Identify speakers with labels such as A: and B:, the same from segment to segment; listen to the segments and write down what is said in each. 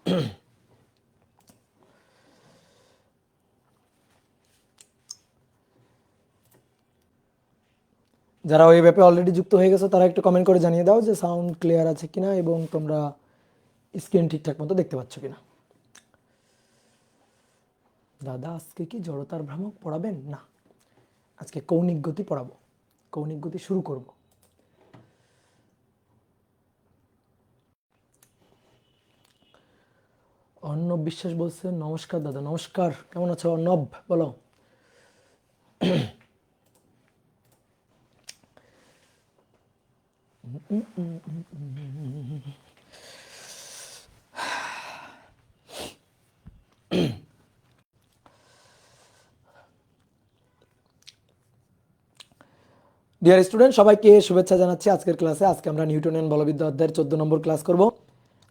A: যারা ওই অ্যাপে অলরেডি যুক্ত হয়ে গেছো তারা একটু কমেন্ট করে জানিয়ে দাও যে সাউন্ড ক্লিয়ার আছে কিনা এবং তোমরা স্ক্রিন ঠিকঠাক মতো দেখতে পাচ্ছ কিনা। দাদা আজকে কি জড়তার ভ্রামক পড়াবেন? না, আজকে কৌণিক গতি পড়াবো। কৌণিক গতি শুরু করব। অর্ণব বিশ্বাস বলছে নমস্কার দাদা। নমস্কার, কেমন আছো অর্ণব? বলো। ডিয়ার স্টুডেন্ট, সবাইকে শুভেচ্ছা জানাচ্ছি আজকের ক্লাসে। আজকে আমরা নিউটনের বলবিদ্যা অধ্যায়ের 14 নম্বর ক্লাস করব।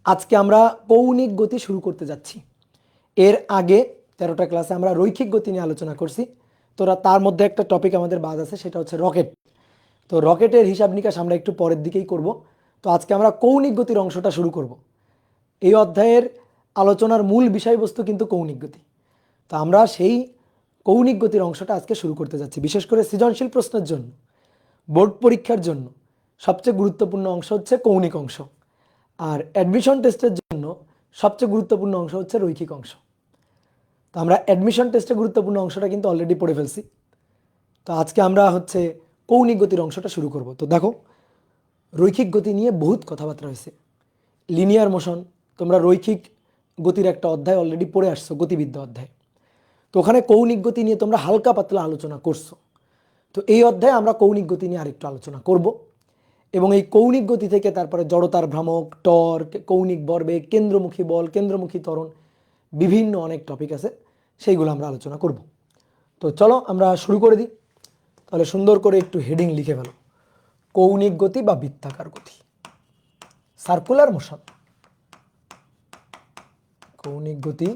A: আজকে আমরা কৌণিক গতি শুরু করতে যাচ্ছি। এর আগে 13টা ক্লাসে আমরা রৈখিক গতি নিয়ে আলোচনা করছি। তোরা তার মধ্যে একটা টপিক আমাদের বাদ আছে, সেটা হচ্ছে রকেট। তো রকেটের হিসাব নিকাশ আমরা একটু পরের দিকেই করব। তো আজকে আমরা কৌণিক গতির অংশটা শুরু করব। এই অধ্যায়ের আলোচনার মূল বিষয়বস্তু কিন্তু কৌণিক গতি। তো আমরা সেই কৌণিক গতির অংশটা আজকে শুরু করতে যাচ্ছি। বিশেষ করে সৃজনশীল প্রশ্নের জন্য, বোর্ড পরীক্ষার জন্য সবচেয়ে গুরুত্বপূর্ণ অংশ হচ্ছে কৌণিক অংশ, আর অ্যাডমিশন টেস্টের জন্য সবচেয়ে গুরুত্বপূর্ণ অংশ হচ্ছে রৈখিক অংশ। তো আমরা অ্যাডমিশন টেস্টে গুরুত্বপূর্ণ অংশটা কিন্তু অলরেডি পড়ে ফেলছি। তো আজকে আমরা হচ্ছে কৌণিক গতির অংশটা শুরু করব। তো দেখো, রৈখিক গতি নিয়ে বহুত কথাবার্তা হয়েছে। লিনিয়ার মোশন, তোমরা রৈখিক গতির একটা অধ্যায় অলরেডি পড়ে আসছো, গতিবিদ্যা অধ্যায়। তো ওখানে কৌণিক গতি নিয়ে তোমরা হালকা পাতলা আলোচনা করছো। তো এই অধ্যায়ে আমরা কৌণিক গতি নিয়ে আরেকটু আলোচনা করব, এবং এই কৌণিক গতি থেকে তারপরে জড়তার ভ্রামক, টর্ক, কৌণিক ভরবেগ, কেন্দ্রমুখী বল, কেন্দ্রমুখী ত্বরণ, বিভিন্ন অনেক টপিক আছে, সেইগুলো আমরা আলোচনা করব। তো চলো আমরা শুরু করে দিই। তাহলে সুন্দর করে একটু হেডিং লিখে ফেলো, কৌণিক গতি বা বৃত্তাকার গতি, সার্কুলার মোশন। কৌণিক গতি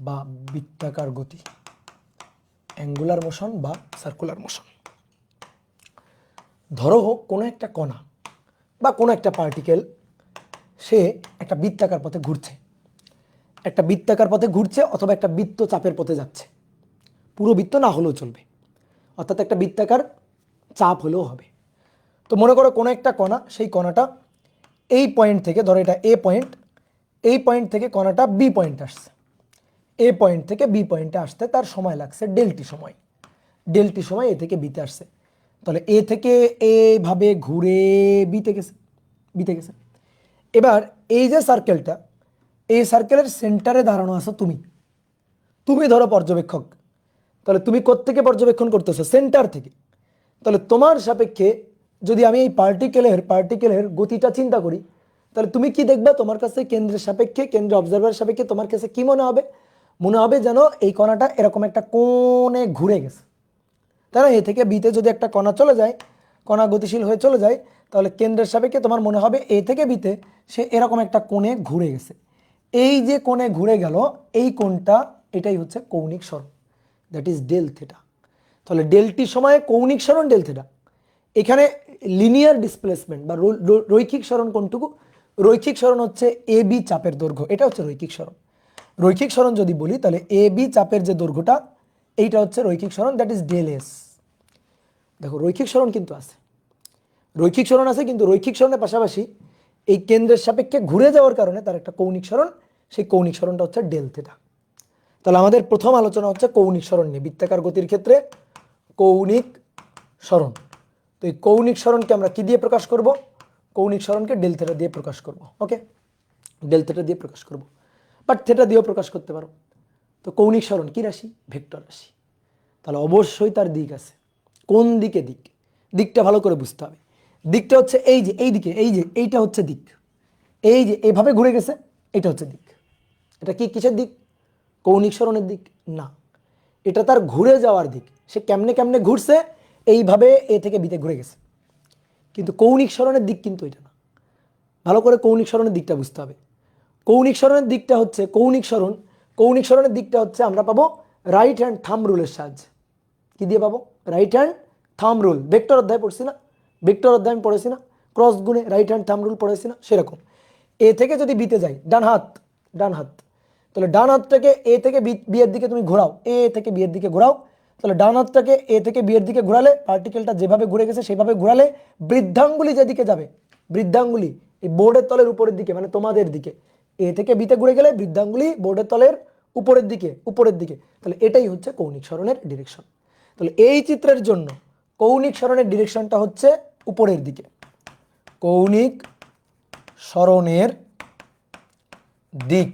A: বা বৃত্তাকার গতি, অ্যাঙ্গুলার মোশন বা সার্কুলার মোশন। ধরো কোনো একটা কণা বা কোনো একটা পার্টিকেল, সে একটা বৃত্তাকার পথে ঘুরছে, একটা বৃত্তাকার পথে ঘুরছে অথবা একটা বৃত্ত চাপের পথে যাচ্ছে। পুরো বৃত্ত না হলেও চলবে, অর্থাৎ একটা বৃত্তাকার চাপ হলেও হবে। তো মনে করো কোনো একটা কণা, সেই কণাটা এই পয়েন্ট থেকে, ধরো এটা এ পয়েন্ট, এই পয়েন্ট থেকে কণাটা বি পয়েন্ট আসছে। এ পয়েন্ট থেকে বি পয়েন্টে আসতে তার সময় লাগছে ডেলটি সময়। ডেলটি সময় এ থেকে বিতে আসছে। তাহলে এ থেকে এভাবে ঘুরে বিতে গেছে, বিতে গেছে। এবার এই যে সার্কেলটা, এই সার্কেলের সেন্টারে দাঁড়ানো আছো তুমি। তুমি ধরো পর্যবেক্ষক, তাহলে তুমি কোত্থেকে পর্যবেক্ষণ করতেছো? সেন্টার থেকে। তাহলে তোমার সাপেক্ষে যদি আমি এই পার্টিকেলের গতিটা চিন্তা করি, তাহলে তুমি কি দেখবে? তোমার কাছে কেন্দ্রের সাপেক্ষে, কেন্দ্রের অবজারভারের সাপেক্ষে তোমার কাছে কি মনে হবে? মনে হবে যেন এই কণাটা এরকম একটা কোণে ঘুরে গেছে। তাই না? এ থেকে বিতে যদি একটা কণা চলে যায়, কণা গতিশীল হয়ে চলে যায়, তাহলে কেন্দ্রের সাপেক্ষে তোমার মনে হবে এ থেকে বিতে সে এরকম একটা কোণে ঘুরে গেছে। এই যে কোণে ঘুরে গেল, এই কোণটা, এটাই হচ্ছে কৌণিক সরণ, দ্যাট ইজ ডেল থেটা। তাহলে ডেলটি সময়ে কৌণিক সরণ ডেল থেটা। এখানে লিনিয়ার ডিসপ্লেসমেন্ট বা রৈখিক সরণ কোনটুকু? রৈখিক সরণ হচ্ছে এ বি চাপের দৈর্ঘ্য, এটা হচ্ছে রৈখিক সরণ। রৈখিক সরণ যদি বলি, তাহলে এ বি চাপের যে দৈর্ঘ্যটা, এইটা হচ্ছে রৈখিক সরণ, দ্যাট ইজ ডেল এস। দেখো রৈখিক সরণ কিন্তু আছে, রৈখিক সরণ আছে, কিন্তু রৈখিক সরণের পাশাপাশি এই কেন্দ্রের সাপেক্ষে ঘুরে যাওয়ার কারণে তার একটা কৌণিক সরণ, সেই কৌণিক সরণটা হচ্ছে ডেল থেটা। তাহলে আমাদের প্রথম আলোচনা হচ্ছে কৌণিক সরণ নিয়ে, বৃত্তাকার গতির ক্ষেত্রে কৌণিক সরণ। তো এই কৌণিক সরণকে আমরা কি দিয়ে প্রকাশ করব? কৌণিক সরণকে ডেল থেটা দিয়ে প্রকাশ করব। ওকে, ডেল থেটা দিয়ে প্রকাশ করব, বাট থেটা দিয়েও প্রকাশ করতে পারো। তো কৌণিক সরণ কি রাশি? ভেক্টর রাশি। তাহলে অবশ্যই তার দিক আছে। কোন দিকে দিক? দিকটা ভালো করে বুঝতে হবে। দিকটা হচ্ছে এই যে এই দিকে, এই যে এইটা হচ্ছে দিক, এই যে এভাবে ঘুরে গেছে, এটা হচ্ছে দিক। এটা কি কিসের দিক? কৌণিক সরণের দিক না, এটা তার ঘুরে যাওয়ার দিক। সে কেমনে কেমনে ঘুরছে, এইভাবে এ থেকে বিতে ঘুরে গেছে। কিন্তু কৌণিক সরণের দিক কিন্তু এটা না। ভালো করে কৌণিক সরণের দিকটা বুঝতে হবে। কৌণিক সরণের দিকটা হচ্ছে, কৌণিক সরণের দিকটা হচ্ছে আমরা পাবো রাইট হ্যান্ড থাম্ব রুলের সাহায্যে। কি দিয়ে পাবো? Right hand thumb rule. Vector অধ্যায় পড়ছি না? ভেক্টর অধ্যায় আমি পড়েছি না? ক্রস গুণে রাইট হ্যান্ড থাম্ব রুল পড়েছি না? সেরকম এ থেকে যদি বিতে যাই, ডান হাত, তাহলে ডান হাতটাকে এ থেকে বি এর দিকে তুমি ঘোরাও, এ থেকে বি এর দিকে ঘোরাও, তাহলে ডান হাতটাকে এ থেকে বি এর দিকে ঘোরালে পার্টিকেলটা যেভাবে ঘুরে গেছে সেভাবে ঘোরালে বৃদ্ধাঙ্গুলি যেদিকে যাবে, বৃদ্ধাঙ্গুলি এই বোর্ডের তলের উপরের দিকে, মানে তোমাদের দিকে, এ থেকে বিতে ঘুরে গেলে বৃদ্ধাঙ্গুলি বোর্ডের তলের উপরের দিকে, তাহলে এটাই হচ্ছে কৌণিক সরণের ডিরেকশন। তাহলে এই চিত্রের জন্য কৌণিক সরণের ডিরেকশনটা হচ্ছে উপরের দিকে, কৌণিক সরণের দিক,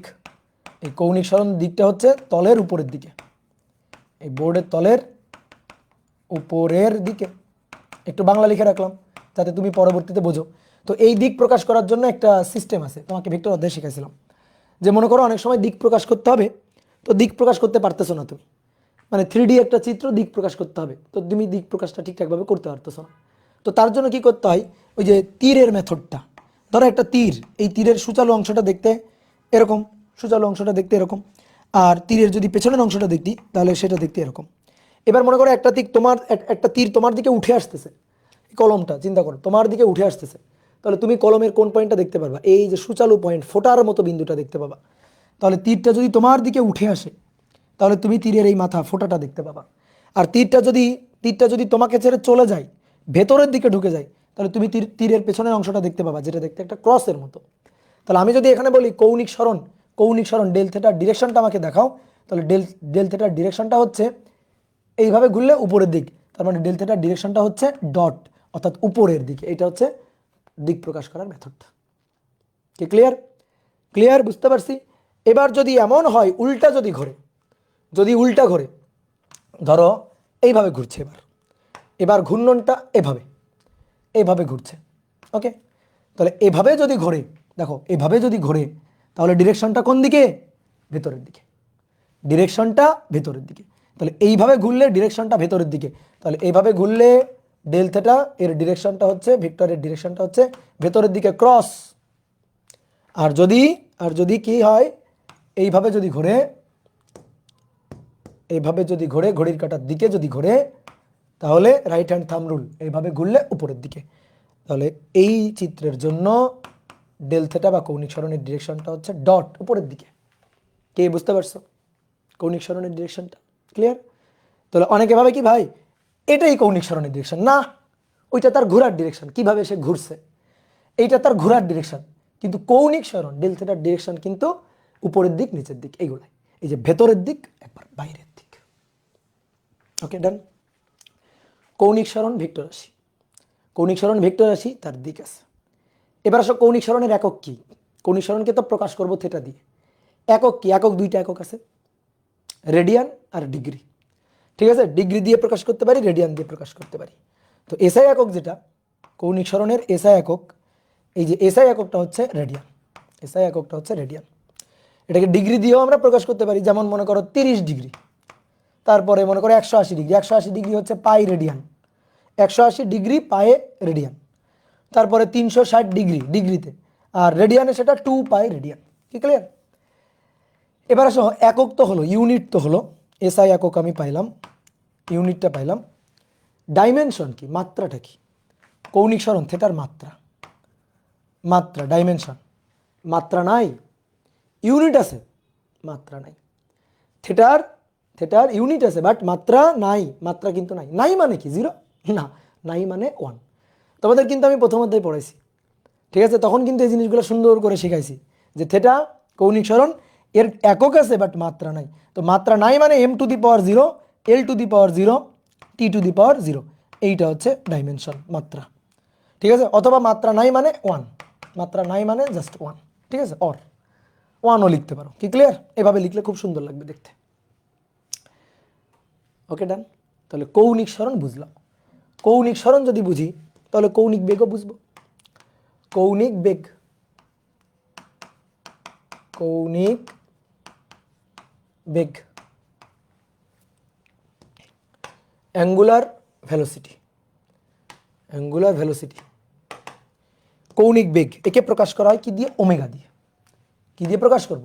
A: এই কৌণিক সরণ দিকটা হচ্ছে তলের উপরের দিকে, এই বোর্ডের তলের উপরের দিকে। একটু বাংলা লিখে রাখলাম যাতে তুমি পরবর্তীতে বোঝো। তো এই দিক প্রকাশ করার জন্য একটা সিস্টেম আছে, তোমাকে ভেক্টর অধ্যায় শিখাইছিলাম, যে মনে করো অনেক সময় দিক প্রকাশ করতে হবে, তো দিক প্রকাশ করতে পারতেছো না তুমি, মানে 3D একটা চিত্র দিক প্রকাশ করতে হবে, তো তুমি দিক প্রকাশটা ঠিকঠাকভাবে করতে পারতেছো না। তো তার জন্য কি করতে হয়, ওই যে তীরের মেথডটা, ধরো একটা তীর, এই তীরের সূচালো অংশটা দেখতে এরকম, সূচালো অংশটা দেখতে এরকম, আর তীরের যদি পেছনের অংশটা দেখতি তাহলে সেটা দেখতে এরকম। এবার মনে করো একটা তীর তোমার দিকে উঠে আসতেছে, কলমটা চিন্তা করো তোমার দিকে উঠে আসতেছে, তাহলে তুমি কলমের কোন পয়েন্টটা দেখতে পারবা, এই যে সূচালো পয়েন্ট, ফোটার মতো বিন্দুটা দেখতে পাবা। তাহলে তীরটা যদি তোমার দিকে উঠে আসে তাহলে তুমি তীরের এই মাথা ফোঁটাটা দেখতে পাবা। আর তীরটা যদি তোমাকে ছেড়ে চলে যায়, ভেতরের দিকে ঢুকে যায়, তাহলে তুমি তীরের পেছনের অংশটা দেখতে পাবা, যেটা দেখতে একটা ক্রসের মতো। তাহলে আমি যদি এখানে বলি কৌণিক সরণ ডেল থেটার ডিরেকশনটা আমাকে দেখাও, তাহলে ডেল থেটার ডিরেকশনটা হচ্ছে এইভাবে ঘুরলে উপরের দিক, তার মানে ডেল থেটার ডিরেকশনটা হচ্ছে ডট, অর্থাৎ উপরের দিকে। এটা হচ্ছে দিক প্রকাশ করার মেথডটা। কি ক্লিয়ার বুঝতে পারছি? এবার যদি এমন হয় উল্টা উল্টা ঘোরে, ধরো এইভাবে ঘুরছে, এবার ঘূর্ণনটা এভাবে ঘুরছে, ওকে। তাহলে এভাবে যদি ঘোরে, দেখো এভাবে যদি ঘোরে, তাহলে ডিরেকশনটা কোন দিকে, ভেতরের দিকে, ডিরেকশনটা ভেতরের দিকে। তাহলে এইভাবে ঘুরলে ডিরেকশনটা ভেতরের দিকে, তাহলে এইভাবে ঘুরলে ডেল থেটা এর ডিরেকশনটা হচ্ছে, ভেক্টরের ডিরেকশনটা হচ্ছে ভেতরের দিকে ক্রস। আর যদি কি হয়, এইভাবে যদি ঘোরে, ঘড়ির কাঁটার দিকে যদি ঘোরে, তাহলে রাইট হ্যান্ড থাম্ব রুল, এইভাবে ঘুরলে উপরের দিকে। তাহলে এই চিত্রের জন্য ডেল থেটা বা কৌণিক সরণের ডিরেকশনটা হচ্ছে ডট, উপরের দিকে। কে বুঝতে পারছো কৌণিক সরণের ডিরেকশনটা? ক্লিয়ার? তাহলে অনেকে ভাবে কি ভাই এটাই কৌণিক সরণের ডিরেকশন, না, ওইটা তার ঘোরার ডিরেকশন, কিভাবে সে ঘুরছে এইটা তার ঘোরার ডিরেকশন, কিন্তু কৌণিক সরণ ডেল থেটার ডিরেকশন কিন্তু উপরের দিক, নিচের দিক, এইগুলাই, এই যে ভেতরের দিক, একবার বাইরের দিক। ওকে, ডান। কৌণিক সরণ ভেক্টর রাশি, তার দিক আছে। এবার আসো কৌণিক সরণের একক কি? কৌণিক সরণকে তো প্রকাশ করবো থেটা দিয়ে, একক কি? দুইটা একক আছে, রেডিয়ান আর ডিগ্রি। ঠিক আছে, ডিগ্রি দিয়ে প্রকাশ করতে পারি, রেডিয়ান দিয়ে প্রকাশ করতে পারি। তো এসআই একক যেটা কৌণিক সরণের এসআই একক, এই যে এসআই এককটা হচ্ছে রেডিয়ান। এটাকে ডিগ্রি দিয়েও আমরা প্রকাশ করতে পারি, যেমন মনে করো 30 ডিগ্রি, তারপরে মনে করো 180 ডিগ্রি, 180 ডিগ্রি হচ্ছে পাই রেডিয়ান, 180 ডিগ্রি পায়ে রেডিয়ান, তারপরে 360 ডিগ্রিতে, আর রেডিয়ানে সেটা 2 পাই রেডিয়ান। কি ক্লিয়ার? এবার আসো একক তো হলো, ইউনিট তো হলো, এসআই একক আমি পাইলাম, ইউনিটটা পাইলাম। ডাইমেনশন কি? মাত্রাটা কি? কৌণিক সরণ থেটার মাত্রা ডাইমেনশন, মাত্রা নাই, ইউনিট আছে, মাত্রা নাই। থেটার ইউনিট আছে বাট মাত্রা নাই, মাত্রা কিন্তু নাই মানে কি? 0 না, নাই মানে 1। তোমাদের কিন্তু আমি প্রথম অধ্যায়ে পড়াইছি, ঠিক আছে? তখন কিন্তু এই জিনিসগুলো সুন্দর করে শিখাইছি যে থেটা কৌণিক সরণ এর একক আছে বাট মাত্রা নাই। তো মাত্রা নাই মানে m⁴0, l⁴0, t⁴0, এইটা হচ্ছে ডাইমেনশন, মাত্রা। ঠিক আছে? অথবা মাত্রা নাই মানে 1, মাত্রা নাই মানে জাস্ট 1, ঠিক আছে? অর 1ও লিখতে পারো। কি ক্লিয়ার? এভাবে লিখলে খুব সুন্দর লাগবে দেখতে। ওকে, ডান। তাহলে কৌণিক সরণ বুঝলাম। কৌণিক সরণ যদি বুঝি তাহলে কৌণিক বেগও বুঝবো। কৌণিক বেগ, অ্যাঙ্গুলার ভেলোসিটি, কৌণিক বেগ, একে প্রকাশ করা হয় কি দিয়ে? ওমেগা দিয়ে। কি দিয়ে প্রকাশ করব?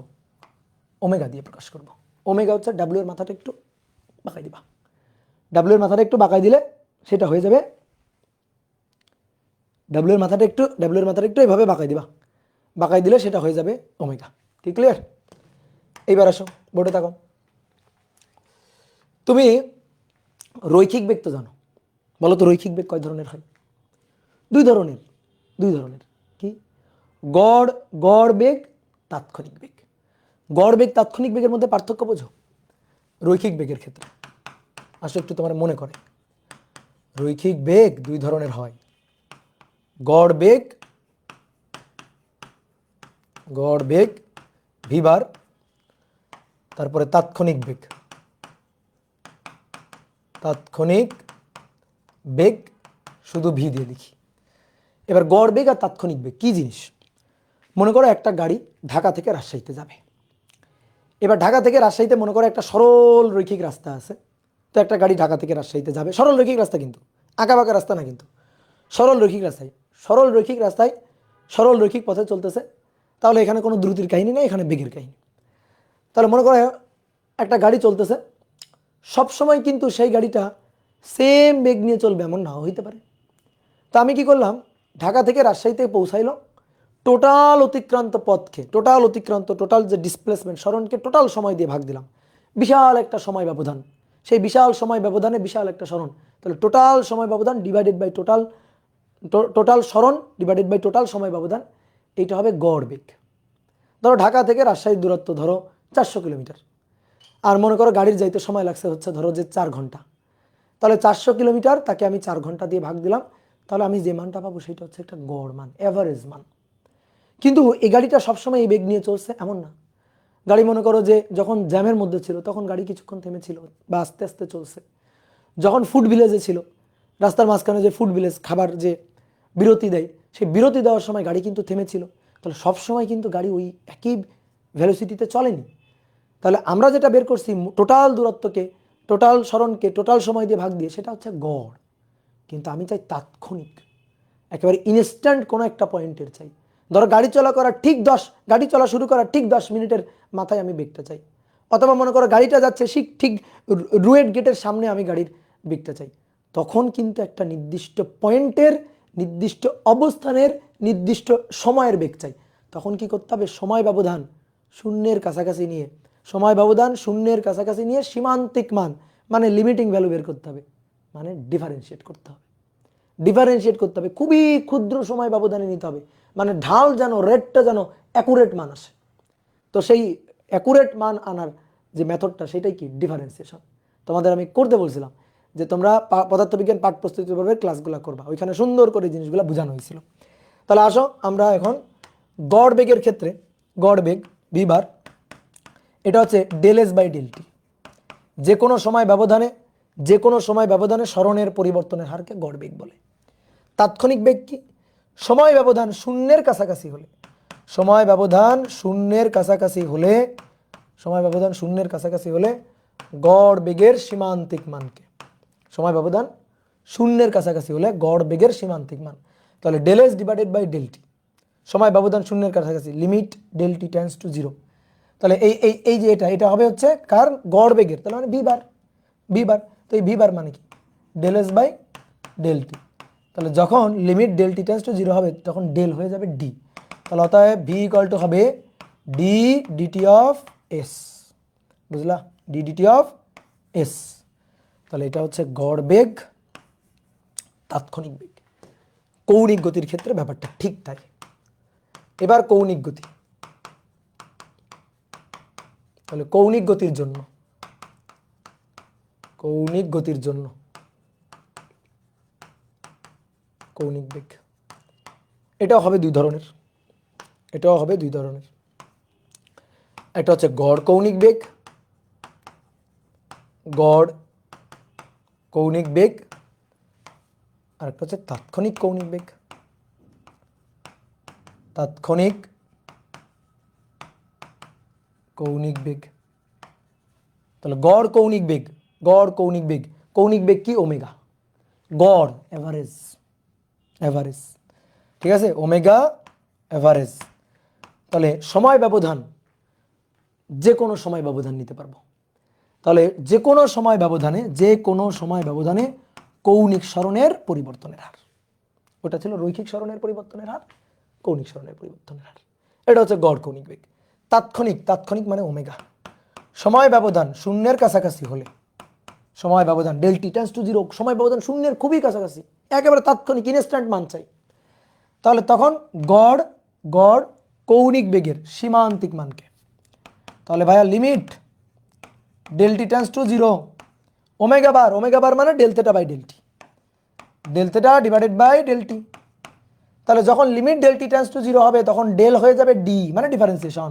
A: ওমেগা দিয়ে প্রকাশ করব। ওমেগা হচ্ছে ডাব্লিউ এর মাথাটা একটু বাঁকাই দিবা, ডাব্লিউ এর মাথাটা একটু বাঁকাই দিলে সেটা হয়ে যাবে, ডাব্লিউ এর মাথাটা একটু এভাবে বাঁকাই দিবা, বাঁকাই দিলে সেটা হয়ে যাবে ওমেগা। কি ক্লিয়ার? এইবার আসো বোর্ডে তাকাও। তুমি রৈখিক বেগ তো জানো, বলো তো রৈখিক বেগ কয় ধরনের হয়? দুই ধরনের। কি? গড় গড় বেগ, তাৎক্ষণিক বেগ। গড় বেগ তাৎক্ষণিক বেগের মধ্যে পার্থক্য বোঝো রৈখিক বেগের ক্ষেত্রে। আসো একটু তোমার মনে করে, রৈখিক বেগ দুই ধরনের হয়, গড় বেগ ভি বার, তারপরে তাৎক্ষণিক বেগ শুধু ভি দিয়ে লিখি। এবার গড় বেগ আর তাৎক্ষণিক বেগ কি জিনিস? মনে করো একটা গাড়ি ঢাকা থেকে রাজশাহীতে যাবে। এবার ঢাকা থেকে রাজশাহীতে মনে করো একটা সরল রৈখিক রাস্তা আছে। তো একটা গাড়ি ঢাকা থেকে রাজশাহীতে যাবে, সরল রৈখিক রাস্তা, কিন্তু আঁকাবাঁকা রাস্তা না, কিন্তু সরল রৈখিক রাস্তায় সরল রৈখিক পথে চলতেছে। তাহলে এখানে কোনো দ্রুতির কাহিনী নেই, এখানে বেগের কাহিনী। তাহলে মনে করো একটা গাড়ি চলতেছে, সবসময় কিন্তু সেই গাড়িটা সেম বেগ নিয়ে চলবে এমন নাও হইতে পারে। তো আমি কি করলাম, ঢাকা থেকে রাজশাহীতে পৌঁছাইলো, টোটাল যে ডিসপ্লেসমেন্ট সরণকে টোটাল সময় দিয়ে ভাগ দিলাম, বিশাল একটা সময় ব্যবধান, সেই বিশাল সময় ব্যবধানে বিশাল একটা সরণ। তাহলে টোটাল সময় ব্যবধান ডিভাইডেড বাই টোটাল সরণ ডিভাইডেড বাই টোটাল সময় ব্যবধান, এইটা হবে গড় বেগ। ধরো ঢাকা থেকে রাজশাহীর দূরত্ব ধরো 400 কিলোমিটার, আর মনে করো গাড়ির যাইতে সময় লাগছে হচ্ছে ধরো যে 4 ঘন্টা। তাহলে 400 কিলোমিটার তাকে আমি 4 ঘন্টা দিয়ে ভাগ দিলাম, তাহলে আমি যে মানটা পাবো সেটা হচ্ছে একটা গড় মান, অ্যাভারেজ মান। কিন্তু এই গাড়িটা সবসময় এই বেগ নিয়ে চলছে এমন না। গাড়ি মনে করো যে যখন জ্যামের মধ্যে ছিল তখন গাড়ি কিছুক্ষণ থেমেছিল বা আস্তে আস্তে চলছে। যখন ফুড ভিলেজে ছিল, রাস্তার মাঝখানে যে ফুড ভিলেজ খাবার যে বিরতি দেয়, সেই বিরতি দেওয়ার সময় গাড়ি কিন্তু থেমেছিল। তাহলে সবসময় কিন্তু গাড়ি ওই একই ভেলোসিটিতে চলেনি। তাহলে আমরা যেটা বের করছি টোটাল দূরত্বকে, টোটাল সরণকে টোটাল সময় দিয়ে ভাগ দিয়ে, সেটা হচ্ছে গড়। কিন্তু আমি চাই তাৎক্ষণিক, একেবারে ইনস্ট্যান্ট কোনো একটা পয়েন্টের চাই। ধরো গাড়ি চলা শুরু করার ঠিক 10 মিনিটের মাথায় আমি বেগটা চাই। অথবা মনে করো গাড়িটা যাচ্ছে ঠিক রুয়েট গেটের সামনে আমি গাড়ির বেগটা চাই। তখন কিন্তু একটা নির্দিষ্ট পয়েন্টের, নির্দিষ্ট অবস্থানের, নির্দিষ্ট সময়ের বেগ চাই। তখন কি করতে হবে, সময় ব্যবধান শূন্যের কাছাকাছি নিয়ে সীমান্তিক মান মানে লিমিটিং ভ্যালু বের করতে হবে, মানে ডিফারেন্সিয়েট করতে হবে, খুবই ক্ষুদ্র সময় ব্যবধানে নিতে হবে, মানে ঢাল যেন, রেটটা যেন অ্যাকুরেট মান আসে। তো সেই অ্যাকুরেট মান আনার যে মেথডটা, সেটাই কি ডিফারেন্সিয়েশন। তোমাদের আমি করতে বলছিলাম যে তোমরা পদার্থবিজ্ঞান পাঠ প্রস্তুতি পর্বের ক্লাসগুলো করবা, ওইখানে সুন্দর করে জিনিসগুলো বোঝানো হয়েছিল। তাহলে আসো আমরা এখন গড় বেগের ক্ষেত্রে, গড় বেগ ভি বার, এটা হচ্ছে ডেল এস বাই ডেল টি। যে কোনো সময় ব্যবধানে সরণের পরিবর্তনের হারকে গড় বেগ বলে। তাৎক্ষণিক বেগ কি? সময় ব্যবধান শূন্যের কাছাকাছি হলে গড় বেগের সীমান্তিক মানকে, তাহলে del s divided by del t, সময় ব্যবধান শূন্যের কাছাকাছি, limit del T tends to 0। তাহলে এই যে এটা হবে হচ্ছে কার? গড় বেগের। তাহলে মানে ভি বার। তো এই ভি বার মানে কি? Del S by del T. তাহলে যখন limit del T tends to 0 হবে তখন ডেল হয়ে যাবে ডি। তাহলে অতএব ভি ইকুয়াল টু হবে ডি ডিটি অফ এস। বুঝলা? D DT of S. তাহলে এটা হচ্ছে গড় বেগ, তাৎক্ষণিক বেগ। কৌণিক গতির ক্ষেত্রে ব্যাপারটা ঠিক তাই। এবার কৌণিক গতি। তাহলে কৌণিক গতির জন্য কৌণিক বেগ এটাও হবে দুই ধরনের। একটা হচ্ছে গড় কৌণিক বেগ, আর একটা হচ্ছে তাৎক্ষণিক কৌণিক বেগ। তাহলে গড় কৌণিক বেগ কি? ওমেগা, গড়, এভারেজ। ঠিক আছে, ওমেগা এভারেজ। তাহলে সময় ব্যবধান, যে কোনো সময় ব্যবধান নিতে পারবো। তাহলে যে কোনো সময় ব্যবধানে কৌণিক সরণের পরিবর্তনের হার, ওটা ছিল রৈখিক সরণের পরিবর্তনের হার, কৌণিক সরণের পরিবর্তনের হার। এটা হচ্ছে গড় কৌণিক বেগ। তাৎক্ষণিক, তাৎক্ষণিক মানে ওমেগা। সময় ব্যবধান শূন্যের কাছাকাছি হলে, সময় ব্যবধান del T tends to zero, সময় ব্যবধান শূন্যের খুবই কাছাকাছি, একেবারে তাৎক্ষণিক ইনস্ট্যান্ট মান চাই, তাহলে তখন গড় গড় কৌণিক বেগের সীমান্তিক মানকে, তাহলে ভাইয়া limit del T tends to zero omega bar মানে del theta by del T, del theta divided by del T. তাহলে যখন limit del T tends to zero হবে তখন ডেল হয়ে যাবে ডি মানে ডিফারেন্সিয়েশন।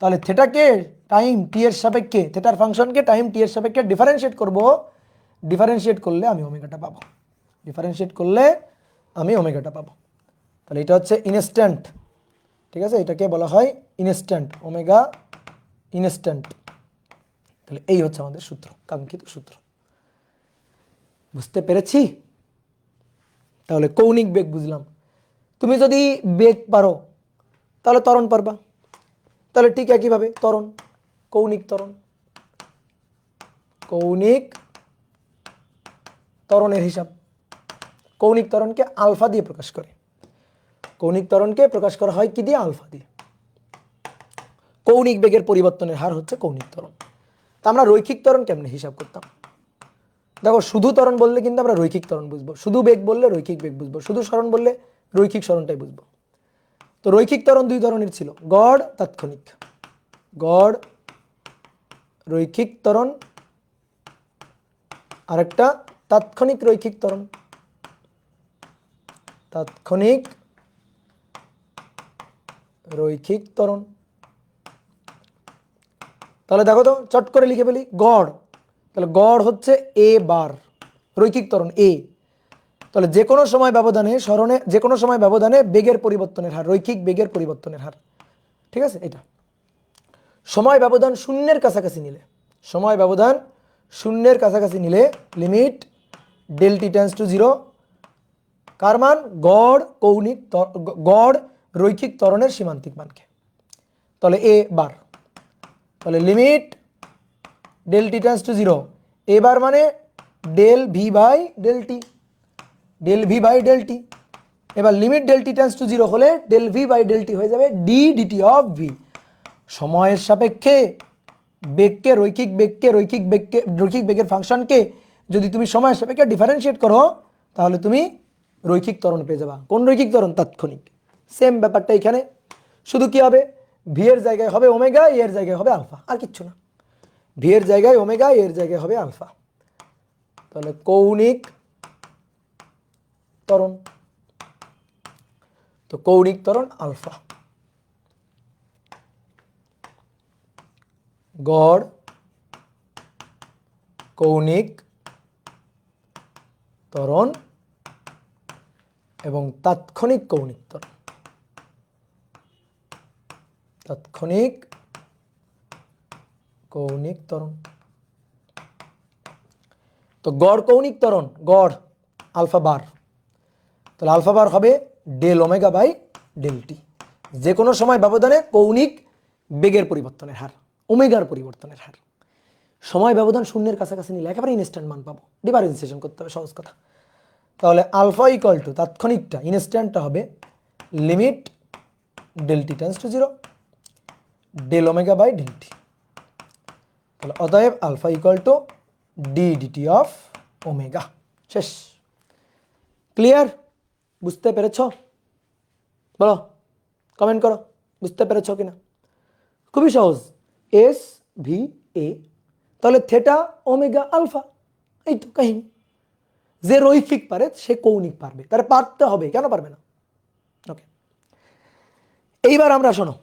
A: তাহলে থেটাকে টাইম টি এর সাপেক্ষে, থেটার ফাংশনকে টাইম টি এর সাপেক্ষে ডিফারেন্সিয়েট করব, ডিফারেন্সিয়েট করলে আমি ওমেগাটা পাবো, ডিফারেন্সিয়েট করলে আমি ওমেগাটা পাবো। তাহলে এটা হচ্ছে ইনস্ট্যান্ট, ঠিক আছে, এটাকে বলা হয় ইনস্ট্যান্ট, ওমেগা ইনস্ট্যান্ট। তাহলে এই হচ্ছে আমাদের সূত্র, কাঙ্ক্ষিত সূত্র। বুঝতে পেরেছি? তাহলে কৌণিক বেগ বুঝলাম। তুমি যদি বেগ পারো তাহলে ত্বরণ পারবা, তাহলে ঠিক একইভাবে ত্বরণ, কৌণিক ত্বরণ, কৌণিক ত্বরণের হিসাব। কৌণিক ত্বরণকে আলফা দিয়ে প্রকাশ করে, কৌণিক ত্বরণকে প্রকাশ করা হয় কি দিয়ে? আলফা দিয়ে। কৌণিক বেগের পরিবর্তনের হার হচ্ছে কৌণিক ত্বরণ। তা আমরা রৈখিক ত্বরণ কেমনে হিসাব করতাম? দেখো, শুধু ত্বরণ বললে কিন্তু আমরা রৈখিক ত্বরণ বুঝবো, শুধু বেগ বললে রৈখিক বেগ বুঝবো, শুধু সরণ বললে রৈখিক সরণটাই বুঝবো। তো রৈখিক ত্বরণ দুই ধরনের ছিল, গড় তাৎক্ষণিক, গড় রৈখিক ত্বরণ, আরেকটা তাৎক্ষণিক রৈখিক ত্বরণ, তাৎক্ষণিক রৈখিক ত্বরণ। তাহলে দেখো তো, চট করে লিখে ফেলি গড়, তাহলে গড় হচ্ছে এ বার, রৈখিক ত্বরণ এ। তাহলে যে কোনো সময় ব্যবধানে সরণে, যে কোনো সময় ব্যবধানে বেগের পরিবর্তনের হার, রৈখিক বেগের পরিবর্তনের হার, ঠিক আছে। এটা সময় ব্যবধান শূন্যের কাছাকাছি নিলে, সময় ব্যবধান শূন্যের কাছাকাছি নিলে limit del T tends to zero, কার মান? গড় কৌণিক, গড় রৈখিক ত্বরণের সীমান্তিক মানকে। তাহলে এ বার, তাহলে limit del T tends to zero, A bar মানে del V by del T, del V by del T. এবার limit del T tends to zero হলে del V by del T হয়ে যাবে D DT of V. সময়ের সাপেক্ষে বেগকে, রৈখিক বেগকে, রৈখিক বেগের ফাংশনকে যদি তুমি সময়ের সাপেক্ষে ডিফারেন্সিয়েট করো তাহলে তুমি রৈখিক ত্বরণ পেয়ে যাবা। কোন রৈখিক ত্বরণ? তাৎক্ষণিক। সেম ব্যাপারটা এখানে, শুধু কি হবে, ভি এর জায়গায় হবে ওমেগা, এ এর জায়গায় হবে আলফা, আর কিচ্ছু না। ভি এর জায়গায় ওমেগা, এ এর জায়গায় হবে আলফা। তাহলে কৌণিক ত্বরণ, তো কৌণিক ত্বরণ আলফা, গড় কৌণিক ত্বরণ এবং তাৎক্ষণিক কৌণিক ত্বরণ, তাৎক্ষণিক কৌণিক ত্বরণ। তো গড় কৌণিক ত্বরণ, গড় আলফা বার, তাহলে আলফা বার হবে ডেল ওমেগা বাই ডেল টি, যে কোনো সময় ব্যবধানে কৌণিক বেগের পরিবর্তনের হার, ওমেগার পরিবর্তনের হার। সময় ব্যবধান শূন্যের কাছাকাছি নিলে একেবারে ইনস্ট্যান্ট মান পাবো, ডিফারেন্সিয়েশন করতে হবে, সহজ কথা। তাহলে আলফা ইকুয়াল টু তাৎক্ষণিকটা, ইনস্ট্যান্টটা হবে limit del T tends to zero del omega by del T. তাহলে অতএব alpha equal to D DT of omega. শেষ। ক্লিয়ার? বুঝতে পেরেছ? বলো, কমেন্ট করো বুঝতে পেরেছ কিনা। খুবই সহজ, এস ভি এ, তাহলে থেটা ওমেগা আলফা, এই তো কাহিনী। যে রৈখিক পারে সে কৌণিক পারবে, তার পারতে হবে, কেন পারবে না? ওকে, এইবার আমরা শোনো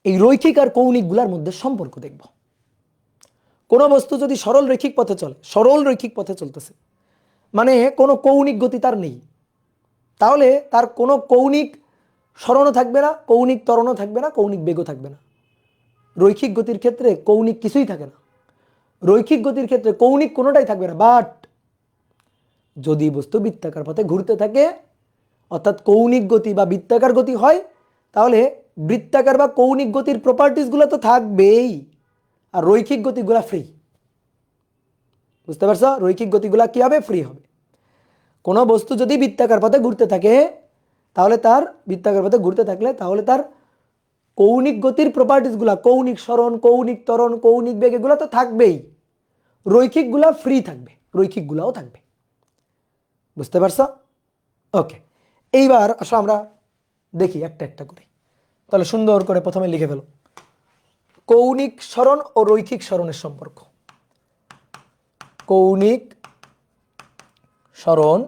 A: এই রৈখিক আর কৌণিক গুলার মধ্যে সম্পর্ক দেখব। কোনো বস্তু যদি সরল রৈখিক পথে চলে, সরল রৈখিক পথে চলতেছে মানে কোনো কৌণিক গতি তার নেই, তাহলে তার কোনো কৌণিক সরণও থাকবে না, কৌণিক ত্বরণও থাকবে না, কৌণিক বেগও থাকবে না। রৈখিক গতির ক্ষেত্রে কৌণিক কিছুই থাকে না, রৈখিক গতির ক্ষেত্রে কৌণিক কোনোটাই থাকবে না। বাট যদি বস্তু বৃত্তাকার পথে ঘুরতে থাকে, অর্থাৎ কৌণিক গতি বা বৃত্তাকার গতি হয়, তাহলে বৃত্তাকার বা কৌণিক গতির প্রপার্টিসগুলো তো থাকবেই, আর রৈখিক গতিগুলা ফ্রি। বুঝতে পারছো? রৈখিক গতিগুলা কি হবে? ফ্রি হবে। কোনো বস্তু যদি বৃত্তাকার পথে ঘুরতে থাকে তাহলে তার, বৃত্তাকার পথে ঘুরতে থাকলে তাহলে তার কৌণিক গতির প্রপার্টিসগুলা, কৌণিক সরণ, কৌণিক ত্বরণ, কৌণিক বেগ, এগুলো তো থাকবেই, রৈখিকগুলা ফ্রি থাকবে, রৈখিকগুলাও থাকবে। বুঝতে পারছো? ওকে, এইবার আসো আমরা দেখি একটা একটা করে। তাহলে সুন্দর করে প্রথমে লিখে ফেলো কৌণিক সরণ ও রৈখিক সরণের সম্পর্ক। কৌণিক সরণ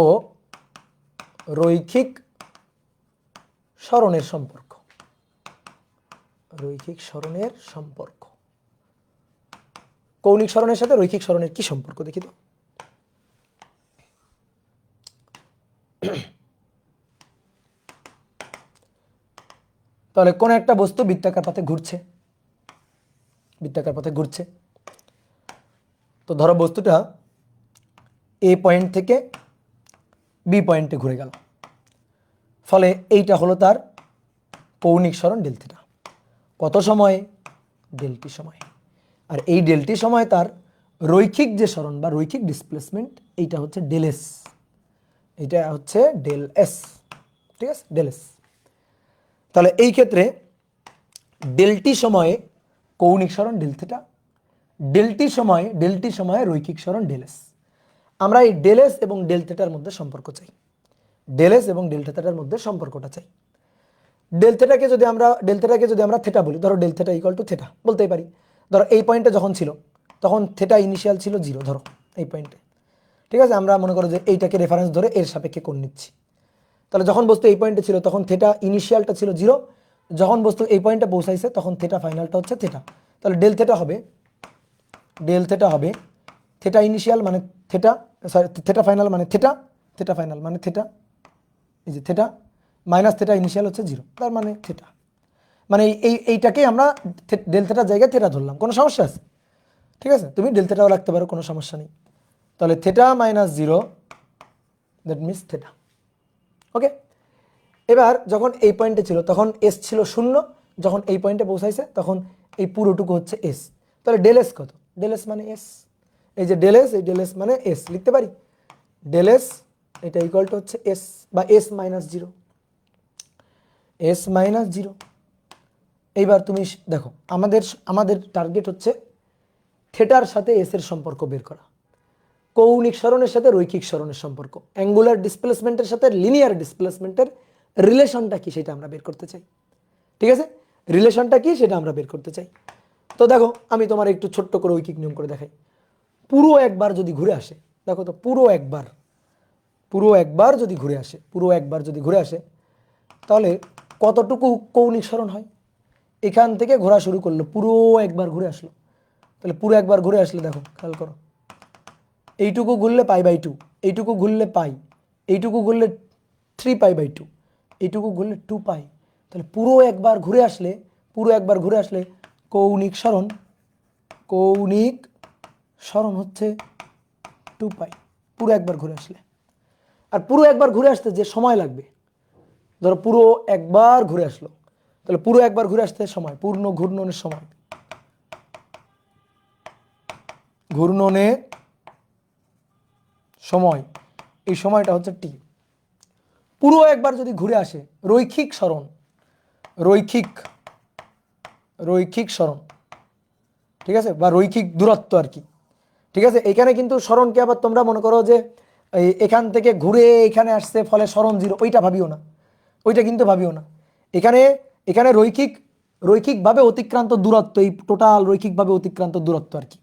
A: ও রৈখিক সরণের সম্পর্ক। রৈখিক সরণের সম্পর্ক, কৌণিক সরণের সাথে রৈখিক সরণের কি সম্পর্ক দেখি তো। তাহলে কোন একটা বস্তু বৃত্তাকার পথে ঘুরছে, বৃত্তাকার পথে ঘুরছে। তো ধরো বস্তুটা এ পয়েন্ট থেকে বি পয়েন্টে ঘুরে গেল, ফলে এইটা হলো তার কৌণিক সরণ ডেল থিটা। কত সময়ে? ডেলটি সময়। আর এই ডেলটি সময় তার রৈখিক যে সরণ বা রৈখিক ডিসপ্লেসমেন্ট, এইটা হচ্ছে ডেল এস, এইটা হচ্ছে ডেল এস। ঠিক আছে, ডেল এস। তাহলে এই ক্ষেত্রে ডেলটি সময়ে কৌণিক সরণ ডেল থিটা, ডেলটি সময়ে রৈখিক সরণ ডেল এস। আমরা এই ডেল এস এবং ডেল থিটার মধ্যে সম্পর্ক চাই, ডেল এস এবং ডেল থিটার মধ্যে সম্পর্কটা চাই। ডেল থিটাকে যদি আমরা থিটা বলি, ধরো del theta equal to theta বলতেই পারি। ধরো এই পয়েন্টে যখন ছিল তখন থিটা ইনিশিয়াল ছিল 0, ধরো এই পয়েন্টে। ঠিক আছে, আমরা মনে করো যে এইটাকে রেফারেন্স ধরে এর সাপেক্ষে কোণ নিচ্ছি। তাহলে যখন বস্তু এই পয়েন্টে ছিল তখন থিটা ইনিশিয়ালটা ছিল 0, যখন বস্তু এই পয়েন্টে পৌঁছাইছে তখন থিটা ফাইনালটা হচ্ছে থিটা। তাহলে ডেল থিটা হবে থিটা ইনিশিয়াল মানে থিটা, সরি থিটা ফাইনাল মানে থিটা, থিটা ফাইনাল মানে থিটা, এই যে থিটা মাইনাস থিটা ইনিশিয়াল হচ্ছে 0, তার মানে থিটা। মানে এইটাকেই আমরা ডেল থিটার জায়গায় থিটা ধরলাম। কোনো সমস্যা আছে? ঠিক আছে, তুমি ডেল থিটাও রাখতে পারো, কোনো সমস্যা নেই। তাহলে theta minus 0 that means theta. Okay, এবার যখন এই পয়েন্টে ছিল তখন এস ছিল 0, যখন এই পয়েন্টে পৌঁছাইছে তখন এই পুরোটুকু হচ্ছে এস। তাহলে ডেল এস কত? ডেল এস মানে এস, এই যে ডেল এস, এই ডেল এস মানে এস লিখতে পারি। ডেল এস এটা ইকুয়াল টু হচ্ছে এস বা এস মাইনাস 0, এস মাইনাস 0। এইবার তুমি দেখো আমাদের টার্গেট হচ্ছে থিটার সাথে এস এর সম্পর্ক বের করা, কৌণিক সরণের সাথে রৈখিক সরণের সম্পর্ক, অ্যাঙ্গুলার ডিসপ্লেসমেন্টের সাথে লিনিয়ার ডিসপ্লেসমেন্টের রিলেশনটা কি সেটা আমরা বের করতে চাই। ঠিক আছে, রিলেশনটা কি সেটা আমরা বের করতে চাই। তো দেখো আমি তোমার একটু ছোট্ট করে ঐকিক নিয়ম করে দেখাই। পুরো একবার যদি ঘুরে আসে, দেখো তো পুরো একবার যদি ঘুরে আসে তাহলে কতটুকু কৌণিক সরণ হয়? এখান থেকে ঘোরা শুরু করলো, পুরো একবার ঘুরে আসলো। তাহলে পুরো একবার ঘুরে আসলে দেখো খেয়াল করো, এইটুকু ঘুরলে π/2, এইটুকু ঘুরলে পাই, এইটুকু ঘুরলে 3π/2, এইটুকু ঘুরলে 2π। তাহলে পুরো একবার ঘুরে আসলে কৌণিক সরণ হচ্ছে 2π, পুরো একবার ঘুরে আসলে। আর পুরো একবার ঘুরে আসতে যে সময় লাগবে, ধরো পুরো একবার ঘুরে আসলো, তাহলে পুরো একবার ঘুরে আসতে সময়, পূর্ণ ঘূর্ণনের সময়, এই সময়টা হচ্ছে টি। পুরো একবার যদি ঘুরে আসে রৈখিক সরণ, ঠিক আছে, বা রৈখিক দূরত্ব আর কি। ঠিক আছে, এখানে কিন্তু সরণকে আবার তোমরা মনে করো যে এখান থেকে ঘুরে এখানে আসছে ফলে সরণ 0, ওইটা ভাবিও না। এখানে রৈখিকভাবে অতিক্রান্ত দূরত্ব, এই টোটাল রৈখিকভাবে অতিক্রান্ত দূরত্ব আর কি।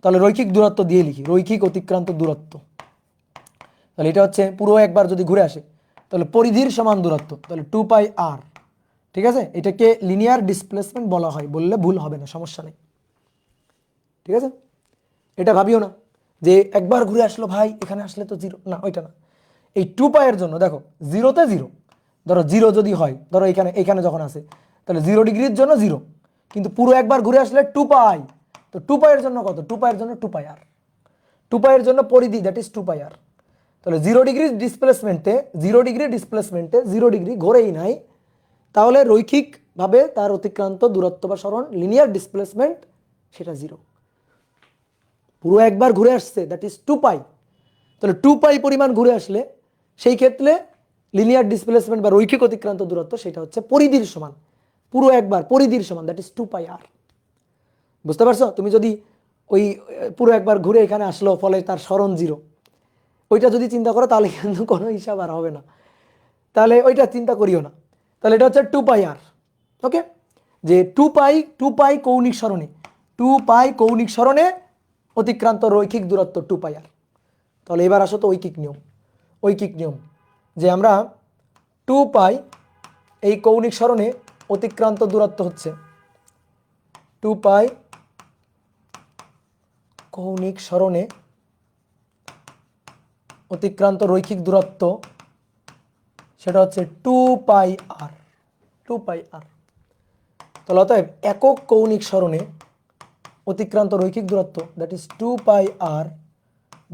A: তাহলে রৈখিক দূরত্ব দিয়ে লিখি, রৈখিক অতিক্রান্ত দূরত্ব। তাহলে এটা হচ্ছে পুরো একবার যদি ঘুরে আসে তাহলে পরিধির সমান দূরত্ব, তাহলে 2πr। ঠিক আছে, এটাকে লিনিয়ার ডিসপ্লেসমেন্ট বলা হয়, বললে ভুল হবে না, সমস্যা নেই। ঠিক আছে, এটা ভাবিও না যে একবার ঘুরে আসলো ভাই এখানে আসলে তো 0, না ওইটা না। এই 2π এর জন্য দেখো 0-তে 0, ধরো 0 যদি হয়, ধরো এখানে যখন আসে তাহলে 0 ডিগ্রির জন্য 0, কিন্তু পুরো একবার ঘুরে আসলে 2π। তো 2π এর জন্য কত? 2π এর জন্য 2πr, 2π এর জন্য পরিধি দ্যাট ইজ 2πr। তাহলে 0 ডিগ্রি ডিসপ্লেসমেন্টে 0 ডিগ্রি ঘোরেই নাই, তাহলে রৈখিকভাবে তার অতিক্রান্ত দূরত্ব বা সরণ লিনিয়ার ডিসপ্লেসমেন্ট সেটা 0। পুরো একবার ঘুরে আসছে দ্যাট ইজ 2π। তাহলে 2π পরিমাণ ঘুরে আসলে সেই ক্ষেত্রে লিনিয়ার ডিসপ্লেসমেন্ট বা রৈখিক অতিক্রান্ত দূরত্ব সেটা হচ্ছে পরিধির সমান, পুরো একবার পরিধির সমান, দ্যাট ইজ 2πr। বুঝতে পারছো? তুমি যদি ওই পুরো একবার ঘুরে এখানে আসলো, ফলে তার সরণ 0, ওইটা যদি চিন্তা করো তাহলে কিন্তু কোনো হিসাব আর হবে না, তাহলে ওইটা চিন্তা করিও না। তাহলে এটা হচ্ছে 2πr। ওকে, যে 2π কৌণিক সরণে, 2π কৌণিক সরণে অতিক্রান্ত রৈখিক দূরত্ব 2πr। তাহলে এবার আসো তো ঐকিক নিয়ম যে আমরা 2π এই কৌণিক সরণে অতিক্রান্ত দূরত্ব হচ্ছে 2π কৌণিক সরণে অতিক্রান্ত রৈখিক দূরত্ব সেটা হচ্ছে 2πr। 2πr। তাহলে অতএব একক কৌণিক সরণে অতিক্রান্ত রৈখিক দূরত্ব that is 2πr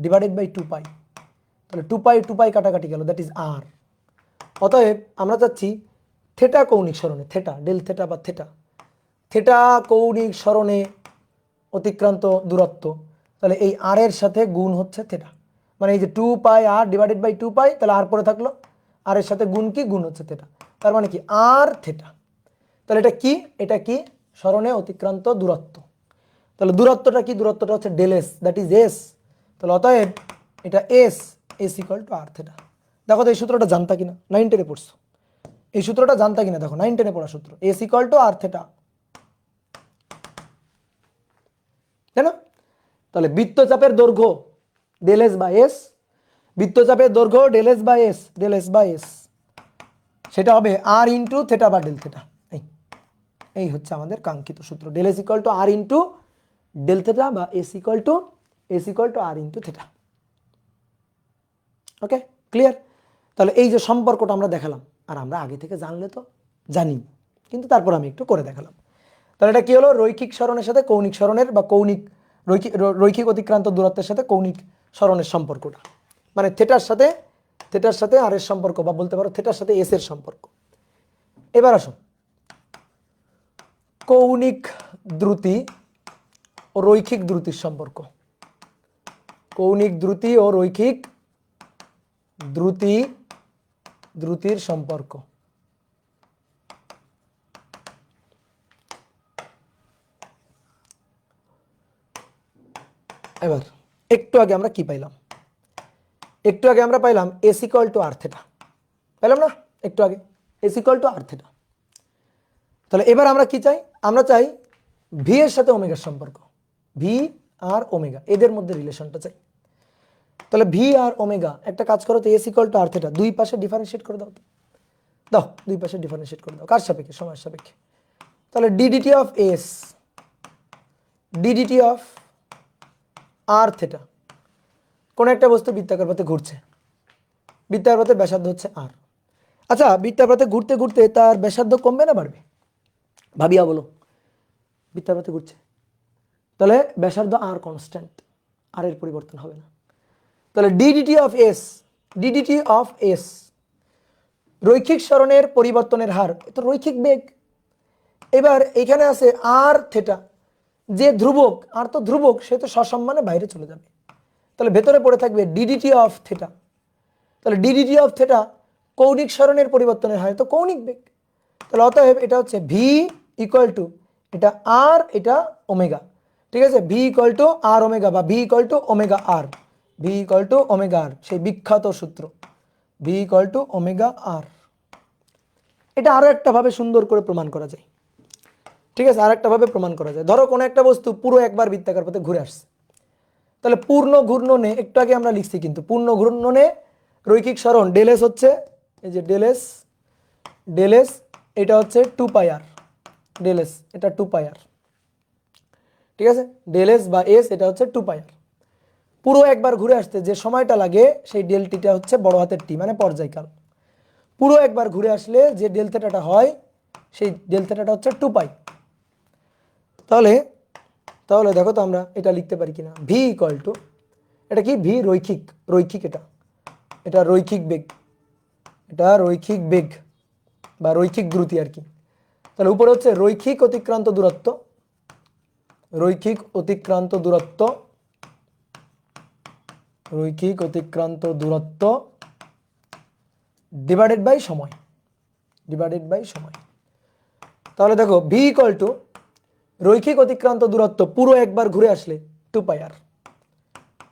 A: divided by 2π। তাহলে 2π কাটাকাটি গেল, দ্যাট ইজ r। অতএব আমরা চাচ্ছি থেটা কৌণিক সরণে, থেটা ডেল থেটা বা থেটা কৌণিক সরণে অতিক্রান্ত দূরত্ব, তাহলে এই r এর সাথে গুণ হচ্ছে থেটা, মানে এই যে 2πr ডিভাইডেড বাই 2π, তাহলে r পরে থাকলো, r এর সাথে গুণ কি, গুণ হচ্ছে থেটা, তার মানে কি r থেটা। তাহলে এটা কি সরণে অতিক্রান্ত দূরত্ব। তাহলে দূরত্বটা কি, দূরত্বটা হচ্ছে del S, that is S. তাহলে অতএব এটা S equal to r theta. দেখো তো এই সূত্রটা জানতা কিনা, 9 10-এ পড়ছো, এই সূত্রটা জানতা কিনা, দেখো 9 10-এ পড়া সূত্র, S equal to r theta, তাই না? তাহলে বৃত্তচাপের দৈর্ঘ্য ডেল এস বাই এস, বৃত্তচাপের দৈর্ঘ্য ডেল এস বাই এস, সেটা হবে r ইন্টু থেটা বা ডেল থেটা। এই হচ্ছে আমাদের কাঙ্ক্ষিত সূত্র, del S equal to r into del theta বা S equal to r into theta. Okay, clear? তাহলে এই যে সম্পর্কটা আমরা দেখালাম, আর আমরা আগে থেকে জানলে তো জানি, কিন্তু তারপর আমি একটু করে দেখালাম। তাহলে এটা কি হলো, রৈখিক সরণের সাথে কৌণিক সরণের বা রৈখিক অতিক্রান্ত দূরত্বের সাথে কৌণিক সরণের সম্পর্কটা, মানে থেটার সাথে আর এর সম্পর্ক, বা বলতে পারো থেটার সাথে এস এর সম্পর্ক। এবার আসো কৌণিক দ্রুতি ও রৈখিক দ্রুতির সম্পর্ক, কৌণিক দ্রুতি ও রৈখিক দ্রুতির সম্পর্ক। এবার একটু আগে আমরা কি পাইলাম, একটু আগে আমরা পাইলাম S equal to R theta, পাইলাম না একটু আগে, S equal to R theta. তাহলে এবার আমরা কি চাই, আমরা চাই ভি এর সাথে ওমেগার সম্পর্ক, ভি আর ওমেগা এদের মধ্যে রিলেশনটা চাই। তাহলে ভি আর ওমেগা, একটা কাজ করো তো, S equal to R theta দুই পাশে ডিফারেন্সিয়েট করে দাও তো, দাও দুই পাশে ডিফারেন্সিয়েট করে দাও, কার সাপেক্ষে, সময়ের সাপেক্ষে। তাহলে D DT of S, D DT of R theta, কোন একটা বস্তু বৃত্তাকার পথে ঘুরছে, বৃত্তাকার পথে ব্যাসার্ধ হচ্ছে আর। আচ্ছা, বৃত্তাকার পথে ঘুরতে ঘুরতে তার ব্যাসার্ধ কমবে না বাড়বে, ভাবিয়া বলো, বৃত্তাকার পথে ঘুরছে, তাহলে ব্যাসার্ধ আর কনস্ট্যান্ট, আর এর পরিবর্তন হবে না। তাহলে ডিডিটি অফ এস রৈখিক সরণের পরিবর্তনের হার, তো রৈখিক বেগ। এবার এখানে আছে আর থেটা, যে ধ্রুবক, আর তো ধ্রুবক, সে তো সসম্মানে বাইরে চলে যাবে, তাহলে ভেতরে পড়ে থাকবে ডিডিটি অফ থেটা। তাহলে ডিডিটি অফ থেটা কৌণিক সরণের পরিবর্তনের হার, তো কৌণিক বেগ। তাহলে অতএব এটা হচ্ছে ভি ইকুয়াল টু, এটা আর এটা ওমেগা, ঠিক আছে, V equal to R omega, বা V equal to omega R, V equal to omega R, সেই বিখ্যাত সূত্র V equal to omega R. এটা আরো একটা ভাবে সুন্দর করে প্রমাণ করা যায়, ঠিক আছে, আর একটা ভাবে প্রমাণ করা যায়। ধরো কোনো একটা বস্তু পুরো একবার বৃত্তাকার পথে ঘুরে আসছে, তাহলে পূর্ণ ঘূর্ণনে, একটু আগে আমরা লিখছি কিন্তু, পূর্ণ ঘূর্ণনে রৈখিক সরণ ডেল এস হচ্ছে, এই যে ডেল এস এটা হচ্ছে 2πr, ডেল এস এটা 2πr, ঠিক আছে, ডেল এস বা এস এটা হচ্ছে 2πr। পুরো একবার ঘুরে আসতে যে সময়টা লাগে সেই ডেল টিটা হচ্ছে বড় হাতের টি, মানে পর্যায়কাল। পুরো একবার ঘুরে আসলে যে ডেল থেটাটা হয় সেই ডেল থেটাটা হচ্ছে 2π। তাহলে দেখো তো আমরা এটা লিখতে পারি কিনা, ভি ইকুয়াল টু, এটা কি, ভি রৈখিক এটা রৈখিক বেগ, এটা রৈখিক বেগ বা রৈখিক দ্রুতি আর কি। তাহলে উপরে হচ্ছে রৈখিক অতিক্রান্ত দূরত্ব, রৈখিক অতিক্রান্ত দূরত্ব ডিভাইডেড বাই সময়, ডিভাইডেড বাই সময়। তাহলে দেখো ভি ইকুয়াল টু রৈখিক অতিক্রান্ত দূরত্ব পুরো একবার ঘুরে আসলে 2πr,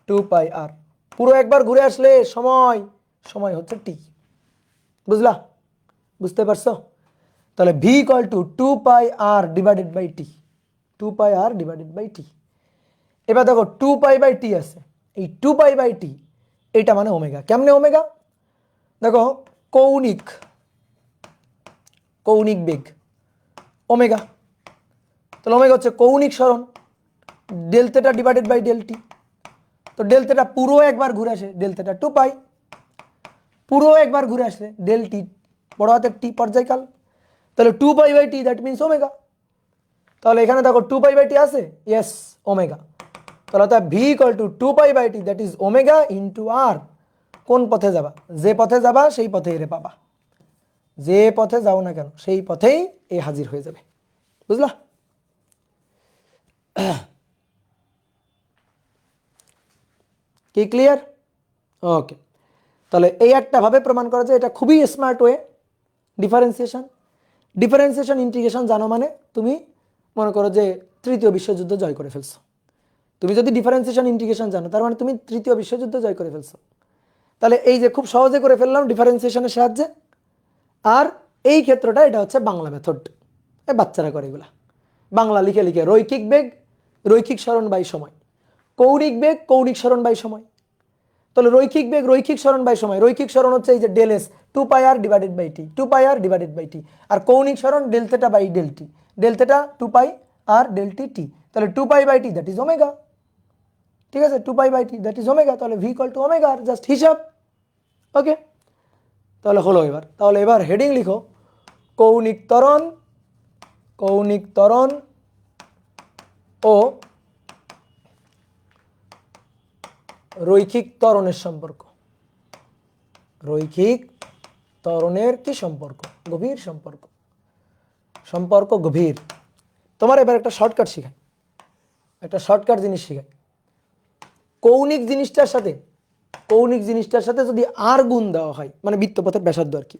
A: 2πr পুরো একবার ঘুরে আসলে সময়, সময় হচ্ছে টি। বুঝলা? বুঝতে পারছো? তাহলে V equal to 2πr divided by T, 2πr divided by T. এবার দেখো 2π/t আছে, এই 2π/t এটা মানে ওমেগা। কেমনে ওমেগা? দেখো কৌণিক, কৌণিক বেগ ওমেগা, তাহলে ওমেগা হচ্ছে কৌণিক সরণ, del theta divided by del T. তো ডেল থেটা পুরো একবার ঘুরে আসে, ডেল থেটা 2π, পুরো একবার ঘুরে আসলে ডেল টি বড় হাতের টি পর্যায়কাল, তাহলে 2π/t দ্যাট মিনস ওমেগা। তাহলে এখানে দেখো 2π/t আছে, ইয়েস ওমেগা। তাহলে তা V equal to 2π/t that is omega into R. কোন পথে যাবা? যে পথে যাবা সেই পথে এরে পাবা, যে পথে যাও না কেন সেই পথেই এ হাজির হয়ে যাবে। বুঝলা? কি ক্লিয়ার? ওকে, তাহলে এই একটা ভাবে প্রমাণ করা যায়, এটা খুবই smart way. Differentiation, differentiation integration জানো মানে তুমি মনে করো যে তৃতীয় বিশ্বযুদ্ধ জয় করে ফেলছো। তুমি যদি ডিফারেন্সিয়েশন ইন্টিগ্রেশন জানো তার মানে তুমি তৃতীয় বিশ্বযুদ্ধ জয় করে ফেলছো। তাহলে এই যে খুব সহজে করে ফেললাম ডিফারেন্সিয়েশনের সাহায্যে। আর এই ক্ষেত্রটা এটা হচ্ছে বাংলা মেথড, এই বাচ্চারা করে এগুলা বাংলা লিখে লিখে। রৈখিক বেগ, রৈখিক সরণ বাই সময়, কৌণিক বেগ, কৌণিক সরণ বাই সময়। তাহলে রৈখিক বেগ, রৈখিক সরণ বাই সময়, রৈখিক সরণ হচ্ছে এই যে del S 2πr divided by T, 2πr divided by T. আর কৌণিক সরণ del theta by del T, del theta 2πr del T T. তাহলে 2π/t দ্যাট ইজ ওমেগা। ঠিক আছে, 2π/t দ্যাট ইজ ওমেগা। তাহলে ভি ইকুয়াল টু ওমেগা, আর just হিসাব। Okay, তাহলে হলো এবার। তাহলে এবার হেডিং লিখো কৌণিক ত্বরণ, কৌণিক ত্বরণ ও রৈখিক ত্বরণের সম্পর্ক। রৈখিক ত্বরণের কি সম্পর্ক? গভীর সম্পর্ক, সম্পর্ক গভীর। তোমার এবার একটা শর্টকাট শিখাই, একটা শর্টকাট জিনিস শিখাই। কৌণিক জিনিসটার সাথে, কৌণিক জিনিসটার সাথে যদি আর গুণ দেওয়া হয়, মানে বৃত্তপথের ব্যাসার্ধ আর কি,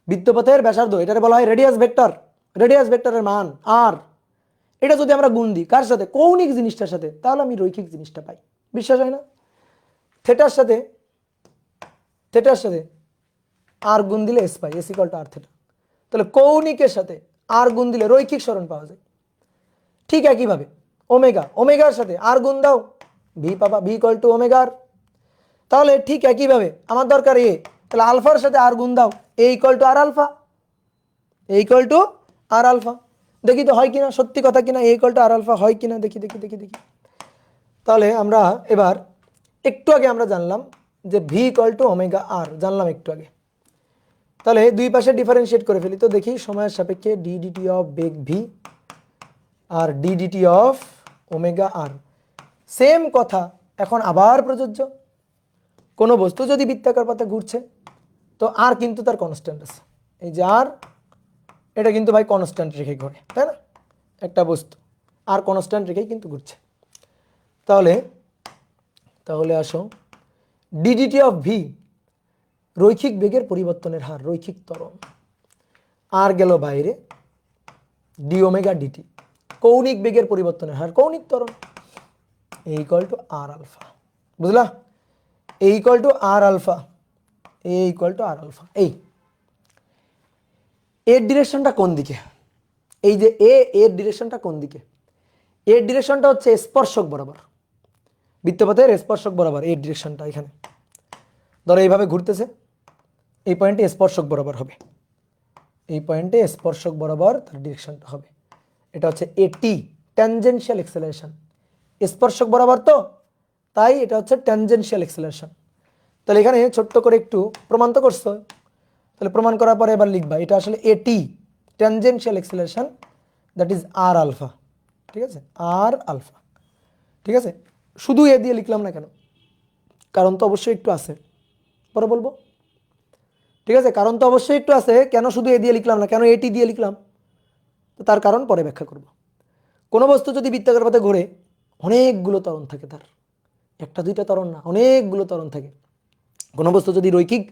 A: বৃত্তপথের ব্যাসার্ধ, এটাকে বলা হয় রেডিয়াস ভেক্টর। রেডিয়াস ভেক্টরের মান আর, এটা যদি আমরা গুণ দিই কার সাথে? কৌণিক জিনিসটার সাথে, তাহলে আমি রৈখিক জিনিসটা পাই। বিশ্বাস হয় না? থেটার সাথে, থেটার সাথে আর গুণ দিলে এস পাই, S equal to R theta. তাহলে কৌণিকের সাথে আর গুণ দিলে রৈখিক সরণ পাওয়া যায়। ঠিক একইভাবে ওমেগা, ওমেগার সাথে আর গুণ দাও ভি পাবা, ভি ইকুয়াল টু ওমেগার। তাহলে ঠিক একইভাবে আমার দরকার এ, তাহলে আলফার সাথে আর গুণ দাও, A equal to R alpha, A equal to R alpha. দেখি তো হয় কিনা, সত্যি কথা কিনা, A equal to R alpha হয় কিনা, দেখি দেখি দেখি দেখি। তাহলে আমরা এবার একটু আগে আমরা জানলাম যে ভি ইকুয়াল টু ওমেগা আর, জানলাম একটু আগে। তাহলে দুই পাশে ডিফারেন্সিয়েট করে ফেলি তো দেখি, সময়ের সাপেক্ষে ডি ডিটি অফ বেগ ভি আর D DT of omega R. Same কথা এখন আবার প্রযোজ্য। কোনো বস্তু যদি বৃত্তাকার পথে ঘুরছে তো আর কিন্তু তার কনস্ট্যান্ট আছে, এই যে আর, এটা কিন্তু ভাই কনস্ট্যান্ট রেখে ঘোরে, তাই না? একটা বস্তু আর কনস্ট্যান্ট রেখেই কিন্তু ঘুরছে। তাহলে তাহলে আসো ডিডিটি অফ ভি রৈখিক বেগের পরিবর্তনের হার, রৈখিক ত্বরণ। আর গেল বাইরে, ডি ওমেগা ডিটি কৌণিক বেগের পরিবর্তনের হার, কৌণিক ত্বরণ। A equal to R alpha. বুঝলা? A equal to R alpha, A equal to R alpha. এই এর ডিরেকশনটা কোন দিকে? এই যে এ, এর ডিরেকশনটা কোন দিকে? এর ডিরেকশনটা হচ্ছে স্পর্শক বরাবর, বৃত্তপথের স্পর্শক বরাবর এর ডিরেকশনটা। এখানে ধরো এইভাবে ঘুরতেছে, এই পয়েন্টে স্পর্শক বরাবর হবে, এই পয়েন্টে স্পর্শক বরাবর তার ডিরেকশনটা হবে। এটা হচ্ছে এটি, ট্যানজেনশিয়াল অ্যাক্সেলারেশন। স্পর্শক বরাবর তো, তাই এটা হচ্ছে ট্যানজেনশিয়াল অ্যাক্সেলারেশন। তাহলে এখানে ছোট্ট করে একটু প্রমাণ তো করছো, তাহলে প্রমাণ করার পরে এবার লিখবা এটা আসলে AT, tangential acceleration, that is R alpha. ঠিক আছে, আর আলফা। ঠিক আছে, শুধু এ দিয়ে লিখলাম না কেন? কারণ তো অবশ্যই একটু আছে, পরে বলবো। ঠিক আছে, কারণ তো অবশ্যই একটু আছে, কেন শুধু এ দিয়ে লিখলাম না, কেন এটি দিয়ে লিখলাম, তো তার কারণ পরে ব্যাখ্যা করব। কোনো বস্তু যদি বৃত্তাকার পথে ঘোরে, অনেকগুলো ত্বরণ থাকে তার, একটা দুইটা ত্বরণ না, অনেকগুলো ত্বরণ থাকে। কোনো বস্তু যদি রৈখিক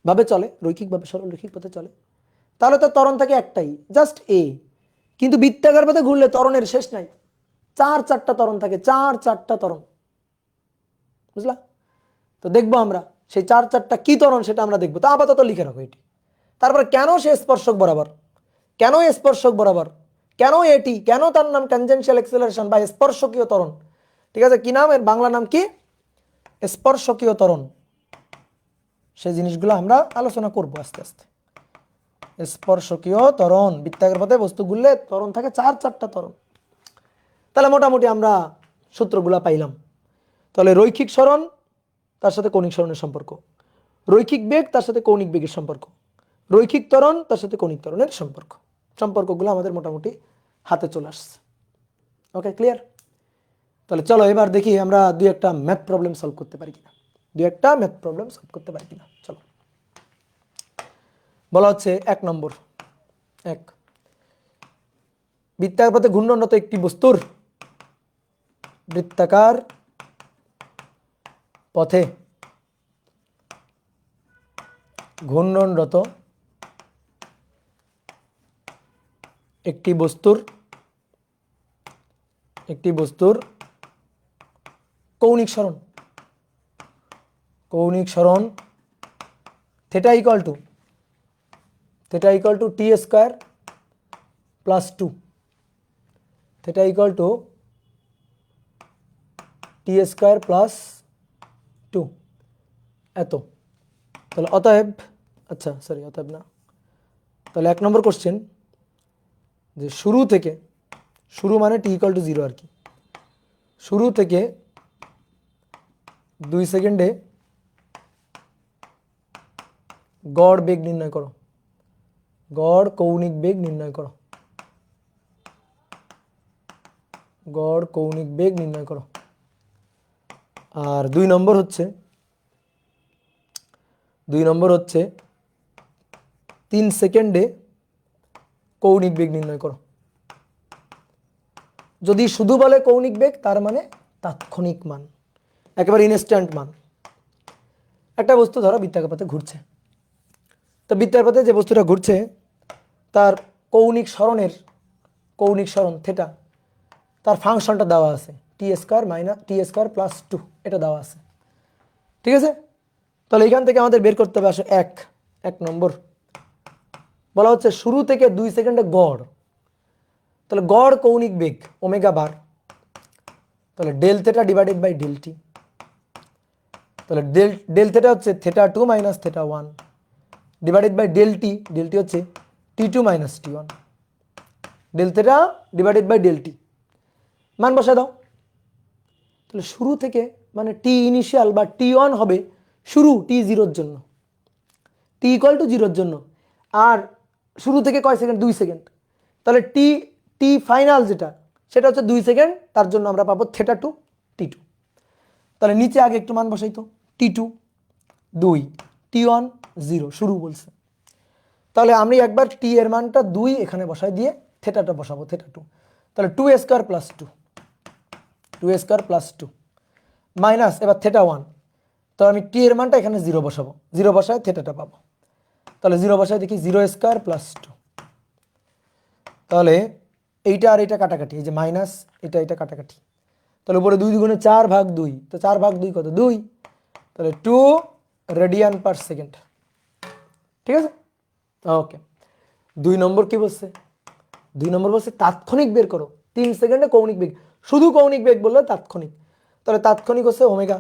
A: ভাবে চলে, রৈখিকভাবে সরলরৈখিক পথে চলে, তাহলে তো ত্বরণ থাকে একটাই, জাস্ট এ। কিন্তু বৃত্তাকার পথে ঘুরলে ত্বরণের শেষ নাই, 4-4টা ত্বরণ থাকে, 4-4টা ত্বরণ, বুঝলা? তো দেখবো আমরা সেই 4-4টা কি ত্বরণ সেটা আমরা দেখবো। তো আপাতত লিখে রাখো এটি। তারপরে কেন সে স্পর্শক বরাবর, কেন স্পর্শক বরাবর, কেন এটি, কেন তার নাম ট্যানজেনশিয়াল অ্যাক্সেলারেশন বা স্পর্শকীয় ত্বরণ। ঠিক আছে, কি নাম এর বাংলা নাম কি? স্পর্শকীয় ত্বরণ। সেই জিনিসগুলো আমরা আলোচনা করব আস্তে আস্তে। স্পর্শকীয় ত্বরণ, বৃত্তাকার পথে বস্তু ঘুরলে ত্বরণ থাকে 4-4টা ত্বরণ। তাহলে মোটামুটি আমরা সূত্রগুলা পাইলাম। তাহলে রৈখিক সরণ তার সাথে কৌণিক সরণের সম্পর্ক, রৈখিক বেগ তার সাথে কৌণিক বেগের সম্পর্ক, রৈখিক ত্বরণ তার সাথে কৌণিক ত্বরণের সম্পর্ক, সম্পর্কগুলো আমাদের মোটামুটি হাতে চলে আসছে। ওকে, ক্লিয়ার? তাহলে চলো এবার দেখি আমরা দুই একটা ম্যাথ প্রবলেম সলভ করতে পারি কিনা, দুই একটা ম্যাথ প্রবলেম সলভ করতে পারি কিনা। চলো, বলা হচ্ছে 1 নম্বর, বৃত্তাকার পথে ঘূর্ণনরত একটি বস্তুর, বৃত্তাকার পথে ঘূর্ণনরত একটি বস্তুর কৌণিক সরণ, থিটা ইকুয়াল টু টি square plus 2, theta equal two টি স্কয়ার প্লাস 2 এত। তাহলে অতএব, আচ্ছা সরি অতএব না, তাহলে 1 নম্বর কোশ্চেন যে শুরু মানে টি ইকুয়াল টু 0 আর কি, শুরু থেকে 2 সেকেন্ডে গড় বেগ নির্ণয় করো, গড় কৌণিক বেগ নির্ণয় করো, গড় কৌণিক বেগ নির্ণয় করো। আর 2 নম্বর হচ্ছে 3 সেকেন্ডে কৌণিক বেগ নির্ণয় করো। যদি শুধু বলে কৌণিক বেগ তার মানে তাৎক্ষণিক মান, একেবারে ইনস্ট্যান্ট মান। একটা বস্তু ধরো বৃত্তাকার পথে ঘুরছে, তো বৃত্তাকার পথে যে বস্তুটা ঘুরছে তার কৌণিক সরণ থিটা, তার ফাংশনটা দেওয়া আছে টি স্কয়ার প্লাস 2, এটা দেওয়া আছে। ঠিক আছে, তাহলে এখান থেকে আমাদের বের করতে হবে আসে 1 নম্বর বলা হচ্ছে শুরু থেকে 2 সেকেন্ডে গড়, তাহলে গড় কৌণিক বেগ ওমেগা বার, তাহলে del theta divided by del T, তাহলে ডেল থিটা হচ্ছে theta 2 minus theta 1 divided by del T হচ্ছে t2 minus t1, del theta divided by del T মান বসায় দাও। তাহলে শুরু থেকে মানে টি ইনিশিয়াল বা t1 হবে শুরু t0 জন্য, t ইকুয়াল টু 0 জন্য, আর শুরু থেকে কয় সেকেন্ড? 2 সেকেন্ড, তাহলে টি ফাইনাল যেটা সেটা হচ্ছে 2 সেকেন্ড, তার জন্য আমরা পাবো থিটা 2 t2। তাহলে নিচে আগে একটু মান বসাই তো, t2 2, t1 0, শুরু বলছে। তাহলে আমি একবার টি এর মানটা 2 এখানে বসাই দিয়ে থিটাটা বসাবো, থিটা 2, তাহলে 2 স্কয়ার প্লাস 2 মাইনাস এবার থিটা 1, তো আমি টি এর মানটা এখানে 0 বসাবো, 0 বসায় থিটাটা পাবো, তাহলে 0 বসায় দেখি 0 স্কয়ার প্লাস 2, তাহলে এইটা আর এটা কাটাকাটি, এই যে মাইনাস এটা কাটাকাটি, তাহলে উপরে 2 দুগুণে 4 ভাগ 2, তো 4 ভাগ 2 কত? 2, তাহলে 2 রেডিয়ান পার সেকেন্ড। ঠিক আছে, ওকে। 2 নম্বর কি বলছে? 2 নম্বর বলছে তাৎক্ষণিক বের করো, 3 সেকেন্ডে কৌণিক বেগ, শুধু কৌণিক বেগ বললে তাৎক্ষণিক, তাহলে তাৎক্ষণিক হচ্ছে ওমেগা,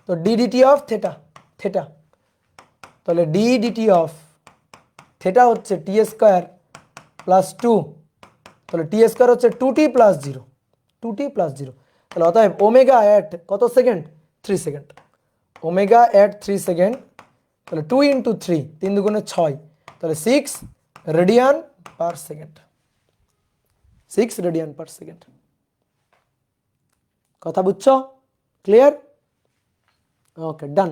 A: তো ডিডিটি অফ থিটা, তাহলে ডিডিটি অফ থিটা হচ্ছে টি স্কয়ার প্লাস 2, তাহলে টি স্কয়ার হচ্ছে 2t প্লাস 0, 2t প্লাস 0, তাহলে অতএব ওমেগা অ্যাট কত second? 3 second, omega at 3 second, তাহলে 2 ইন্টু 3, 3 দুগুণে 6, তাহলে 6 radian per second, 6 radian per second. কথা বুঝছো? ক্লিয়ার? ওকে, ডান।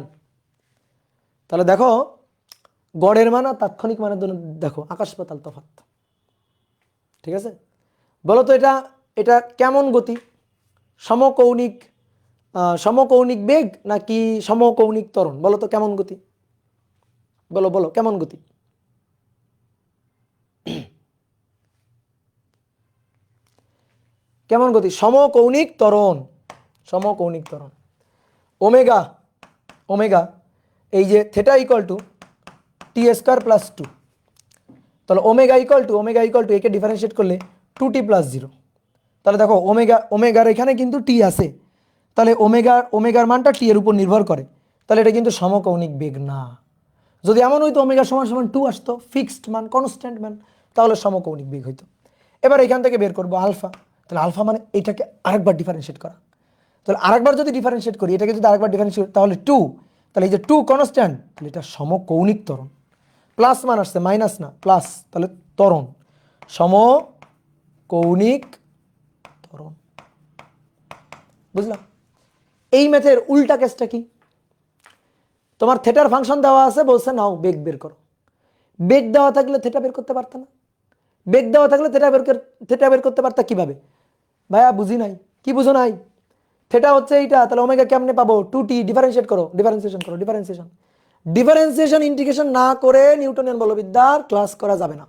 A: তাহলে দেখো গড়ের মান আর তাৎক্ষণিক মানের জন্য দেখো আকাশ পাতাল তফাৎ। ঠিক আছে, বলো তো এটা কেমন গতি? সমকৌণিক বেগ নাকি সমকৌণিক ত্বরণ? বলো তো কেমন গতি? বলো বলো কেমন গতি? কেমন গতি? সমকৌণিক ত্বরণ, সমকৌণিক ত্বরণ। ওমেগা, ওমেগা এই যে থেটা ইকুয়াল টু টি স্কোয়ার প্লাস 2, তাহলে ওমেগা ইকুয়াল টু একে ডিফারেন্সিয়েট করলে 2t প্লাস 0। তাহলে দেখো ওমেগার এখানে কিন্তু টি আছে, তাহলে ওমেগার মানটা টি এর উপর নির্ভর করে, তাহলে এটা কিন্তু সমকৌণিক বেগ না। যদি এমন হইতো ওমেগা সমান সমান 2 আসতো, ফিক্সড মান, কনস্ট্যান্ট মান, তাহলে সমকৌণিক বেগ হইতো। এবার এখান থেকে বের করবো আলফা, তাহলে আলফা মানে এটাকে আরেকবার ডিফারেন্সিয়েট করা, তাহলে আরেকবার যদি ডিফারেন্সিয়েট করি, এটাকে যদি আরেকবার ডিফারেন্সিয়েট তাহলে 2, তাহলে এই যে 2 কনস্ট্যান্ট, তাহলে এটা সমকৌণিক ত্বরণ। প্লাস মান আসছে, মাইনাস না, প্লাস, তাহলে ত্বরণ, সমকৌণিক ত্বরণ। বুঝলাম? এই ম্যাথের উল্টা কেসটা কি? তোমার থেটার ফাংশন দেওয়া আছে, বলছে নাও বেগ বের করো। বেগ দেওয়া থাকলে থেটা বের করতে পারত না? বেগ দেওয়া থাকলে থেটা বের করতে পারতা কিভাবে? ভাইয়া বুঝি নাই। কি বুঝো নাই? থেটা হচ্ছে এইটা, তাহলে ওমেগা কেমনে পাবো? 2t, ডিফারেন্সিয়েট করো, ডিফারেন্সিয়েশন করো, ডিফারেন্সিয়েশন ইন্টিগ্রেশন না করে নিউটনিয়ান বলবিদ্যার ক্লাস করা যাবে না,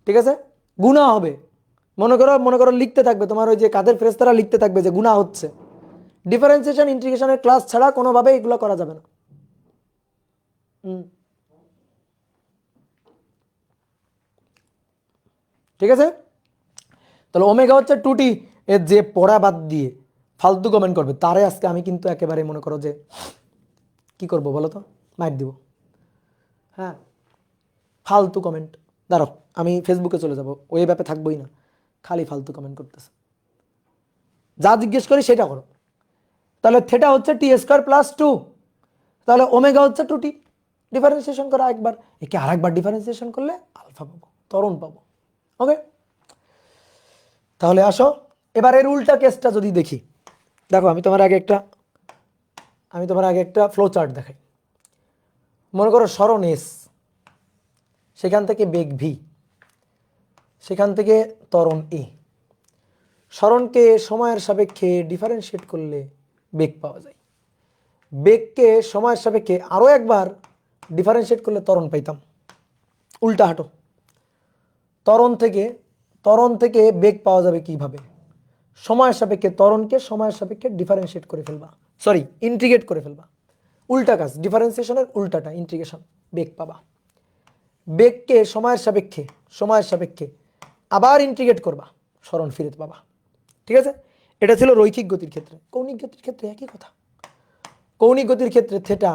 A: ঠিক আছে? গুণা হবে। মনে করো লিখতে থাকবে, তোমার ওই যে কাদের ফেরেশতারা লিখতে থাকবে যে গুণা হচ্ছে। ডিফারেন্সিয়েশন ইন্টিগ্রেশনের ক্লাস ছাড়া কোনোভাবে এগুলো করা যাবে না। ঠিক আছে? তাহলে ওমেগা হচ্ছে 2t। এর যে পড়া বাদ দিয়ে ফালতু কমেন্ট করবে তারে আজকে আমি কিন্তু একেবারে মনে করো যে কি করব বলো তো, মাইট দিব। হ্যাঁ, ফালতু কমেন্ট। দাঁড়াও আমি ফেসবুকে চলে যাব, ওই ব্যাপে থাকবোই না, খালি ফালতু কমেন্ট করতেছে। যা জিজ্ঞেস করি সেটা করো। তাহলে থেটা হচ্ছে টি স্কোয়ার প্লাস 2, তাহলে ওমেগা হচ্ছে 2t। ডিফারেন্সিয়েশন করা একবার, একে আরেকবার ডিফারেন্সিয়েশন করলে আলফা পাবো, ত্বরণ পাবো। ওকে, তাহলে আসো এবার এর উল্টা কেসটা যদি দেখি। দেখো আমি তোমার আগে একটা ফ্লো চার্ট দেখাই। মনে করো সরণ এস, সেখান থেকে বেগ ভি, সেখান থেকে ত্বরণ এ। সরণকে সময়ের সাপেক্ষে ডিফারেন্সিয়েট করলে বেগ পাওয়া যায়। বেগকে সময়ের সাপেক্ষে আরও একবার ডিফারেন্সিয়েট করলে ত্বরণ পাইতাম। উল্টা হাঁটো, ত্বরণ থেকে বেগ পাওয়া যাবে কিভাবে? সময়ের সাপেক্ষে ত্বরণকে সময়ের সাপেক্ষে ডিফারেন্সিয়েট করে ফেলবা, সরি ইন্টিগ্রেট করে ফেলবা। উল্টা কাজ, ডিফারেন্সিয়েশনের উল্টাটা ইন্টিগ্রেশন, বেগ পাবা। বেগকে সময়ের সাপেক্ষে আবার ইন্টিগ্রেট করবা, সরণ ফিরে পাবা। ঠিক আছে? এটা ছিল রৈখিক গতির ক্ষেত্রে। কৌণিক গতির ক্ষেত্রে একই কথা। কৌণিক গতির ক্ষেত্রে থেটা,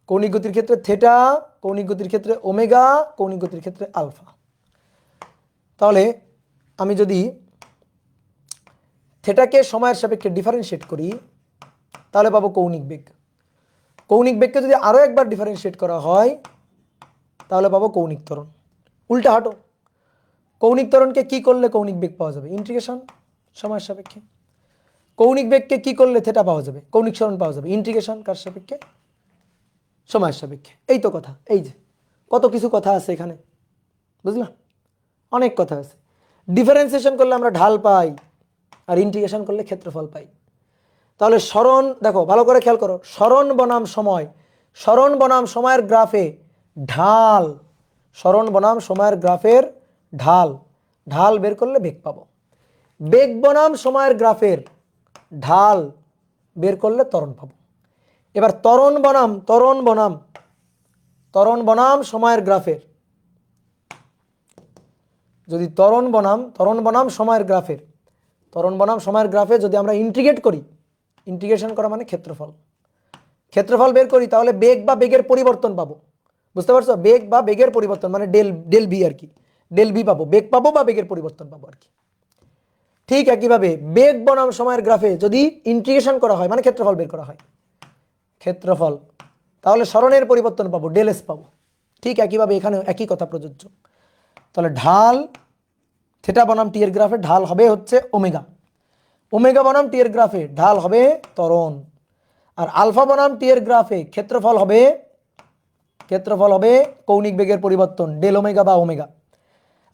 A: কৌণিক গতির ক্ষেত্রে থেটা, কৌণিক গতির ক্ষেত্রে ওমেগা, কৌণিক গতির ক্ষেত্রে আলফা। তাহলে আমি যদি থেটাকে সময়ের সাপেক্ষে ডিফারেন্সিয়েট করি তাহলে পাবো কৌণিক বেগ। কৌণিক বেগকে যদি আরও একবার ডিফারেন্সিয়েট করা হয় তাহলে পাবো কৌণিক ত্বরণ। উল্টা হাঁটো, কৌণিক ত্বরণকে কি করলে কৌণিক বেগ পাওয়া যাবে? ইন্টিগ্রেশন, সময়ের সাপেক্ষে। কৌণিক বেগকে কি করলে থেটা পাওয়া যাবে? কৌণিক সরণ পাওয়া যাবে। ইন্টিগ্রেশন কার সাপেক্ষে? সময়ের সাপেক্ষে। এই তো কথা, এই যে কত কিছু কথা আছে এখানে, বুঝলাম? অনেক কথা আছে। ডিফারেন্সিয়েশন করলে আমরা ঢাল পাই, আর ইন্টিগ্রেশন করলে ক্ষেত্রফল পাই। তাহলে সরণ, দেখো ভালো করে খেয়াল করো, সরণ বনাম সময়, সরণ বনাম সময়ের গ্রাফে ঢাল, সরণ বনাম সময়ের গ্রাফের ঢাল, ঢাল বের করলে বেগ পাবো। বেগ বনাম সময়ের গ্রাফের ঢাল বের করলে ত্বরণ পাবো। এবার ত্বরণ বনাম সময়ের গ্রাফের, যদি ত্বরণ বনাম সময়ের গ্রাফে যদি আমরা ইন্টিগ্রেট করি, ইন্টিগ্রেশন করা মানে ক্ষেত্রফল বের করি, তাহলে বেগ বা বেগের পরিবর্তন পাবো। বুঝতে পারছো? বেগ বা বেগের পরিবর্তন মানে ডেল ভি আর কি, ডেল ভি পাবো, বেগ পাবো বা বেগের পরিবর্তন পাবো আর কি। ঠিক একইভাবে বেগ বনাম সময়ের গ্রাফে যদি ইন্টিগ্রেশন করা হয় মানে ক্ষেত্রফল বের করা হয়, ক্ষেত্রফল, তাহলে সরণের পরিবর্তন পাবো, ডেল এস পাবো। ঠিক একইভাবে এখানে একই কথা প্রযোজ্য। তাহলে ঢাল, থেটা বনাম টি এর গ্রাফে ঢাল হবে হচ্ছে ওমেগা, ওমেগা বনাম টি এর গ্রাফে ঢাল হবে ত্বরণ, আর আলফা বনাম টি এর গ্রাফে ক্ষেত্রফল হবে কৌণিক বেগের পরিবর্তন, ডেল ওমেগা বা ওমেগা।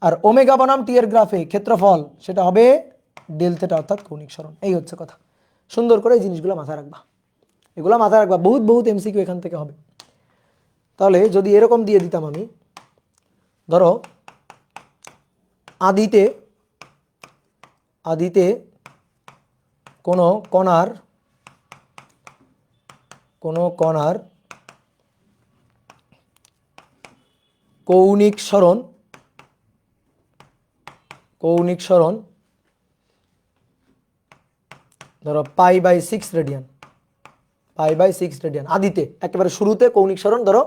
A: আর ওমেগা বনাম টি এর গ্রাফে ক্ষেত্রফল সেটা হবে ডেল থেটা অর্থাৎ কৌণিক সরণ। এই হচ্ছে কথা। সুন্দর করে এই জিনিসগুলো মাথায় রাখবা, এগুলো মাথায় রাখবা, বহুত এমসিকিউ এখান থেকে হবে। তাহলে যদি এরকম দিয়ে দিতাম আমি, ধরো আদিতে কোনো কণার কৌণিক সরণ ধরো π/6 রেডিয়ান, আদিতে একেবারে শুরুতে কৌণিক সরণ ধরো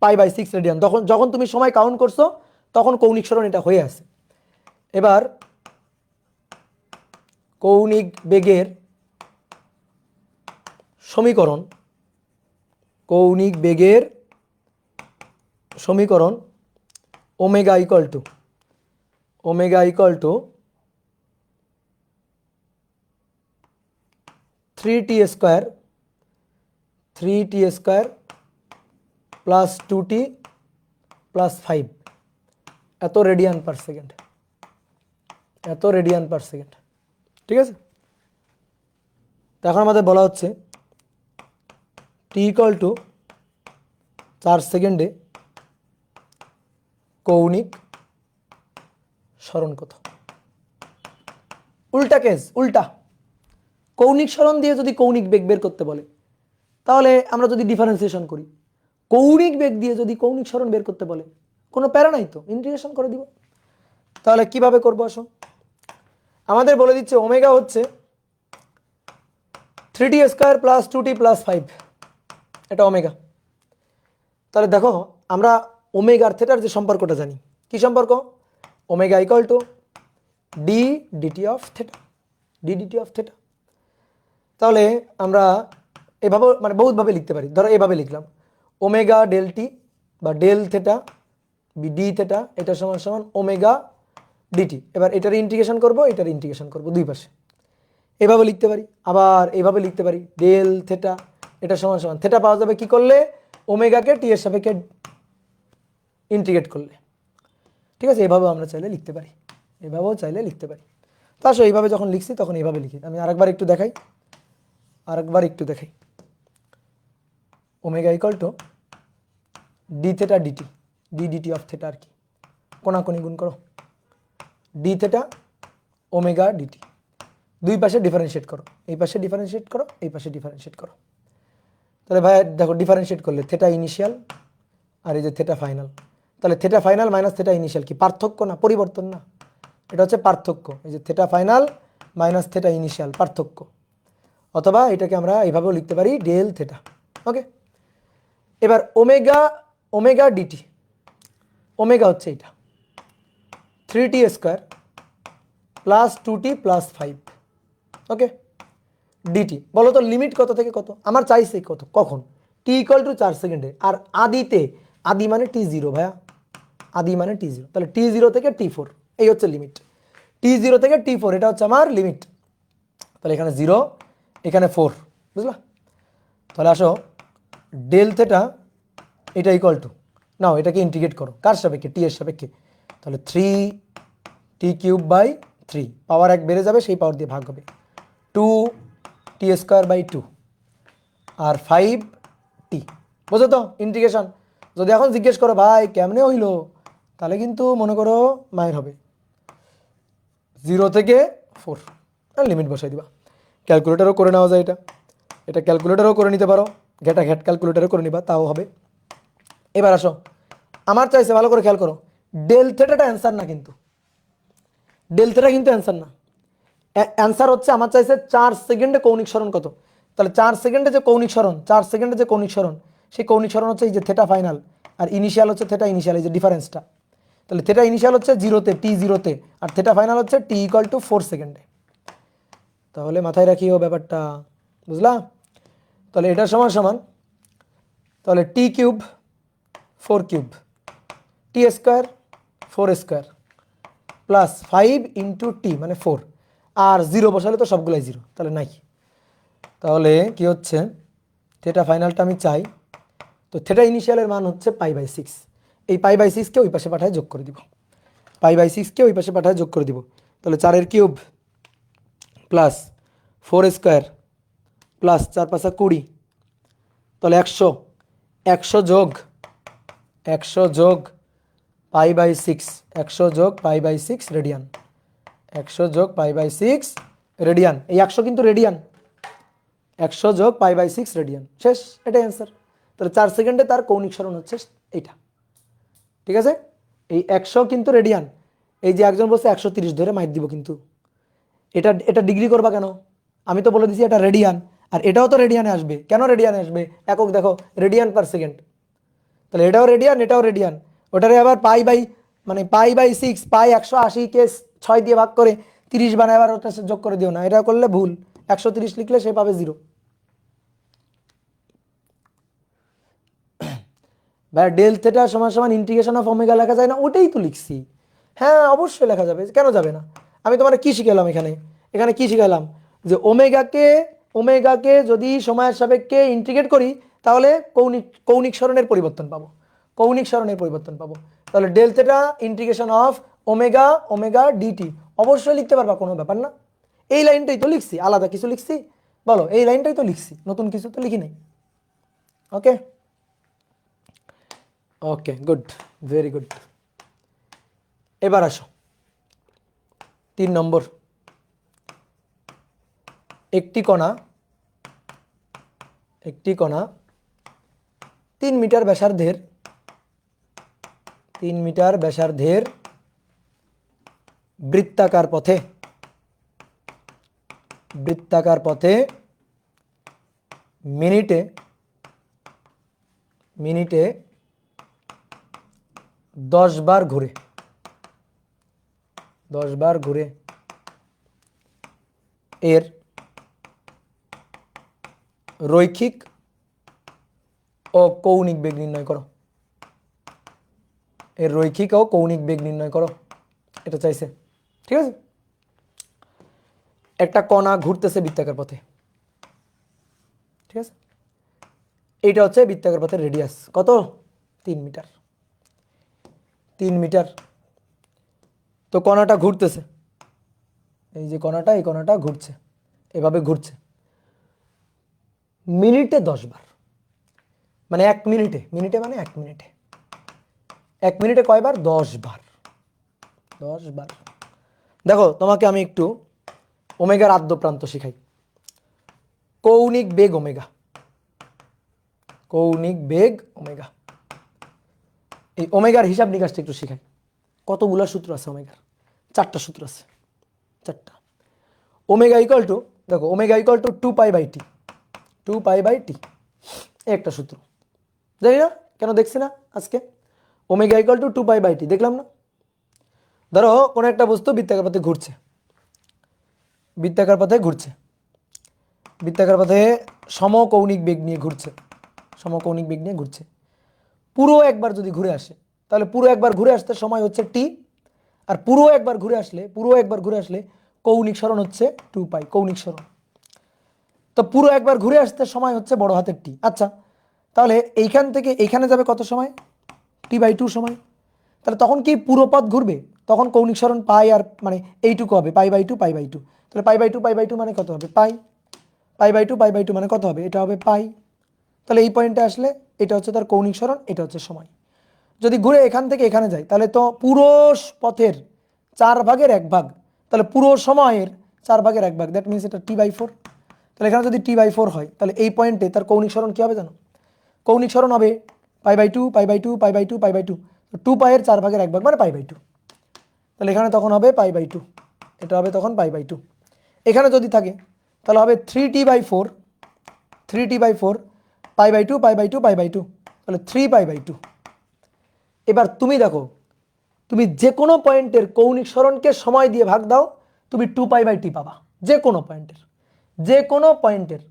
A: π/6 রেডিয়ান। যখন তুমি সময় কাউন্ট করছো তখন কৌণিক সরণ এটা হয়ে আছে। এবার কৌণিক বেগের সমীকরণ omega equal two 3t square plus 2t plus 5 এত রেডিয়ান পার সেকেন্ড। ঠিক আছে, তো এখন আমাদের বলা হচ্ছে t ইকুয়াল টু 4 সেকেন্ডে কৌণিক সরণ কত। উল্টা কৌণিক সরণ দিয়ে যদি কৌণিক বেগ বের করতে বলে, তাহলে আমরা যদি ডিফারেন্সিয়েশন করি, কৌণিক বেগ দিয়ে যদি কৌণিক সরণ বের করতে বলে, কোনো প্যারা নাই তো, ইন্টিগ্রেশন করে দিব। তাহলে কিভাবে করবো আসো, আমাদের বলে দিচ্ছে ওমেগা হচ্ছে 3t square plus 2t plus 5, এটা ওমেগা। তাহলে দেখো আমরা ওমেগার থেটার যে সম্পর্কটা জানি, কি সম্পর্ক, omega equal to D DT of theta. তাহলে আমরা এভাবে মানে বহুতভাবে লিখতে পারি। ধরো এভাবে লিখলাম ওমেগা ডেল টি বা ডেল থেটা ডি থেটা, এটা সমান সমান ওমেগা ডিটি। এবার এটার ইন্টিগ্রেশন করব, দুই পাশে। এভাবে লিখতে পারি, আবার এভাবে লিখতে পারি ডেল থেটা, এটা সমান সমান থেটা পাওয়া যাবে কি করলে, ওমেগাকে টি এর সাপেক্ষে ইন্টিগ্রেট করলে। ঠিক আছে, এভাবেও আমরা চাইলে লিখতে পারি, তো আসলে এইভাবে যখন লিখছি তখন এইভাবে লিখি। আমি আরেকবার একটু দেখাই, omega equal to D theta D T, D DT of theta আর কি, কোনাকুনি গুণ করো, ডি থেটা ওমেগা ডিটি, দুই পাশে ডিফারেন্সিয়েট করো, এই পাশে ডিফারেন্সিয়েট করো, এই পাশে ডিফারেন্সিয়েট করো। তাহলে ভাই দেখো ডিফারেন্সিয়েট করলে থেটা ইনিশিয়াল আর এই যে থেটা ফাইনাল, তাহলে theta final minus theta initial কি পার্থক্য না, পরিবর্তন না, এটা হচ্ছে পার্থক্য। এই যে theta final minus theta initial পার্থক্য। অথবা এটাকে আমরা এইভাবেও লিখতে পারি ডেল থেটা। ওকে, এবার ওমেগা ডিটি, ওমেগা হচ্ছে এটা 3t square plus 2t plus 5। ওকে, ডিটি বলো তো লিমিট কত থেকে কত আমার চাইছে, কত কখন, t ইকুয়াল টু 4 সেকেন্ডে। আর আদি মানে t0 ভাইয়া, তাহলে t0 থেকে t4 এই হচ্ছে লিমিট, t0 থেকে t4 এটা হচ্ছে আমার লিমিট। তাহলে এখানে 0, এখানে 4, বুঝলা। তাহলে আসো ডেল থেটা এটা ইকুয়াল টু, নাও এটাকে ইন্টিগ্রেট করো কার সাপেক্ষে, টি এর সাপেক্ষে। তাহলে 3t³/3, পাওয়ার 1 বেড়ে যাবে, সেই পাওয়ার দিয়ে ভাগ হবে, 2t²/2 আর 5t। বুঝো তো ইন্টিগ্রেশন। যদি এখন জিজ্ঞেস করো ভাই কেমনে হইলো, তাহলে কিন্তু মনে করো মায়ের হবে 0 থেকে 4, লিমিট বসাই দিবা। ক্যালকুলেটারও করে নেওয়া যায়, এটা ক্যালকুলেটারও করে নিতে পারো, ঘেটা ক্যালকুলেটারও করে নিবা, তাও হবে। এবার আসো, আমার চাইছে ভালো করে খেয়াল করো, ডেল থেটাটা অ্যান্সার না, কিন্তু ডেল থেটা কিন্তু অ্যান্সার না। অ্যান্সার হচ্ছে আমার চাইছে 4 সেকেন্ডে কৌণিক সরণ কত। তাহলে 4 সেকেন্ডে যে কৌণিক সরণ, সেই কৌণিক সরণ হচ্ছে এই যে থেটা ফাইনাল, আর ইনিশিয়াল হচ্ছে থেটা ইনিশিয়াল, এই যে ডিফারেন্সটা। তাহলে থেটা ইনিশিয়াল হচ্ছে 0-তে, t0-তে, আর থেটা ফাইনাল হচ্ছে t ইকুয়াল টু 4 সেকেন্ডে। তাহলে মাথায় রাখিও ব্যাপারটা, বুঝলা। তাহলে এটা সমান সমান, তাহলে t³ 4³ t square 4 square plus 5 into T মানে 4, আর 0 বসালে তো সবগুলাই 0, তাহলে নাই। তাহলে কি হচ্ছে, থেটা ফাইনালটা আমি চাই, তো থেটা ইনিশিয়ালের মান হচ্ছে π/6। এই π/6কে ওই পাশে পাঠায় যোগ করে দিব, তাহলে 4³ প্লাস 4 স্কয়ার প্লাস 4×5 = 20, তাহলে 100 যোগ 100 যোগ π/6, 100 যোগ π/6 রেডিয়ান, 100 যোগ π/6 রেডিয়ান। এই 100 কিন্তু রেডিয়ান, 100 যোগ π/6 রেডিয়ান, শেষ। এটাই অ্যান্সার। তাহলে 4 সেকেন্ডে তার কৌণিক সরণ হচ্ছে এইটা, ঠিক আছে। এই 100 কিন্তু রেডিয়ান, এই যে একজন বলছে 130 ধরে মাইর দিব, কিন্তু এটা এটা ডিগ্রি করবা কেন? আমি তো বলে দিছি এটা রেডিয়ান, আর এটাও তো রেডিয়ানে আসবে। কেন রেডিয়ানে আসবে? একক দেখো, রেডিয়ান পার সেকেন্ড। তাহলে এটাও রেডিয়ান, এটাও রেডিয়ান। ওটারে আবার π/6, পাই 180-কে 6 দিয়ে ভাগ করে 30 বানায়, আবার ওটা যোগ করে দিও না, এটা করলে ভুল। 130 লিখলে সে পাবে 0। ভাই ডেল থেটা সমান সমান ইন্টিগ্রেশন অফ ওমেগা লেখা যায় না? ওটাই তো লিখছি। হ্যাঁ অবশ্যই লেখা যাবে, কেন যাবে না? আমি তোমার কি শিখালাম এখানে? এখানে কি শিখালাম? যে ওমেগাকে যদি সময়ের সাপেক্ষে ইন্টিগ্রেট করি তাহলে কৌণিক সরণের পরিবর্তন পাবো, কৌণিক সরণের পরিবর্তন পাবো। তাহলে del theta integration of omega DT অবশ্যই লিখতে পারবা, কোনো ব্যাপার না। এই লাইনটাই তো লিখছি, আলাদা কিছু লিখছি? বলো, এই লাইনটাই তো লিখছি, নতুন কিছু তো লিখি নাই। ওকে ওকে, গুড, ভেরি গুড। এবার আসো 3 নম্বর। একটি কণা 3 মিটার ব্যাসার্ধের, 3 মিটার ব্যাসার্ধের বৃত্তাকার পথে মিনিটে 10 বার ঘুরে, 10 বার ঘুরে এর রৈখিক ও কৌণিক বেগ নির্ণয় করো। এর রৈখিক ও কৌণিক বেগ নির্ণয় করো, এটা চাইছে, ঠিক আছে। একটা কণা ঘুরতেছে বৃত্তাকার পথে, ঠিক আছে। এইটা হচ্ছে বৃত্তাকার পথের রেডিয়াস কত? 3 মিটার, 3 মিটার। তো কণাটা ঘুরতেছে, এই যে কণাটা, এই কণাটা ঘুরছে, এভাবে ঘুরছে মিনিটে 10 বার, মানে 1 মিনিটে, মানে 1 মিনিটে, 1 মিনিটে কয়বার? 10 বার, 10 বার। দেখো তোমাকে আমি একটু ওমেগার আদ্য প্রান্ত শিখাই। কৌণিক বেগ ওমেগা, কৌণিক বেগ ওমেগা। এই ওমেগার হিসাব নিকাশটা একটু শিখাই। কতগুলো সূত্র আছে ওমেগার? 4টা সূত্র আছে, 4টা। ওমেগা ইকুয়াল টু, দেখো omega equal to 2π/t, 2π/t একটা সূত্র, জানি না কেন দেখছি না আজকে। ওমেগা ইকুয়াল টু 2π/t দেখলাম না? ধরো কোনো একটা বস্তু বৃত্তাকার পথে ঘুরছে, বৃত্তাকার পথে ঘুরছে, বৃত্তাকার পথে সমকৌণিক বেগ নিয়ে ঘুরছে, সমকৌণিক বেগ নিয়ে ঘুরছে। পুরো একবার যদি ঘুরে আসে, তাহলে পুরো একবার ঘুরে আসতে সময় হচ্ছে t, আর পুরো একবার ঘুরে আসলে কৌণিক সরণ হচ্ছে 2π, কৌণিক সরণ। তো পুরো একবার ঘুরে আসতে সময় হচ্ছে বড় হাতের টি। আচ্ছা, তাহলে এইখান থেকে এইখানে যাবে কত সময়? t/2 সময়। তাহলে তখন কি পুরো পথ ঘুরবে? তখন কৌণিক সরণ পাই, আর মানে এইটুকু হবে π/2, π/2। তাহলে π/2 মানে কত হবে? পাই। π/2 মানে কত হবে? এটা হবে পাই। তাহলে এই পয়েন্টে আসলে এটা হচ্ছে তার কৌণিক সরণ, এটা হচ্ছে সময়। যদি ঘুরে এখান থেকে এখানে যায় তাহলে তো পুরো পথের 4 ভাগের 1 ভাগ, তাহলে পুরো সময়ের 4 ভাগের 1 ভাগ, দ্যাট মিনস এটা t/4। তাহলে এখানে যদি t/4 হয় তাহলে এই পয়েন্টে তার কৌণিক সরণ কী হবে জানো? কৌণিক সরণ হবে π/2, π/2, π/2, π/2, 2π এর 4 ভাগের 1 ভাগ মানে π/2। তাহলে এখানে তখন হবে π/2, এটা হবে তখন π/2। এখানে যদি থাকে তাহলে হবে 3t/4, 3t/4, π/2, π/2, π/2, তাহলে 3π/2। এবার তুমি দেখো, তুমি যে কোনো পয়েন্টের কৌণিক সরণকে সময় দিয়ে ভাগ দাও, তুমি 2π/t পাবা। যে কোনো পয়েন্টের, যে কোনো পয়েন্টের,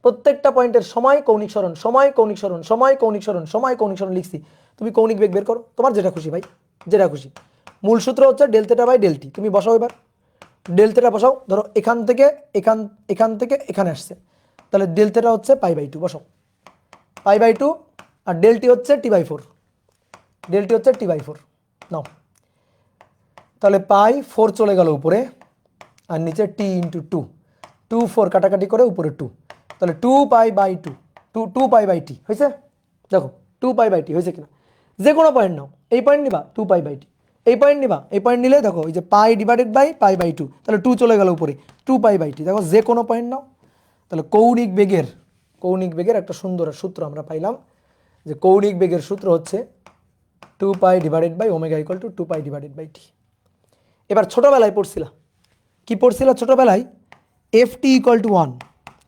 A: প্রত্যেকটা পয়েন্টের সময় কৌণিক সরণ, সময় কৌণিক সরণ, সময় কৌণিক সরণ, সময় কৌণিক সরণ লিখছি। তুমি কৌণিক বেগ বের করো, তোমার যেটা খুশি ভাই, যেটা খুশি। মূল সূত্র হচ্ছে del theta by del T. তুমি বসাও, এবার ডেল থেটা বসাও। ধরো এখান থেকে এখানে আসছে, তাহলে ডেল থেটা হচ্ছে π/2, বসাও π/2, আর ডেল টি হচ্ছে t/4, ডেল টি হচ্ছে t/4 নাও। তাহলে π/4 চলে গেল উপরে, আর নিচে t × 2, 2 4 কাটাকাটি করে উপরে 2, তাহলে 2π/2, 2π/t হয়েছে। দেখো 2π/t হয়েছে কিনা? যে কোনো পয়েন্ট নাও, এই পয়েন্ট নিবা 2π/t, এই পয়েন্ট নিবা, এই পয়েন্ট নিলে দেখো এই যে π/π/2, তাহলে 2 চলে গেল উপরে, 2π/t। দেখো যে কোনো পয়েন্ট নাও, তাহলে কৌণিক বেগের একটা সুন্দর সূত্র আমরা পাইলাম, যে কৌণিক বেগের সূত্র হচ্ছে 2π/ω = 2π/t। এবার ছোটবেলায় পড়ছিলাম, কি পড়ছিলা ছোটবেলায়? ft = 1,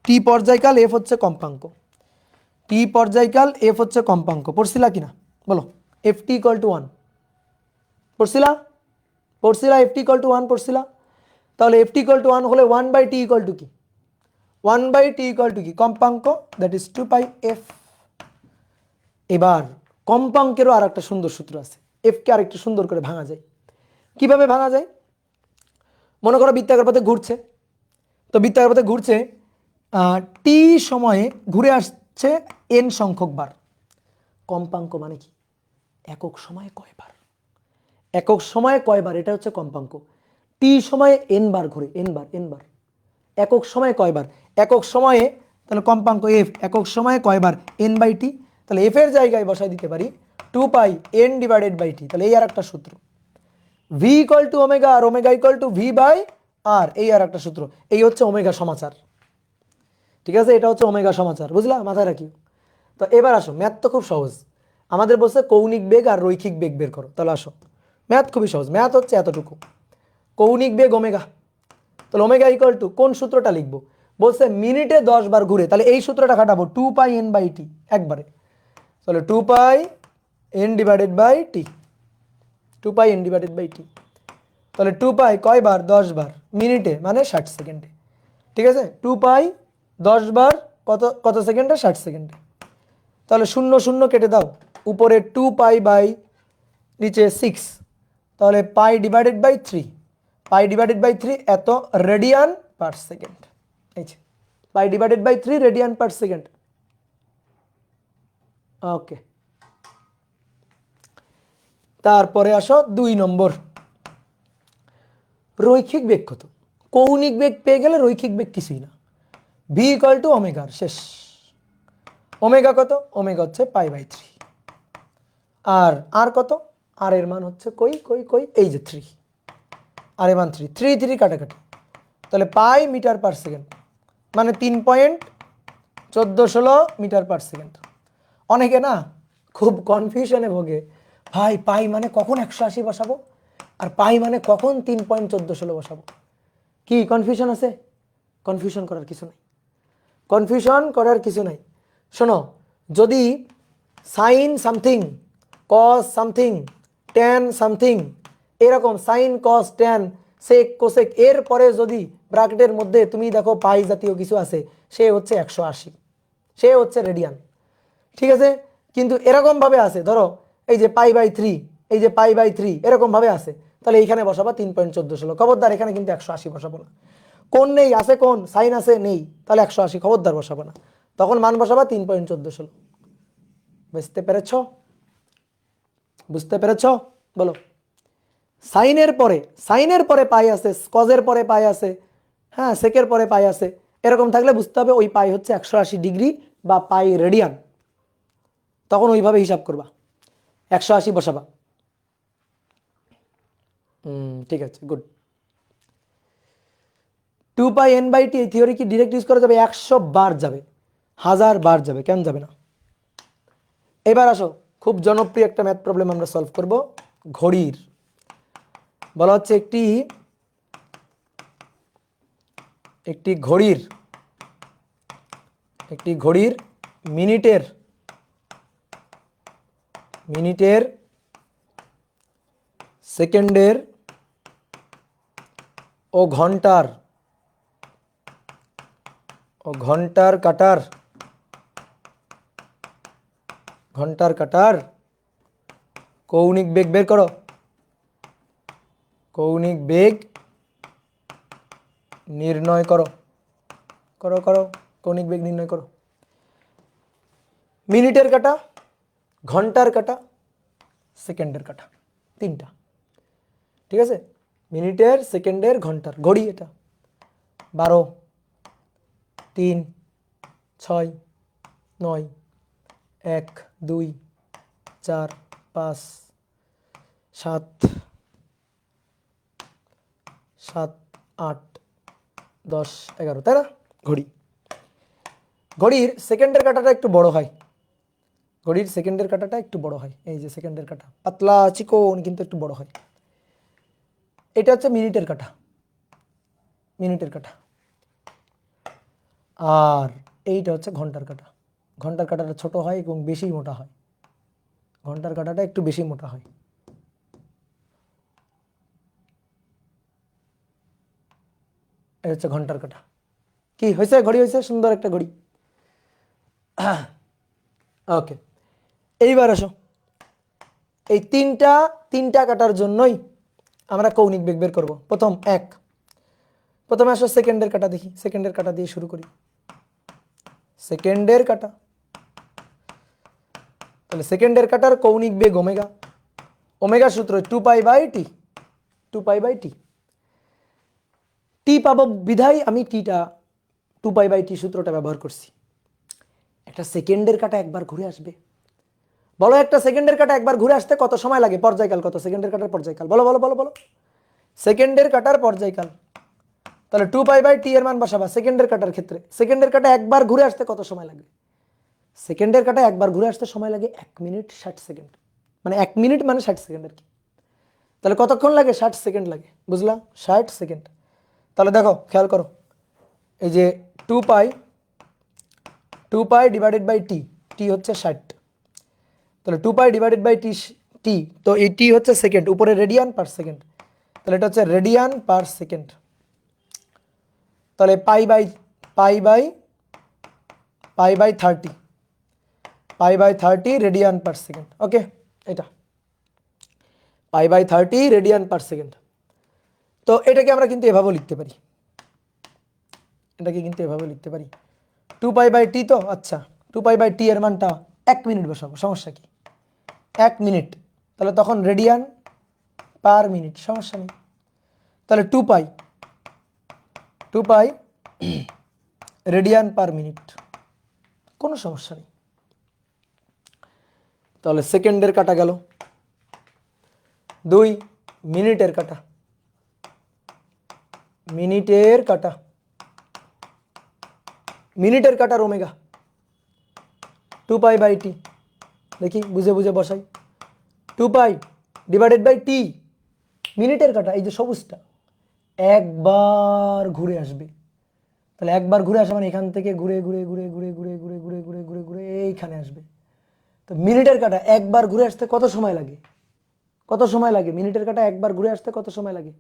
A: টি পর্যায়কাল, এফ হচ্ছে কম্পাঙ্ক, টি পর্যায়কাল, এফ হচ্ছে কম্পাঙ্ক, পড়ছিলা কিনা বলো? ft = 1 পড়ছিলা? ft = 1 পড়ছিলা? তাহলে ft = 1 হলে 1/t = কি? 1/t = কি? কম্পাঙ্ক, দ্যাট ইজ 2πf। এবার কম্পাঙ্কেরও আর একটা সুন্দর সূত্র আছে, এফকে আর একটু সুন্দর করে ভাঙা যায়। কিভাবে ভাঙা যায়? মনে করো বৃত্তাকার পথে ঘুরছে, তো বৃত্তাকার পথে ঘুরছে, টি সময়ে ঘুরে আসছে n সংখ্যক বার। কম্পাঙ্ক মানে কি? একক সময়ে কয়বার, একক সময়ে কয়বার, এটা হচ্ছে কম্পাঙ্ক। টি সময়ে n বার ঘুরে, n বার, একক সময়ে কয়বার, একক সময়ে, তাহলে কম্পাঙ্ক এফ, একক সময়ে কয়বার, n/t। তাহলে এফ এর জায়গায় বসাই দিতে পারি 2πn/t। তাহলে এই আর একটা সূত্র, v = ω আর ω = v/r, এই আর একটা সূত্র। এই হচ্ছে ওমেগা সমাচার, ঠিক আছে? এটা হচ্ছে ওমেগা সমাচার, বুঝলা? মাথায় রাখি। তো এবার আসো, ম্যাথ তো খুব সহজ, আমাদের বলছে কৌণিক বেগ আর রৈখিক বেগ বের করো। তাহলে আসো, ম্যাথ খুবই সহজ, ম্যাথ হচ্ছে এতটুকু, কৌণিক বেগ ওমেগা, তাহলে ওমেগা = কোন সূত্রটা লিখবো? বলছে মিনিটে 10 বার ঘুরে, তাহলে এই সূত্রটা খাটাবো 2πn/t একবারে, তাহলে 2πn/t, 2πn/t। তাহলে 2π কয়বার? 10 বার, মিনিটে মানে 60 সেকেন্ডে, ঠিক আছে? 2π 10 বার কত সেকেন্ডে? 60 সেকেন্ডে। তাহলে 0 0 কেটে দাও, উপরে 2π/নিচে 6, তাহলে π/3, π/3 এত রেডিয়ান পার সেকেন্ড, এই যে π/3 রেডিয়ান পার সেকেন্ড। ওকে, তারপরে আসো 2 নম্বর, রৈখিক বেগ কত? কৌণিক বেগ পেয়ে গেলে রৈখিক বেগ কিছুই না, v = ω, শেষ। ওমেগা কত? ওমেগা হচ্ছে π/3, আর কত? আর এর মান হচ্ছে কই, এই যে 3, আর এর মান 3, 3 কাটাকাটি, তাহলে π/m/s, মানে 3.1416 মিটার/সেকেন্ড। অনেকে না খুব কনফিউশনে ভোগে, ভাই পাই মানে কখন 180 বসাবো, আর পাই মানে কখন 3.1416 বসাবো। কি কনফিউশন আছে? কনফিউশন করার কিছু নাই, শোনো, যদি সাইন সামথিং, কস সামথিং, ট্যান সামথিং, এরকম সাইন, কস, ট্যান, সেক, কোসেক, এর পরে যদি ব্র্যাকেটের মধ্যে তুমি দেখো পাই জাতীয় কিছু আছে, সে হচ্ছে 180, সে হচ্ছে রেডিয়ান, ঠিক আছে? কিন্তু এরকম ভাবে আছে, ধরো এই যে π/3, এই যে π/3, এরকম ভাবে আছে, তাহলে এইখানে বসাবা 3.1416। খবরদার এখানে কিন্তু 180 বসাবো না। কোন নেই, আছে কোন, সাইন আছে নেই, তাহলে 180 খবরদার বসাবো না, তখন মান বসাবা 3.1416। বুঝতে পেরেছ? বলো। সাইনের পরে পাই আছে, কজের পরে পাই আছে, হ্যাঁ, সেকের পরে পাই আছে, এরকম থাকলে বুঝতে হবে ওই পাই হচ্ছে 180 ডিগ্রি বা পাই রেডিয়ান, তখন ওইভাবে হিসাব করবা, 180 বসাবা। ঠিক আছে, গুড। 2πn/t এই থিওরি কি ডিরেক্ট ইউজ করা যাবে? 100 বার যাবে, 1000 বার যাবে, কেন যাবে না? এবার আসো, খুব জনপ্রিয় একটা ম্যাথ প্রবলেম আমরা সলভ করব, ঘড়ির। বলা হচ্ছে একটি ঘড়ির মিনিটের, সেকেন্ডের ও ঘন্টার কাটার কৌণিক বেগ বের করো। কৌণিক বেগ নির্ণয় করো। কৌণিক বেগ নির্ণয় করো। মিনিটের কাটা, ঘন্টার কাটা, সেকেন্ডের কাটা, তিনটা, ঠিক আছে? মিনিটের, সেকেন্ডের, ঘন্টার ঘড়ি, এটা 12, 3, 6, 9, 1, 2, 4, 5 7 7 8 10 11, তাই না? ঘড়ি, ঘড়ির সেকেন্ডের কাঁটাটা একটু বড় হয়, ঘড়ির সেকেন্ডের কাঁটাটা একটু বড় হয়, এই যে সেকেন্ডের কাঁটা পাতলা চিকন কিন্তু একটু বড় হয়। এটা হচ্ছে মিনিটের কাঁটা, মিনিটের কাঁটা। আর এইটা হচ্ছে ঘন্টার কাঁটা, ঘন্টার কাঁটাটা ছোট হয় এবং বেশি মোটা হয়, ঘন্টার কাঁটাটা একটু বেশি মোটা হয়। এটা হচ্ছে ঘন্টার কাঁটা। কি হয়েছে? ঘড়ি হয়েছে, সুন্দর একটা ঘড়ি। ওকে, এইবার আসো, এই তিনটা কাটার জন্যই আমরা কৌণিক বেগ বের করবো। প্রথমে আসো সেকেন্ডের কাটা দেখি, সেকেন্ডের কাটা দিয়ে শুরু করি। সেকেন্ডের কাটা, তাহলে সেকেন্ডের কাটার কৌণিক বেগ ওমেগা, ওমেগা সূত্র 2π/t, 2π/t। টি পাবো বিধায় আমি টিটা 2π/t সূত্রটা ব্যবহার করছি। একটা সেকেন্ডের কাটা একবার ঘুরে আসবে, বলো একটা সেকেন্ডের কাটা একবার ঘুরে আসতে কত সময় লাগে? পর্যায়কাল কত সেকেন্ডের কাটার পর্যায়কাল? বলো বলো বলো বলো, সেকেন্ডের কাটার পর্যায়কাল। তাহলে 2π/t এর মান বসাবা সেকেন্ডের কাটার ক্ষেত্রে। সেকেন্ডের কাটা একবার ঘুরে আসতে কত সময় লাগবে? সেকেন্ডের কাটা একবার ঘুরে আসতে সময় লাগে 1 মিনিট 60 সেকেন্ড, মানে 1 মিনিট মানে 60 সেকেন্ড আর কি। তাহলে কতক্ষণ লাগে? 60 সেকেন্ড লাগে, বুঝলা? 60 সেকেন্ড। তাহলে দেখো খেয়াল করো, এই যে 2π ডিভাইডেড বাই টি, টি হচ্ছে 60, তাহলে 2π ডিভাইডেড বাই টি, টি তো এই টি হচ্ছে সেকেন্ড, উপরে রেডিয়ান পার সেকেন্ড, তাহলে এটা হচ্ছে রেডিয়ান পার সেকেন্ড। তাহলে pi by 30, π/30 radian per second. Okay, এটা π/30 রেডিয়ান পার সেকেন্ড। তো এটাকে আমরা কিন্তু এভাবে লিখতে পারি, এটাকে কিন্তু এভাবে লিখতে পারি 2π/t। তো আচ্ছা, 2π/t এর মানটা 1 মিনিট বসাবো, সমস্যা কি? 1 মিনিট, তাহলে তখন রেডিয়ান পার মিনিট, সমস্যা নেই। তাহলে 2π রেডিয়ান পার মিনিট, কোনো সমস্যা নেই। তাহলে সেকেন্ডের কাটা গেল, 2 মিনিটের কাটা, মিনিটের কাটা, মিনিটের কাটার ওমেগা 2π/t, দেখি বুঝে বুঝে বসাই। 2π ডিভাইডেড বাই টি, মিনিটের কাটা, এই যে সবুজটা একবার ঘুরে আসবে, তাহলে একবার ঘুরে আসা মানে এখান থেকে ঘুরে ঘুরে ঘুরে ঘুরে ঘুরে ঘুরে ঘুরে ঘুরে ঘুরে ঘুরে এইখানে আসবে। তো মিনিটের কাটা একবার ঘুরে আসতে কত সময় লাগে? কত সময় লাগে মিনিটের কাটা একবার ঘুরে আসতে? কত সময় লাগে?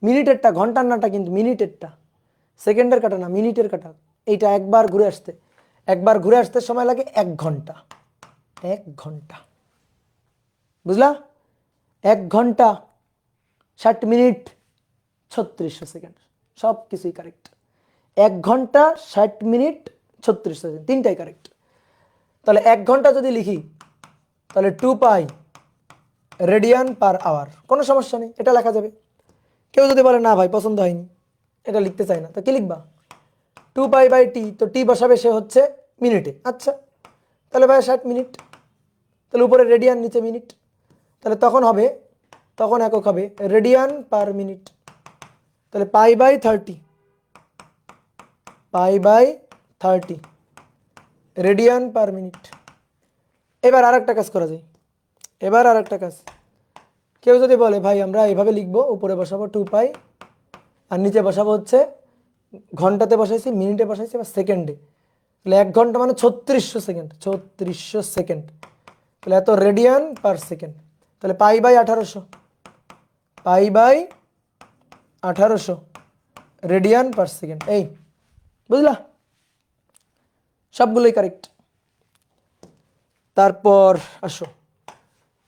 A: মিনিটেরটা, ঘন্টার নাটা কিন্তু মিনিটেরটা, সেকেন্ডের কাটা না, মিনিটের কাটা। এইটা একবার ঘুরে আসতে, একবার ঘুরে আসতে সময় লাগে 1 ঘন্টা, 1 ঘন্টা, বুঝলা? 1 ঘন্টা 60 মিনিট 3600 সেকেন্ড, সব কিছুই কারেক্ট। 1 ঘন্টা 60 মিনিট 3600 সেকেন্ড, তিনটাই কারেক্ট। তাহলে 1 ঘন্টা যদি লিখি, তাহলে 2π রেডিয়ান পার আওয়ার, কোনো সমস্যা নেই, এটা লেখা যাবে। কেউ যদি বলে না ভাই পছন্দ হয়নি, এটা লিখতে চাই না, তো কি লিখবা? 2π/t, তো টি বসাবে সে হচ্ছে মিনিটে, আচ্ছা তাহলে ভাই 60 মিনিট, তাহলে উপরে রেডিয়ান নিচে মিনিট, তাহলে তখন হবে, তখন একক হবে রেডিয়ান পার মিনিট, তাহলে π/30, π/30 রেডিয়ান পার মিনিট। এবার আর একটা কাজ করা যায়, এবার আর একটা কাজ, কেউ যদি বলে ভাই আমরা এভাবে লিখবো, উপরে বসাবো 2π আর নিচে বসাবো হচ্ছে, ঘন্টাতে বসাইছি, মিনিটে বসাইছি বা সেকেন্ডে, তাহলে 1 ঘন্টা মানে 3600 সেকেন্ড, 3600 সেকেন্ড, তাহলে এত রেডিয়ান পার সেকেন্ড, তাহলে π/1800, π/1800 রেডিয়ান পার সেকেন্ড। এই বুঝলা, সবগুলোই কারেক্ট। তারপর আসো,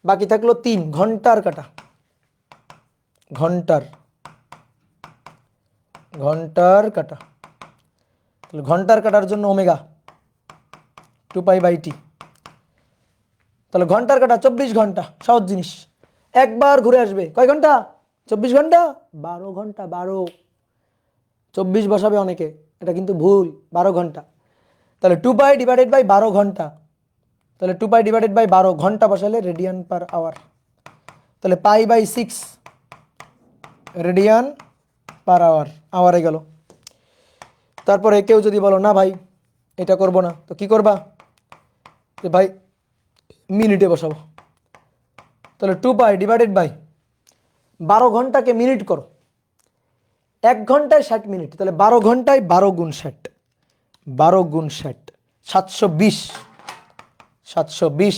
A: বাকি থাকলো 3 ঘন্টার কাটা, ঘন্টার কাটা, তাহলে ঘন্টার কাটার জন্য ওমেগা 2π/t, তাহলে ঘন্টার কাটা 24 ঘন্টা, সহজ জিনিস, একবার ঘুরে আসবে। কয় ঘন্টা? 24 ঘন্টা, 12 ঘন্টা, 12, 24 বসাবে অনেকে, এটা কিন্তু ভুল, 12 ঘন্টা। তাহলে 2π ডিভাইডেড বাই 12 ঘন্টা, তাহলে 2 পাই ডিভাইডেড বাই 12 ঘন্টা বসালে রেডিয়ান পার আওয়ার, তাহলে pi by 6 radian per hour, আওয়ারে গেল। তারপরে কেউ যদি বলো না ভাই এটা করব না, তো কি করবা, যে ভাই মিনিটে বসাবো, তাহলে 2 পাই ডিভাইডেড বাই 12 ঘন্টাকে মিনিট করো, 1 ঘন্টায় 60 মিনিট, তাহলে 12 ঘন্টায় 12 গুণ 60, 12 গুণ 60 720, 720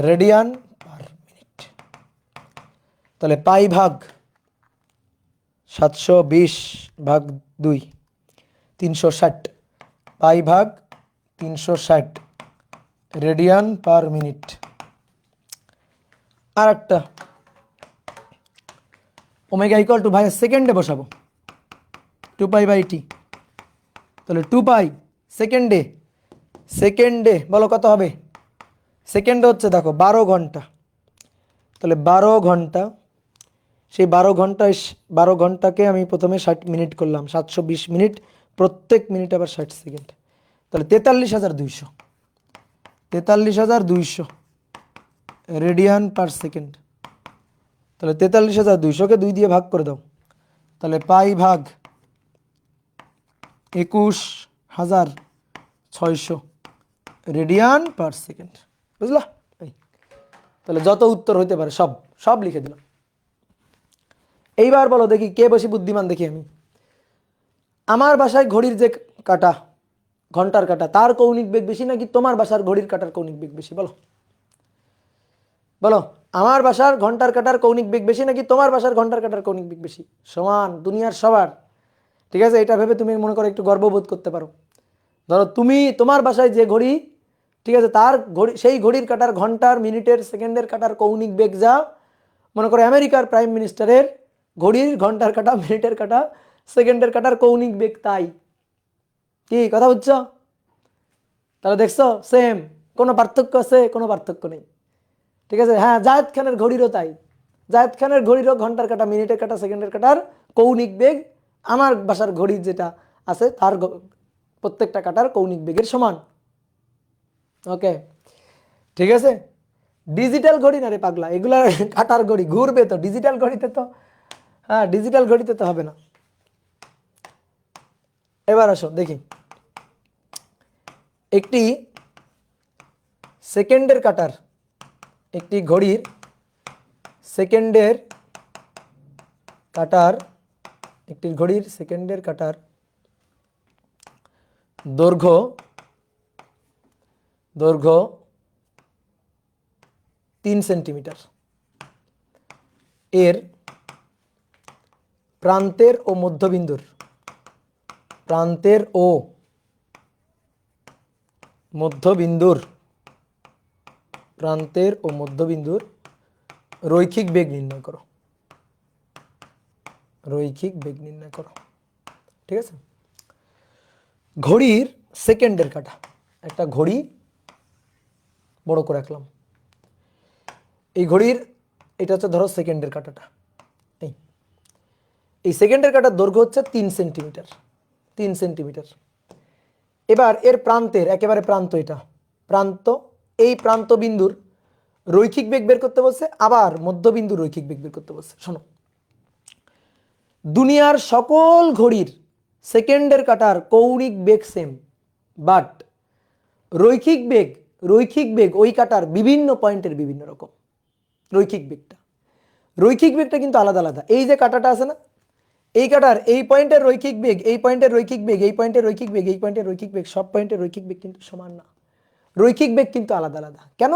A: রেডিয়ান পার মিনিট। তাহলে পাই ভাগ 720 ভাগ 2 360, পাই ভাগ 360 রেডিয়ান পার মিনিট। আর একটা ওমেগা ইকুয়াল টু ভাই সেকেন্ডে বসাবো 2 পাই বাই টি, তাহলে 2 পাই সেকেন্ডে, সেকেন্ডে বলো কত হবে, সেকেন্ডে হচ্ছে দেখো 12 ঘন্টা, তাহলে 12 ঘন্টা, সেই 12 ঘন্টায় 12 ঘন্টাকে আমি প্রথমে 60 মিনিট করলাম, 720 মিনিট, প্রত্যেক মিনিট আবার 60 সেকেন্ড, তাহলে 43,200, 43,200 রেডিয়ান পার সেকেন্ড। তাহলে 43,200কে 2 দিয়ে ভাগ করে দাও, তাহলে পাই ভাগ 21,600 রেডিয়ান পার সেকেন্ড, বুঝলা? তাহলে যত উত্তর হইতে পারে সব সব লিখে দিলাম। এইবার বলো দেখি কে বেশি বুদ্ধিমান, দেখি আমি। আমার বাসায় ঘড়ির যে কাটা, ঘন্টার কাটা, তার কৌণিক বেগ বেশি নাকি তোমার বাসার ঘড়ির কাটার কৌণিক বেগ বেশি? বলো বলো, আমার বাসার ঘন্টার কাটার কৌণিক বেগ বেশি নাকি তোমার বাসার ঘন্টার কাটার কৌণিক বেগ বেশি? সমান, দুনিয়ার সবার। ঠিক আছে, এটা ভেবে তুমি মনে করো একটু গর্ববোধ করতে পারো। ধরো তুমি তোমার বাসায় যে ঘড়ি, ঠিক আছে, তার ঘড়ি, সেই ঘড়ির কাটার ঘন্টার, মিনিটের, সেকেন্ডের কাটার কৌণিক বেগ যা, মনে করো আমেরিকার প্রাইম মিনিস্টারের ঘড়ির ঘন্টার কাটা, মিনিটের কাটা, সেকেন্ডের কাটার কৌণিক বেগ তাই। কি কথা বুঝছো? তাহলে দেখছো সেম, কোনো পার্থক্য আছে? কোনো পার্থক্য নেই। ঠিক আছে, হ্যাঁ, জায়েদ খানের ঘড়িরও তাই, জায়েদ খানের ঘড়িরও ঘন্টার কাটা, মিনিটের কাটা, সেকেন্ডের কাটার কৌণিক বেগ আমার বাসার ঘড়ির যেটা আছে তার প্রত্যেকটা কাটার কৌণিক বেগের সমান। ওকে, ঠিক আছে। ডিজিটাল ঘড়ি না রে পাগলা, এগুলা কাটার ঘড়ি ঘুরবে তো, ডিজিটাল ঘড়িতে তো, হ্যাঁ ডিজিটাল ঘড়িতে তো হবে না। এবার আসো দেখি, একটি সেকেন্ডের কাটার, একটি ঘড়ির সেকেন্ডের কাটার, একটি ঘড়ির সেকেন্ডের কাটার দৈর্ঘ্য, দৈর্ঘ্য 3 সেন্টিমিটার, এর প্রান্তের ও মধ্যবিন্দুর, প্রান্তের ও মধ্যবিন্দুর, প্রান্তের ও মধ্যবিন্দুর রৈখিক বেগ নির্ণয় করো, রৈখিক বেগ নির্ণয় করো। ঠিক আছে, ঘড়ির সেকেন্ডের কাটা, একটা ঘড়ি বড় করে রাখলাম, এই ঘড়ির এটা হচ্ছে ধরো সেকেন্ডের কাটাটা, এই সেকেন্ডের কাটার দৈর্ঘ্য হচ্ছে 3 সেন্টিমিটার, 3 সেন্টিমিটার। এবার এর প্রান্তের, একেবারে প্রান্ত, এটা প্রান্ত, এই প্রান্ত বিন্দুর রৈখিক বেগ বের করতে বলছে, আবার মধ্যবিন্দু রৈখিক বেগ বের করতে বলছে। শোনো, দুনিয়ার সকল ঘড়ির সেকেন্ডের কাটার কৌণিক বেগ সেম, বাট রৈখিক বেগ, রৈখিক বেগ ওই কাটার বিভিন্ন পয়েন্টের বিভিন্ন রকম। রৈখিক বেগটা, রৈখিক বেগটা কিন্তু আলাদা আলাদা। এই যে কাটাটা আছে না, এই কাটার এই পয়েন্টের রৈখিক বেগ, এই পয়েন্টের রৈখিক বেগ, এই পয়েন্টের রৈখিক বেগ, এই পয়েন্টের রৈখিক বেগ, সব পয়েন্টের রৈখিক বেগ কিন্তু সমান না, রৈখিক বেগ কিন্তু আলাদা আলাদা। কেন?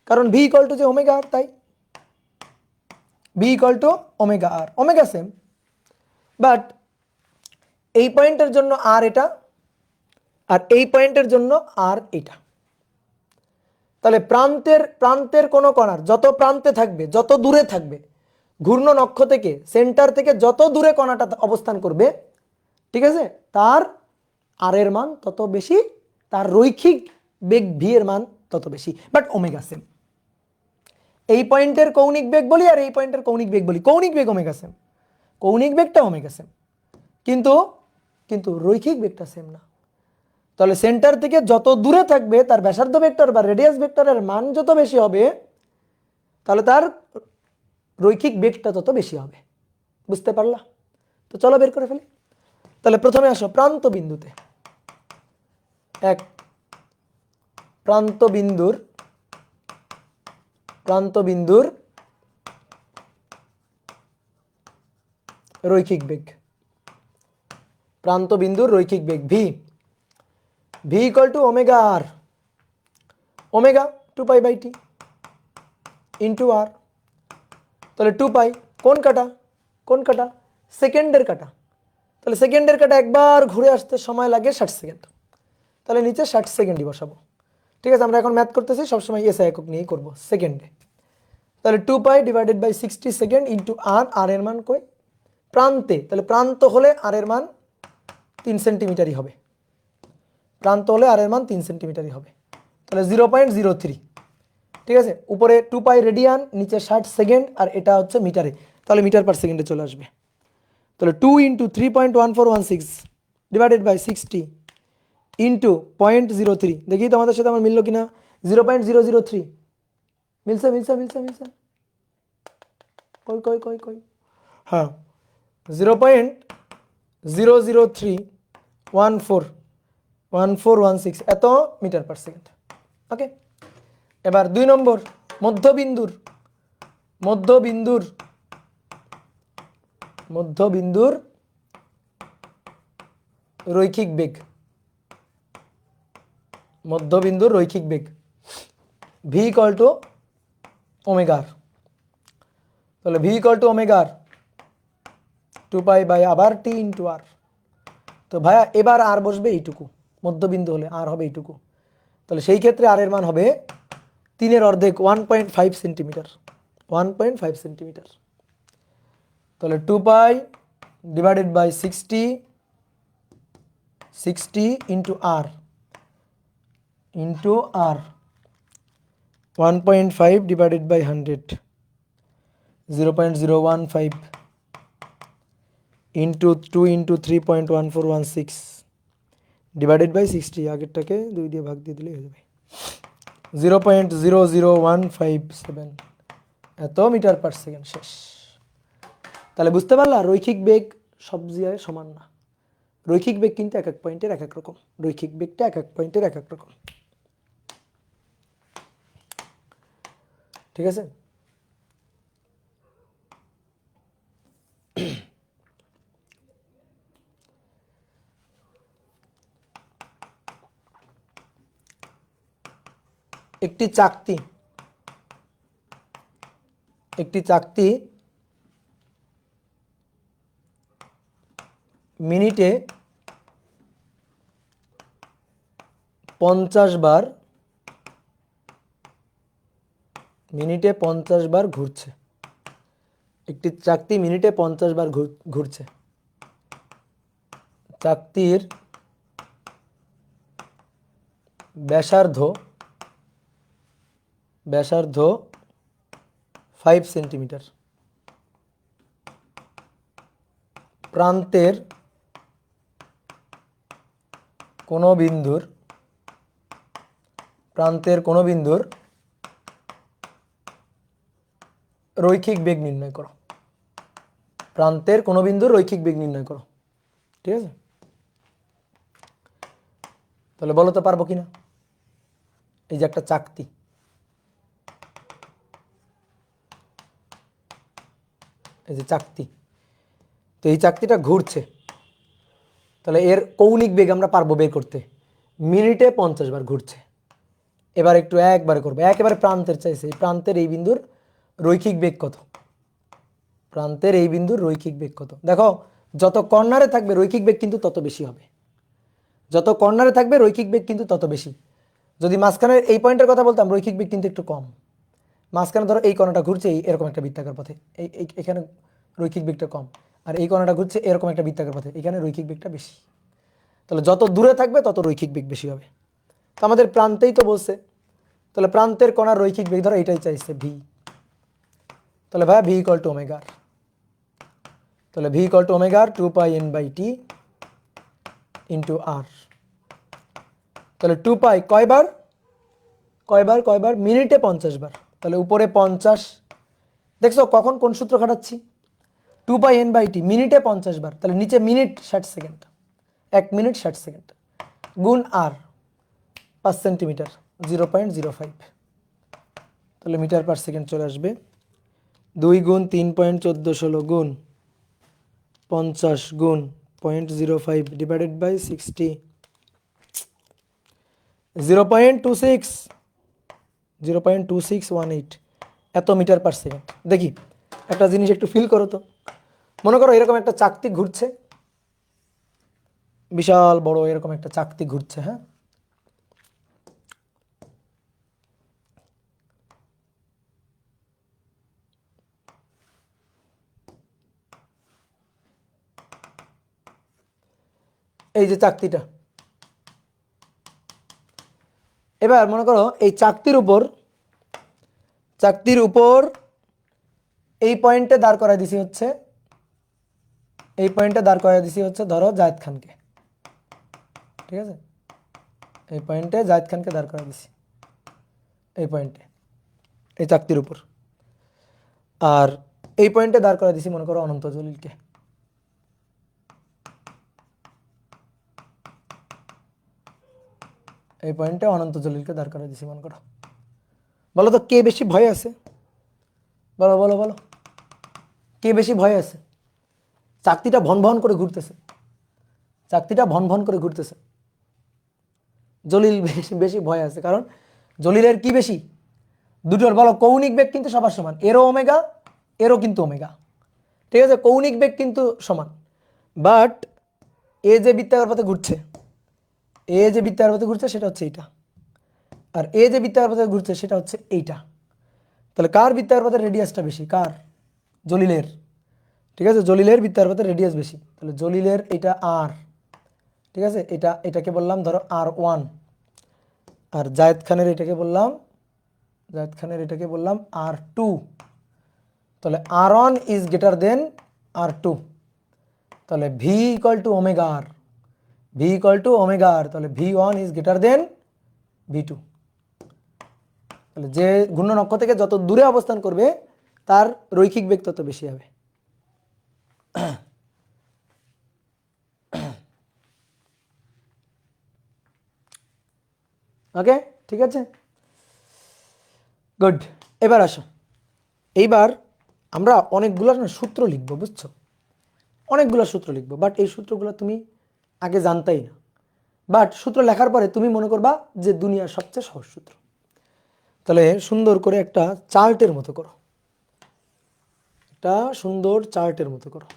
A: কারণ ভি ইকুয়াল টু যে ওমেগা আর, তাই V equal to omega R, omega same, but এই পয়েন্টের জন্য আর এটা, আর এই পয়েন্টের জন্য আর এটা। তাহলে প্রান্তের, প্রান্তের কোনো কণার যত প্রান্তে থাকবে, যত দূরে থাকবে, ঘূর্ণন অক্ষ থেকে, সেন্টার থেকে যত দূরে কণাটা অবস্থান করবে, ঠিক আছে, তার আর এর মান তত বেশি, তার রৈখিক বেগ ভি এর মান তত বেশি, বাট ওমেগা সেম। এই পয়েন্টের কৌণিক বেগ বলি আর এই পয়েন্টের কৌণিক বেগ বলি, কৌণিক বেগ ওমেগা সেম, কৌণিক বেগটা ওমেগা সেম, কিন্তু কিন্তু রৈখিক বেগটা সেম না। তাহলে সেন্টার থেকে যত দূরে থাকবে তার ব্যাসার্ধ ভেক্টর বা রেডিয়াস ভেক্টরের মান যত বেশি হবে, তাহলে তার রৈখিক বেগটা তত বেশি হবে। বুঝতে পারলা? তো চলো বের করে ফেলি। তাহলে প্রথমে আসো প্রান্ত বিন্দুতে। এক প্রান্ত বিন্দুর রৈখিক বেগ। প্রান্ত বিন্দুর রৈখিক বেগ V equal to omega R, omega 2π/t into R. তাহলে 2π কোন কাটা? সেকেন্ডের কাটা। তাহলে সেকেন্ডের কাটা একবার ঘুরে আসতে সময় লাগে 60 সেকেন্ড। তাহলে নিচে 60 সেকেন্ডই বসাবো। ঠিক আছে, আমরা এখন ম্যাথ করতেছি, সবসময় এসআই একক নিয়েই করবো, সেকেন্ডে। তাহলে 2π ডিভাইডেড বাই 60 সেকেন্ড ইন্টু আর এর মান কই? প্রান্তে। তাহলে প্রান্ত হলে আর এর মান 3 সেন্টিমিটারই হবে। প্রান্ত হলে আর এর মান 3 সেন্টিমিটারই হবে। তাহলে 0.03। ঠিক আছে, উপরে 2π রেডিয়ান, নিচে 60 সেকেন্ড, আর এটা হচ্ছে মিটারে। তাহলে মিটার পার সেকেন্ডে চলে আসবে। তাহলে 2 ইন্টু 3.1416 ডিভাইডেড বাই 60 ইন্টু 0.03। দেখি তোমাদের সাথে আমার মিললো কিনা? 0.003 মিলছে। কই? হ্যাঁ, 0.0031416 এত মিটার পার সেকেন্ড। ওকে, এবার 2 নম্বর মধ্যবিন্দুর রৈখিক বেগ। মধ্যবিন্দুর রৈখিক বেগ V equal to omega R. তাহলে V equal to omega R 2π by আবার টি ইন্টু আর। তো ভাইয়া এবার আর বসবে এইটুকু, মধ্যবিন্দু হলে আর হবে এইটুকু। তাহলে সেই ক্ষেত্রে আর এর মান হবে 3 অর্ধেক 1.5 সেন্টিমিটার। 1.5 সেন্টিমিটার। তাহলে 2π divided by 60 into R 1.5 divided by 100 0.015 into 2 into 3.1416 divided by 60। আগেরটাকে 2 দিয়ে ভাগ দিয়ে দিলেই হয়ে যাবে। 0.00157 এত মিটার পার সেকেন্ড। শেষ। তাহলে বুঝতে পারলা, রৈখিক বেগ সব জায়গায় সমান না। রৈখিক বেগ কিন্তু এক এক পয়েন্টের এক এক রকম। রৈখিক বেগটা এক এক পয়েন্টের এক এক রকম। ঠিক আছে? একটি চাকতি মিনিটে 50 বার ঘুরছে। একটি চাকতি মিনিটে 50 বার ঘুরছে। চাকতির ব্যাসার্ধ 5 সেন্টিমিটার। প্রান্তের কোনো বিন্দুর রৈখিক বেগ নির্ণয় করো। প্রান্তের কোনো বিন্দুর রৈখিক বেগ নির্ণয় করো। ঠিক আছে, তাহলে বলো তো পারবো কিনা? এই যে একটা চাকতি, এই যে চাকতি, তো এই চাকতিটা ঘুরছে। তাহলে এর কৌণিক বেগ আমরা পারবো বের করতে। মিনিটে 50 বার ঘুরছে। এবার একটু একবারে করবো, একেবারে প্রান্তের চাইছে। প্রান্তের এই বিন্দুর রৈখিক বেগ কত? দেখো, যত কর্নারে থাকবে রৈখিক বেগ কিন্তু তত বেশি হবে। যদি মাঝখানের এই পয়েন্টের কথা বলতাম, রৈখিক বেগ কিন্তু একটু কম। মাঝখানে ধরো এই কণাটা ঘুরছে এরকম একটা বৃত্তাকার পথে, এখানে রৈখিক বেগটা কম। আর এই কণাটা ঘুরছে এরকম একটা বৃত্তাকার পথে, এখানে রৈখিক বেগটা বেশি। তাহলে যত দূরে থাকবে তত রৈখিক বেগ বেশি হবে। তো আমাদের প্রান্তেই তো বলছে, তাহলে প্রান্তের কণার রৈখিক বেগ ধরো এটাই চাইছে ভি। তাহলে ভাইয়া V equal to omega R. তাহলে V equal to omega R 2πn/t into R. তাহলে 2 পাই কয়বার কয়বার কয়বার মিনিটে 50 বার, তাহলে উপরে 50। দেখছো কখন কোন সূত্র খাটাচ্ছি? 2 π n/t মিনিটে 50 বার, তাহলে নিচে মিনিট 60 সেকেন্ড, 1 মিনিট 60 সেকেন্ড গুণ আর 5 সেন্টিমিটার 0.05, তাহলে মিটার পার সেকেন্ড চলে আসবে। 2 গুণ 3.1416 গুণ 50 গুণ 0.05 ডিভাইডেড বাই 60, 0.2618 এত মিটার পার সেকেন্ড। দেখি একটা জিনিস একটু ফিল করো তো, মনে করো এরকম একটা চাকতি ঘুরছে, বিশাল বড় এরকম একটা চাকতি ঘুরছে। হ্যাঁ, এই যে চাকতিটা, এবার মনে করো এই চাকতির উপর এই পয়েন্টে দাঁড় করায় দিছি হচ্ছে, এই পয়েন্টে দাঁড় করায় দিছি হচ্ছে ধরো জায়েদ খানকে, ঠিক আছে, এই পয়েন্টে জায়েদ খানকে দাঁড় করায় দিছি, এই পয়েন্টে, এই চাকতির উপর। আর এই পয়েন্টে দাঁড় করায় দিছি মনে করো অনন্ত জলিলকে। এই পয়েন্টে অনন্ত জলিলকে দাঁড় করায় দিছি মনে করো। বলো তো কে বেশি ভয় আছে? বলো বলো বলো, কে বেশি ভয় আছে? চাকতিটা ভন ভন করে ঘুরতেছে, চাকতিটা ভন ভন করে ঘুরতেছে। জলিল বেশি বেশি ভয় আছে, কারণ জলিলের কি বেশি? দুটোর। বলো কৌণিক বেগ কিন্তু সবার সমান, এরও ওমেগা, এরও কিন্তু ওমেগা, ঠিক আছে, কৌণিক বেগ কিন্তু সমান। বাট এ যে বৃত্তাকার পথে ঘুরছে, এ যে বৃত্তাকার পথে ঘুরছে সেটা হচ্ছে এইটা, আর এ যে বৃত্তাকার পথে ঘুরছে সেটা হচ্ছে এইটা। তাহলে কার বৃত্তাকার পথের রেডিয়াসটা বেশি? কার? জলিলের, ঠিক আছে, জলিলের বৃত্তাকার পথের রেডিয়াস বেশি। তাহলে জলিলের এটা আর, ঠিক আছে, এটাকে বললাম ধরো R1, আর জায়েদ খানের এটাকে বললাম, জায়েদ খানের এটাকে বললাম R2। তাহলে R1 is greater than R2, তাহলে V equal to omega R, V equal to omega R, তাহলে V1 is greater than V2। তাহলে যে ঘূর্ণন অক্ষ থেকে যত দূরে অবস্থান করবে তার রৈখিক বেগ তত বেশি হবে। ওকে, ঠিক আছে, গুড। এবার আসো, এইবার আমরা অনেকগুলো সূত্র লিখবো, বুঝছো, অনেকগুলো সূত্র লিখবো, বাট এই সূত্রগুলো তুমি আগে জানতেই না, বাট সূত্র লেখার পরে তুমি মনে করবা যে দুনিয়ার সবচেয়ে সহজ সূত্র। তাহলে সুন্দর করে একটা চার্টের মতো করো, একটা সুন্দর চার্টের মতো করো।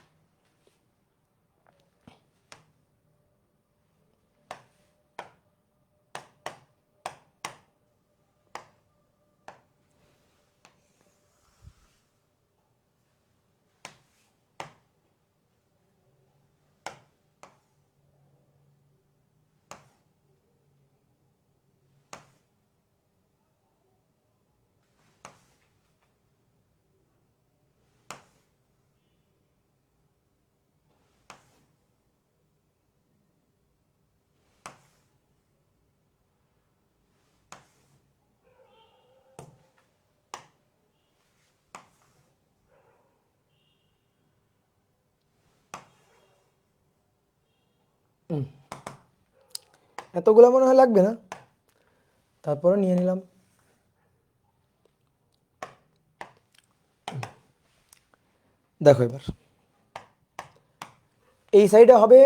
A: এতগুলো মনে হয় লাগবে না, তারপরে নিয়ে নিলাম। দেখো এবার এই সাইডে হবে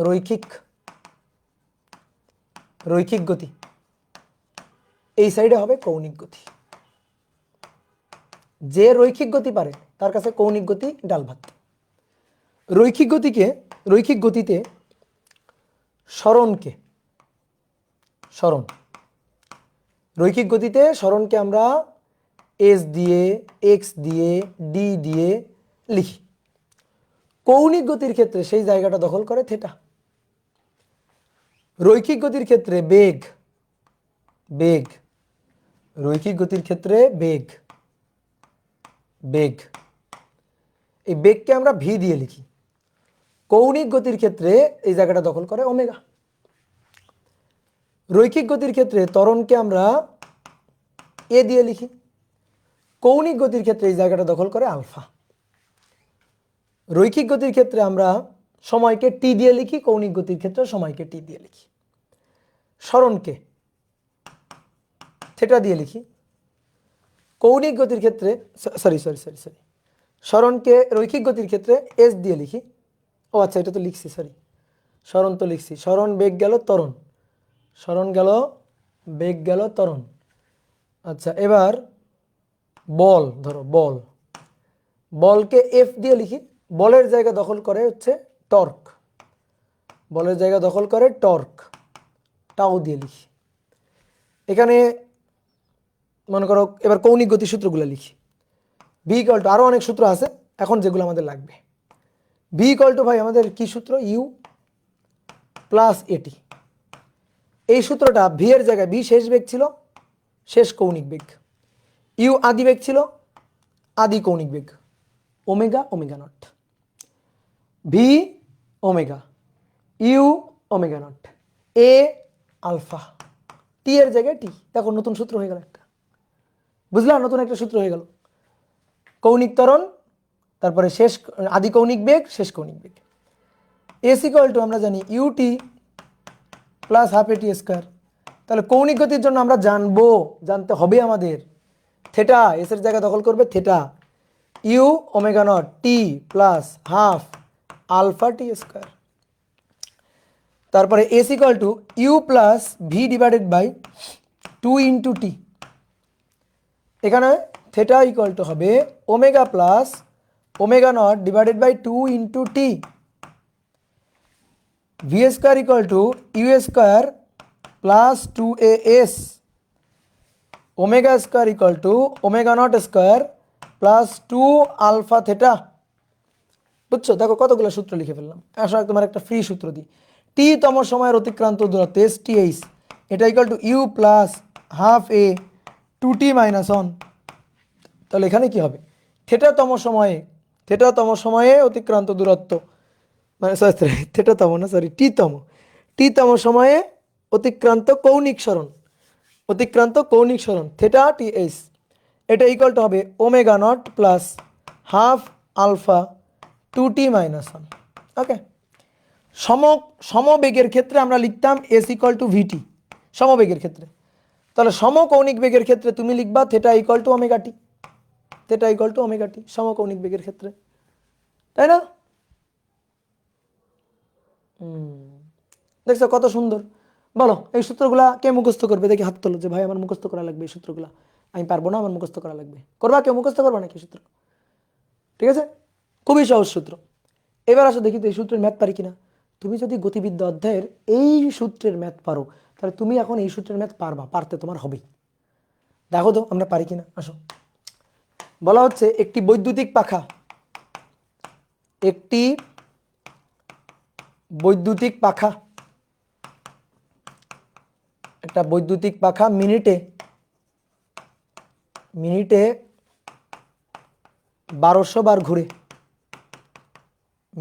A: রৈখিক রৈখিক গতি, এই সাইডে হবে কৌণিক গতি। যে রৈখিক গতি পারে তার কাছে কৌণিক গতি ডাল ভাত। রৈখিক গতিতে সরণকে, রৈখিক গতিতে সরণকে আমরা এস দিয়ে, এক্স দিয়ে, ডি দিয়ে লিখি। কৌণিক গতির ক্ষেত্রে সেই জায়গাটা দখল করে থেটা। রৈখিক গতির ক্ষেত্রে বেগ, রৈখিক গতির ক্ষেত্রে বেগ, এই বেগকে আমরা ভি দিয়ে লিখি। কৌণিক গতির ক্ষেত্রে এই জায়গাটা দখল করে ওমেগা। রৈখিক গতির ক্ষেত্রে ত্বরণকে আমরা এ দিয়ে লিখি, কৌণিক গতির ক্ষেত্রে এই জায়গাটা দখল করে আলফা। রৈখিক গতির ক্ষেত্রে আমরা সময়কে টি দিয়ে লিখি, কৌণিক গতির ক্ষেত্রে সময়কে টি দিয়ে লিখি। সরণকে থেটা দিয়ে লিখি, কৌণিক গতির ক্ষেত্রে সরি সরণকে রৈখিক গতির ক্ষেত্রে এস দিয়ে লিখি। ও আচ্ছা, এটা তো লিখছি, সরি, সরণ তো লিখছি। সরণ বেগ গেল ত্বরণ, সরণ গেল বেগ গেল ত্বরণ। আচ্ছা, এবার বল, ধরো বল, বলকে এফ দিয়ে লিখি। বলের জায়গা দখল করে হচ্ছে টর্ক, বলের জায়গা দখল করে টর্ক, টাও দিয়ে লিখি। এখানে মনে করো এবার কৌণিক গতি সূত্রগুলো লিখি। ভি ইকুয়াল টু, আরও অনেক সূত্র আছে, এখন যেগুলো আমাদের লাগবে। ভি ইকুয়াল টু ভাই আমাদের কি সূত্র, ইউ প্লাস এটি। এই সূত্রটা ভি এর জায়গায়, ভি শেষ বেগ ছিল, শেষ কৌণিক বেগ, ইউ আদি বেগ ছিল, আদি কৌণিক বেগ, omega omega nought, V omega, U omega nought, A alpha, T এর জায়গায় টি। দেখো নতুন সূত্র হয়ে গেল একটা, বুঝলা, নতুন একটা সূত্র হয়ে গেল। কৌণিক ত্বরণ, তারপরে শেষ আদি কৌণিক বেগ, শেষ কৌণিক বেগ। এস ইকুয়াল টু আমরা জানি UT plus half A T square. তাহলে কৌণিক গতির জন্য আমরা জানতে হবে আমাদের থেটা, এস এর জায়গা দখল করবে theta, U omega nought T plus half alpha T square. তারপরে S equal to U plus V divided by 2 into T. এখানে থেটা ইকুয়াল টু হবে omega plus omega nought divided by 2 into T. V square equal to U square plus 2as, omega square equal to omega nought square plus 2 alpha theta. বুঝছো? দেখো কতগুলো সূত্র লিখে ফেললাম। আসলে তোমার একটা ফ্রি সূত্র দিই, টি তম সময়ের অতিক্রান্ত দূরত্ব এস টি এইচ, এটা equal to U plus half A 2t minus 1। তাহলে এখানে কি হবে, থেটাতম সময়ে অতিক্রান্ত দূরত্ব, মানে থেটাতম না, সরি টিতম সময়ে অতিক্রান্ত কৌণিক সরণ থেটা টি এইচ, এটা ইকুয়াল টু হবে omega not plus half alpha 2t minus 1। Okay, সমবেগের ক্ষেত্রে আমরা লিখতাম এস ইকুয়াল টু ভিটি, সমবেগের ক্ষেত্রে। তাহলে সমকৌণিক বেগের ক্ষেত্রে তুমি লিখবা theta equal to omega T, theta equal to omega T সমকৌণিক বেগের ক্ষেত্রে, তাই না? দেখছো কত সুন্দর। বলো এই সূত্রগুলা কে মুখস্থ করবে, দেখি হাত তোলো যে ভাই আমার মুখস্থ করা লাগবে এই সূত্রগুলা। আমি পারবো না, আমার মুখস্থ করা লাগবে। করবা কেউ, মুখস্থ করবা নাকি সূত্র? ঠিক আছে, খুবই সহজ সূত্র। এবার আসো দেখি তো এই সূত্রের ম্যাথ পারি কিনা। তুমি যদি গতিবিদ্যা অধ্যায়ের এই সূত্রের ম্যাথ পারো, তাহলে তুমি এখন এই সূত্রের ম্যাথ পারতে তোমার হবেই। দেখো তো আমরা পারি কিনা। আসো, বলা হচ্ছে একটি বৈদ্যুতিক পাখা, একটা বৈদ্যুতিক পাখা মিনিটে 1200 বার ঘুরে।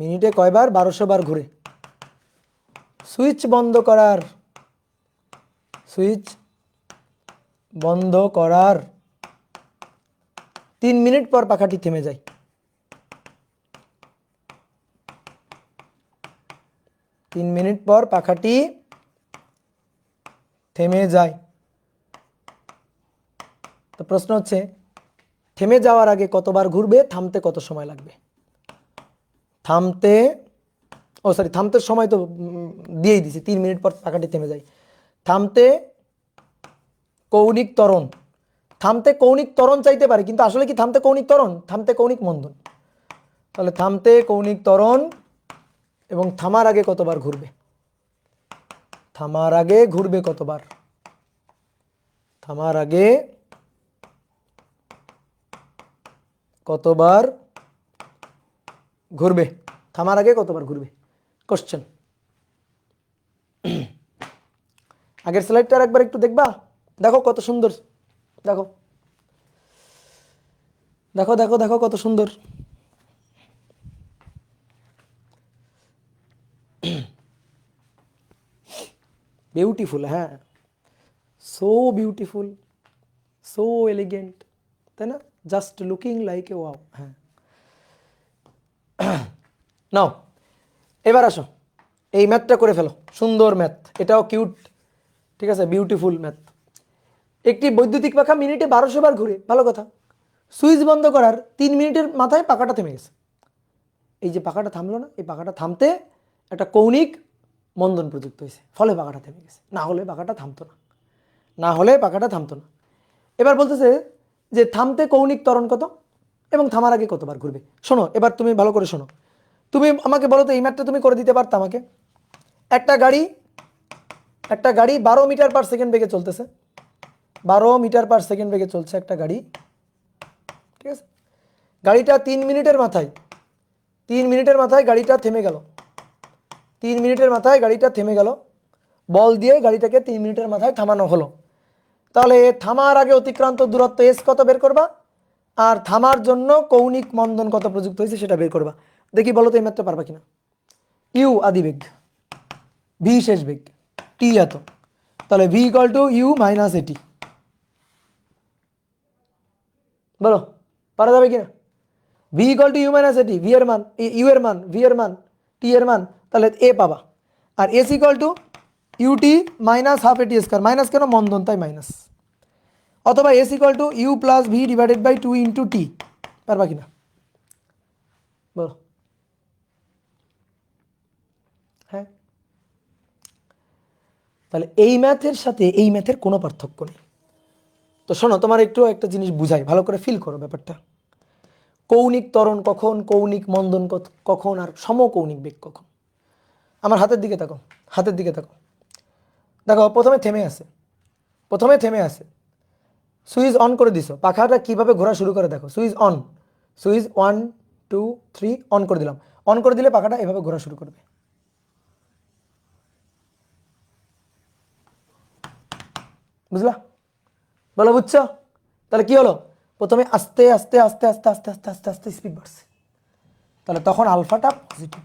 A: মিনিটে কয়বার? 1200 বার ঘুরে। সুইচ বন্ধ করার 3 মিনিট পর পাখাটি থেমে যায়। 3 মিনিট পর পাখাটি থেমে যায়। তো প্রশ্ন হচ্ছে থেমে যাওয়ার আগে কতবার ঘুরবে, থামতে কত সময় লাগবে? থামতে সময় তো দিয়েই দিছি, 3 মিনিট পর পাখাটি থেমে যায়। থামতে কৌণিক ত্বরণ চাইতে পারে, কিন্তু আসলে কি থামতে কৌণিক ত্বরণ? থামতে কৌণিক মন্দন। তাহলে থামতে কৌণিক ত্বরণ এবং থামার আগে কতবার ঘুরবে? থামার আগে ঘুরবে কতবার? থামার আগে কতবার ঘুরবে? থামার আগে কতবার ঘুরবে? কোশ্চেন। আগের স্লাইডটা একবার একটু দেখবা, দেখো কত সুন্দর। দেখো দেখো দেখো দেখো কত সুন্দর। বিউটিফুল। হ্যাঁ, সো বিউটিফুল, সো এলিগেন্ট, তাই না? Just looking like a wow. হ্যাঁ, নাও এবার আসো, এই ম্যাথটা করে ফেলো, সুন্দর ম্যাথ, এটাও কিউট, ঠিক আছে, বিউটিফুল ম্যাথ। একটি বৈদ্যুতিক পাখা মিনিটে 1200 বার ঘুরে, ভালো কথা। সুইচ বন্ধ করার 3 মিনিটের মাথায় পাখাটা থেমে গেছে। এই যে পাখাটা থামলো না, এই পাখাটা থামতে একটা কৌণিক মন্দন প্রযুক্ত হয়েছে, ফলে পাখাটা থেমে গেছে। না হলে পাখাটা থামতো না, না হলে পাখাটা থামতো না। এবার বলতেছে যে থামতে কৌণিক ত্বরণ কত এবং থামার আগে কতবার ঘুরবে। শোনো, এবার তুমি ভালো করে শোনো, তুমি আমাকে বলো তো, এই ম্যাথটা তুমি করে দিতে পারতো আমাকে? একটা গাড়ি 12 মিটার পার সেকেন্ড বেগে চলতেছে, 12 মিটার পার সেকেন্ড বেগে চলছে একটা গাড়ি, ঠিক আছে। গাড়িটা 3 মিনিটের মাথায় গাড়িটা থেমে গেল, 3 মিনিটের মাথায় গাড়িটা থেমে গেল, বল দিয়ে গাড়িটাকে 3 মিনিটের মাথায় থামানো হলো। তাহলে থামার আগে অতিক্রান্ত দূরত্ব এস কত বের করবা, আর থামার জন্য কৌণিক মন্দন কত প্রযুক্ত হয়েছে সেটা বের করবা। দেখি বলো তো এই ম্যাথটা পারবা কিনা। ইউ আদি বেগ, ভি শেষ বেগ, টি এত, তাহলে V equal to U minus AT. বলো পারা যাবে কিনা? V equal to U minus AT, V এর মান, ইউ এর মান, ভি এর মান, টি এর মান, তাহলে এ পাবা। আর S equal to U T minus half A T square, minus কেন, মন্দন তাই মাইনাস। অথবা S equal to U plus V divided by 2 into T, পারবা কিনা বলো? হ্যাঁ, তাহলে এই ম্যাথের সাথে এই ম্যাথের কোনো পার্থক্য নেই। তো শোনো, তোমার একটু একটা জিনিস বুঝাই, ভালো করে ফিল করো ব্যাপারটা। কৌণিক ত্বরণ কখন, কৌণিক মন্দন কখন, আর সমকৌণিক বেগ কখন। আমার হাতের দিকে তাকো, হাতের দিকে তাকো, দেখো প্রথমে থেমে আছে, সুইচ অন করে দিছো, পাখাটা কিভাবে ঘোরা শুরু করে দেখো, সুইচ অন, সুইচ 1 2 3 অন করে দিলাম, অন করে দিলে পাখাটা এভাবে ঘোরা শুরু করবে। বুঝলা? বলো বুঝছো? তাহলে কি হলো, প্রথমে আস্তে আস্তে আস্তে আস্তে আস্তে আস্তে আস্তে আস্তে স্পিড বাড়ছে, তাহলে তখন আলফাটা পজিটিভ,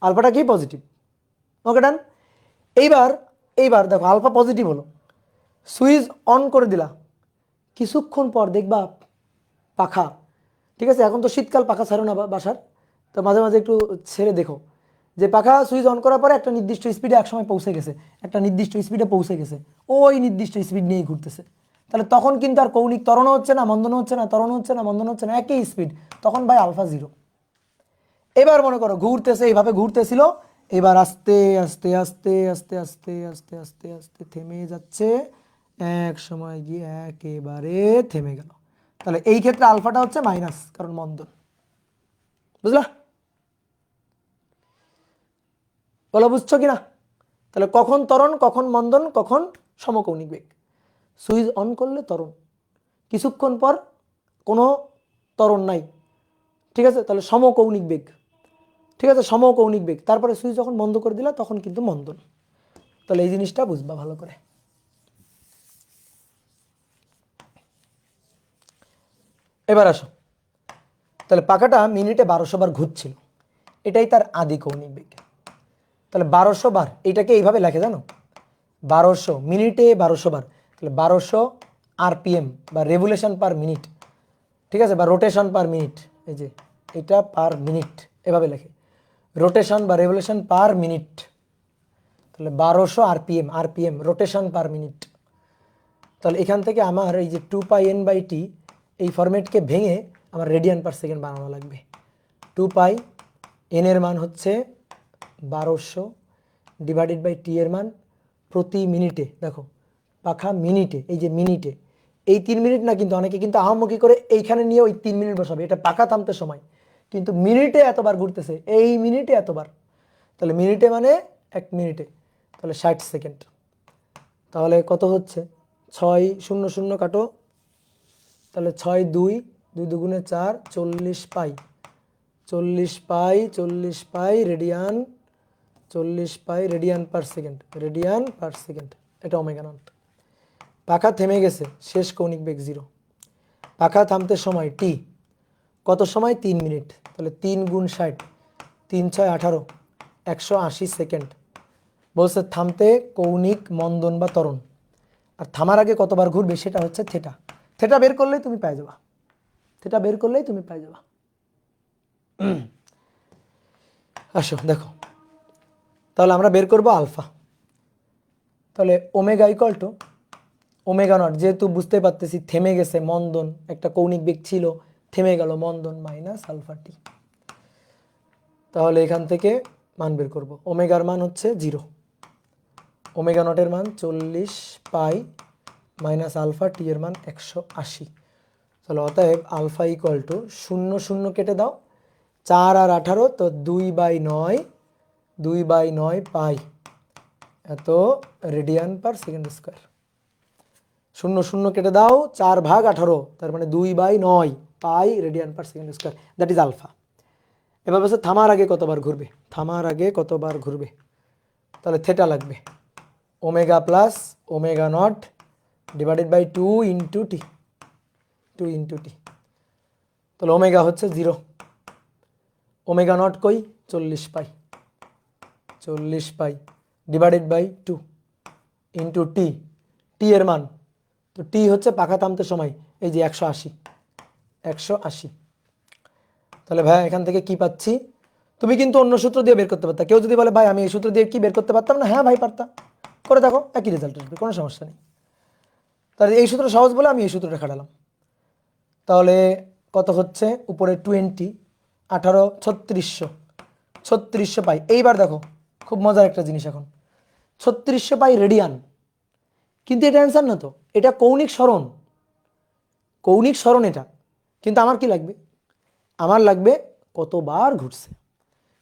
A: আলফাটা কি পজিটিভ। ওকে ডান। এইবার দেখো আলফা পজিটিভ হলো, সুইচ অন করে দিলা, কিছুক্ষণ পর দেখবা পাখা, ঠিক আছে, এখন তো শীতকাল, পাখা ছাড়ো না বাসার, তো মাঝে মাঝে একটু ছেড়ে দেখো যে পাখা সুইচ অন করার পরে একটা নির্দিষ্ট স্পিডে একসময় পৌঁছে গেছে, একটা নির্দিষ্ট স্পিডে পৌঁছে গেছে, ওই নির্দিষ্ট স্পিড নিয়েই ঘুরতেছে। তাহলে তখন কিন্তু আর কৌণিক ত্বরণও হচ্ছে না, মন্দন হচ্ছে না, ত্বরণ হচ্ছে না, মন্দন হচ্ছে না, একই স্পিড, তখন ভাই আলফা জিরো। এবার মনে করো ঘুরতেছে, এইভাবে ঘুরতেছিল, এবার আস্তে আস্তে আস্তে আস্তে আস্তে আস্তে আস্তে আস্তে থেমে যাচ্ছে, এক সময় গিয়ে একেবারে থেমে গেল। তাহলে এই ক্ষেত্রে আলফাটা হচ্ছে মাইনাস, কারণ মন্দন। বুঝলা? বলো বুঝছো কিনা? তাহলে কখন ত্বরণ, কখন মন্দন, কখন সমকৌণিক বেগ। সুইচ অন করলে ত্বরণ, কিছুক্ষণ পর কোনো ত্বরণ নাই, ঠিক আছে, তাহলে সমকৌণিক বেগ, ঠিক আছে, সমকৌণিক বেগ। তারপরে সুইচ যখন বন্ধ করে দিলা তখন কিন্তু মন্দন। তাহলে এই জিনিসটা বুঝবা ভালো করে। এবার আসো, তাহলে পাখাটা মিনিটে 1200 বার ঘুরছিল, এটাই তার আদি কৌণিক বেগ। তাহলে 1200 বার, এটাকে এইভাবে লেখে জানো, 1200 মিনিটে 1200 বার, তাহলে 1200 আরপিএম বা রেভুলেশন পার মিনিট, ঠিক আছে, বা রোটেশন পার মিনিট, এই যে এটা পার মিনিট এভাবে লেখে, রোটেশন বা রেভুলেশন পার মিনিট। তাহলে 1200 RPM, RPM rotation per minute. তাহলে এখান থেকে আমার এই যে 2πn/t এই ফরম্যাটকে ভেঙে আমার রেডিয়ান পার সেকেন্ড বানানো লাগবে। 2πn এর মান হচ্ছে 1200 ডিভাইডেড বাই টি এর মান প্রতি মিনিটে, দেখো পাখা মিনিটে, এই যে মিনিটে, এই 3 মিনিট না, কিন্তু অনেকে কিন্তু আহামুখি করে এইখানে নিয়ে ওই 3 মিনিট বসাবে, এটা পাখা থামতে সময়, কিন্তু মিনিটে এতবার ঘুরতেছে, এই মিনিটে এতবার, তাহলে মিনিটে মানে 1 মিনিটে, তাহলে 60 সেকেন্ড। তাহলে কত হচ্ছে, 6 0 0 কাটো, তাহলে 6 2 2 দুগুণে 4, 40 পাই, 40 পাই, 40 পাই রেডিয়ান, 40 পাই radian per second, radian per second, এটা ওমেগা নট। পাখা থেমে গেছে, শেষ কৌণিক বেগ 0, পাখা থামতে সময় টি, কত সময়, 3 মিনিট, তাহলে 3 গুণ 60, 3 6 18, 180 সেকেন্ড। বলছে থামতে কৌণিক মন্দন বা ত্বরণ, আর থামার আগে কতবার ঘুরবে সেটা হচ্ছে থেটা। থেটা বের করলেই তুমি পেয়ে যাবা, থেটা বের করলেই তুমি পেয়ে যাবা। আসো দেখো, তাহলে আমরা বের করব আলফা। তাহলে omega equal to omega not, যেহেতু বুঝতে পারতেছি থেমে গেছে মন্দন, একটা কৌণিক বেগ ছিল থেমে গেল, মন্দন মাইনাস আলফা টি। তাহলে এখান থেকে মান বের করব। ওমেগার মান হচ্ছে 0, ওমেগা নটের মান 40 পাই মাইনাস আলফা টি এর মান 180। তাহলে অতএব আলফা ইকুয়াল টু 0 0 কেটে দাও, 4 আর 18, তো 2/9, 2/9 পাই এত রেডিয়ান পার সেকেন্ড স্কোয়ার। 0 0 কেটে দাও, 4/18, তার মানে 2/9 pi radian per second square, that is alpha. এবার বলছে থামার আগে কতবার ঘুরবে, থামার আগে কতবার ঘুরবে। তাহলে থেটা লাগবে omega plus omega nought divided by 2 into T, 2 into T. তাহলে ওমেগা হচ্ছে 0, ওমেগা নট কই 40 pi, 40 pi divided by 2 into T, T এর মান, তো টি হচ্ছে পাখা থামতে সময়, এই যে 180, 180। তাহলে ভাই এখান থেকে কি পাচ্ছি, তুমি কিন্তু অন্য সূত্র দিয়ে বের করতে পারতা। কেউ যদি বলে ভাই আমি এই সূত্র দিয়ে কি বের করতে পারতাম না, হ্যাঁ ভাই পারতাম, করে দেখো একই রেজাল্ট আসবে, কোনো সমস্যা নেই। তাহলে এই সূত্র সহজ বলে আমি এই সূত্রটা খাটালাম। তাহলে কত হচ্ছে, উপরে 20, 18, 3600, 3600 পাই। এইবার দেখো খুব মজার একটা জিনিস, এখন 3600 পাই রেডিয়ান, কিন্তু এটা অ্যান্সার না তো, এটা কৌণিক সরণ, কৌণিক সরণ এটা। কিন্তু আমার কি লাগবে, আমার লাগবে কতবার ঘুরছে।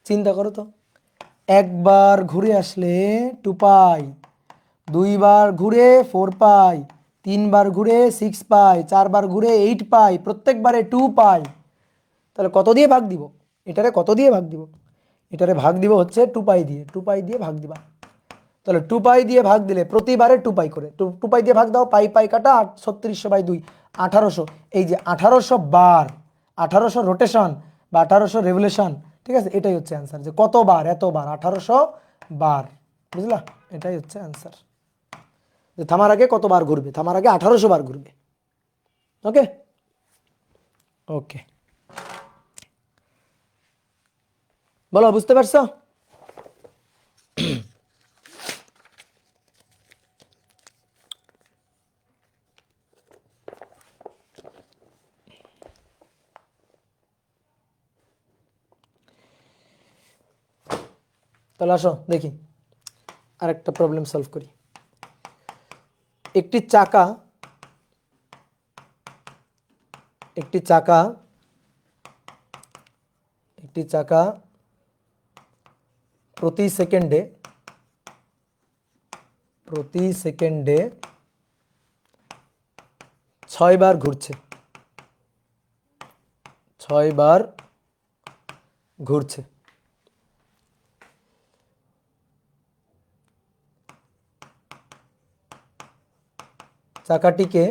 A: চিন্তা করো তো, একবার ঘুরে আসলে 2 পাই, দুইবার ঘুরে 4 পাই, তিনবার ঘুরে 6 পাই, চারবার ঘুরে 8 পাই, প্রত্যেকবারে 2 পাই। তাহলে কত দিয়ে ভাগ দিব, এটারে কত দিয়ে ভাগ দিব, এটারে ভাগ দিব হচ্ছে 2 পাই দিয়ে, 2 পাই দিয়ে ভাগ দিবা। তাহলে 2 পাই দিয়ে ভাগ দিলে প্রতিবারে 2 পাই করে, 2 পাই দিয়ে ভাগ দাও, পাই পাই কাটা, 3600/2 1800, এই যে 1800 বার, 1800 রোটেশন বা 1800 রেভলিউশন, ঠিক আছে, এটাই হচ্ছে অ্যান্সার, যে কতবার, এতবার 1800 বার, বুঝলা, এটাই হচ্ছে অ্যান্সার। যে থামার আগে কতবার ঘুরবে, থামার আগে 1800 বার ঘুরবে। ওকে ওকে, বলো বুঝতে পারছো? তাহলে আসো দেখি আরেকটা প্রবলেম সলভ করি। একটি চাকা, একটি চাকা, একটি চাকা প্রতি সেকেন্ডে, প্রতি সেকেন্ডে 6 বার ঘুরছে, 6 বার ঘুরছে। চাকাটিকে,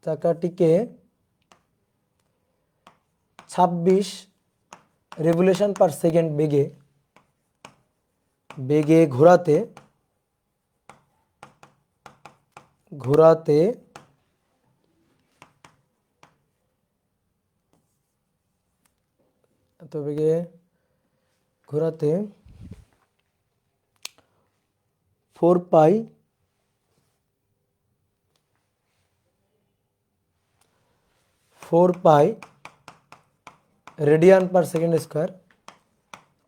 A: চাকাটিকে 26 রেভলিউশন পার সেকেন্ড বেগে, বেগে ঘোরাতে, ঘোরাতে এত বেগে ঘোরাতে 4 পাই, 4 pi radian per second square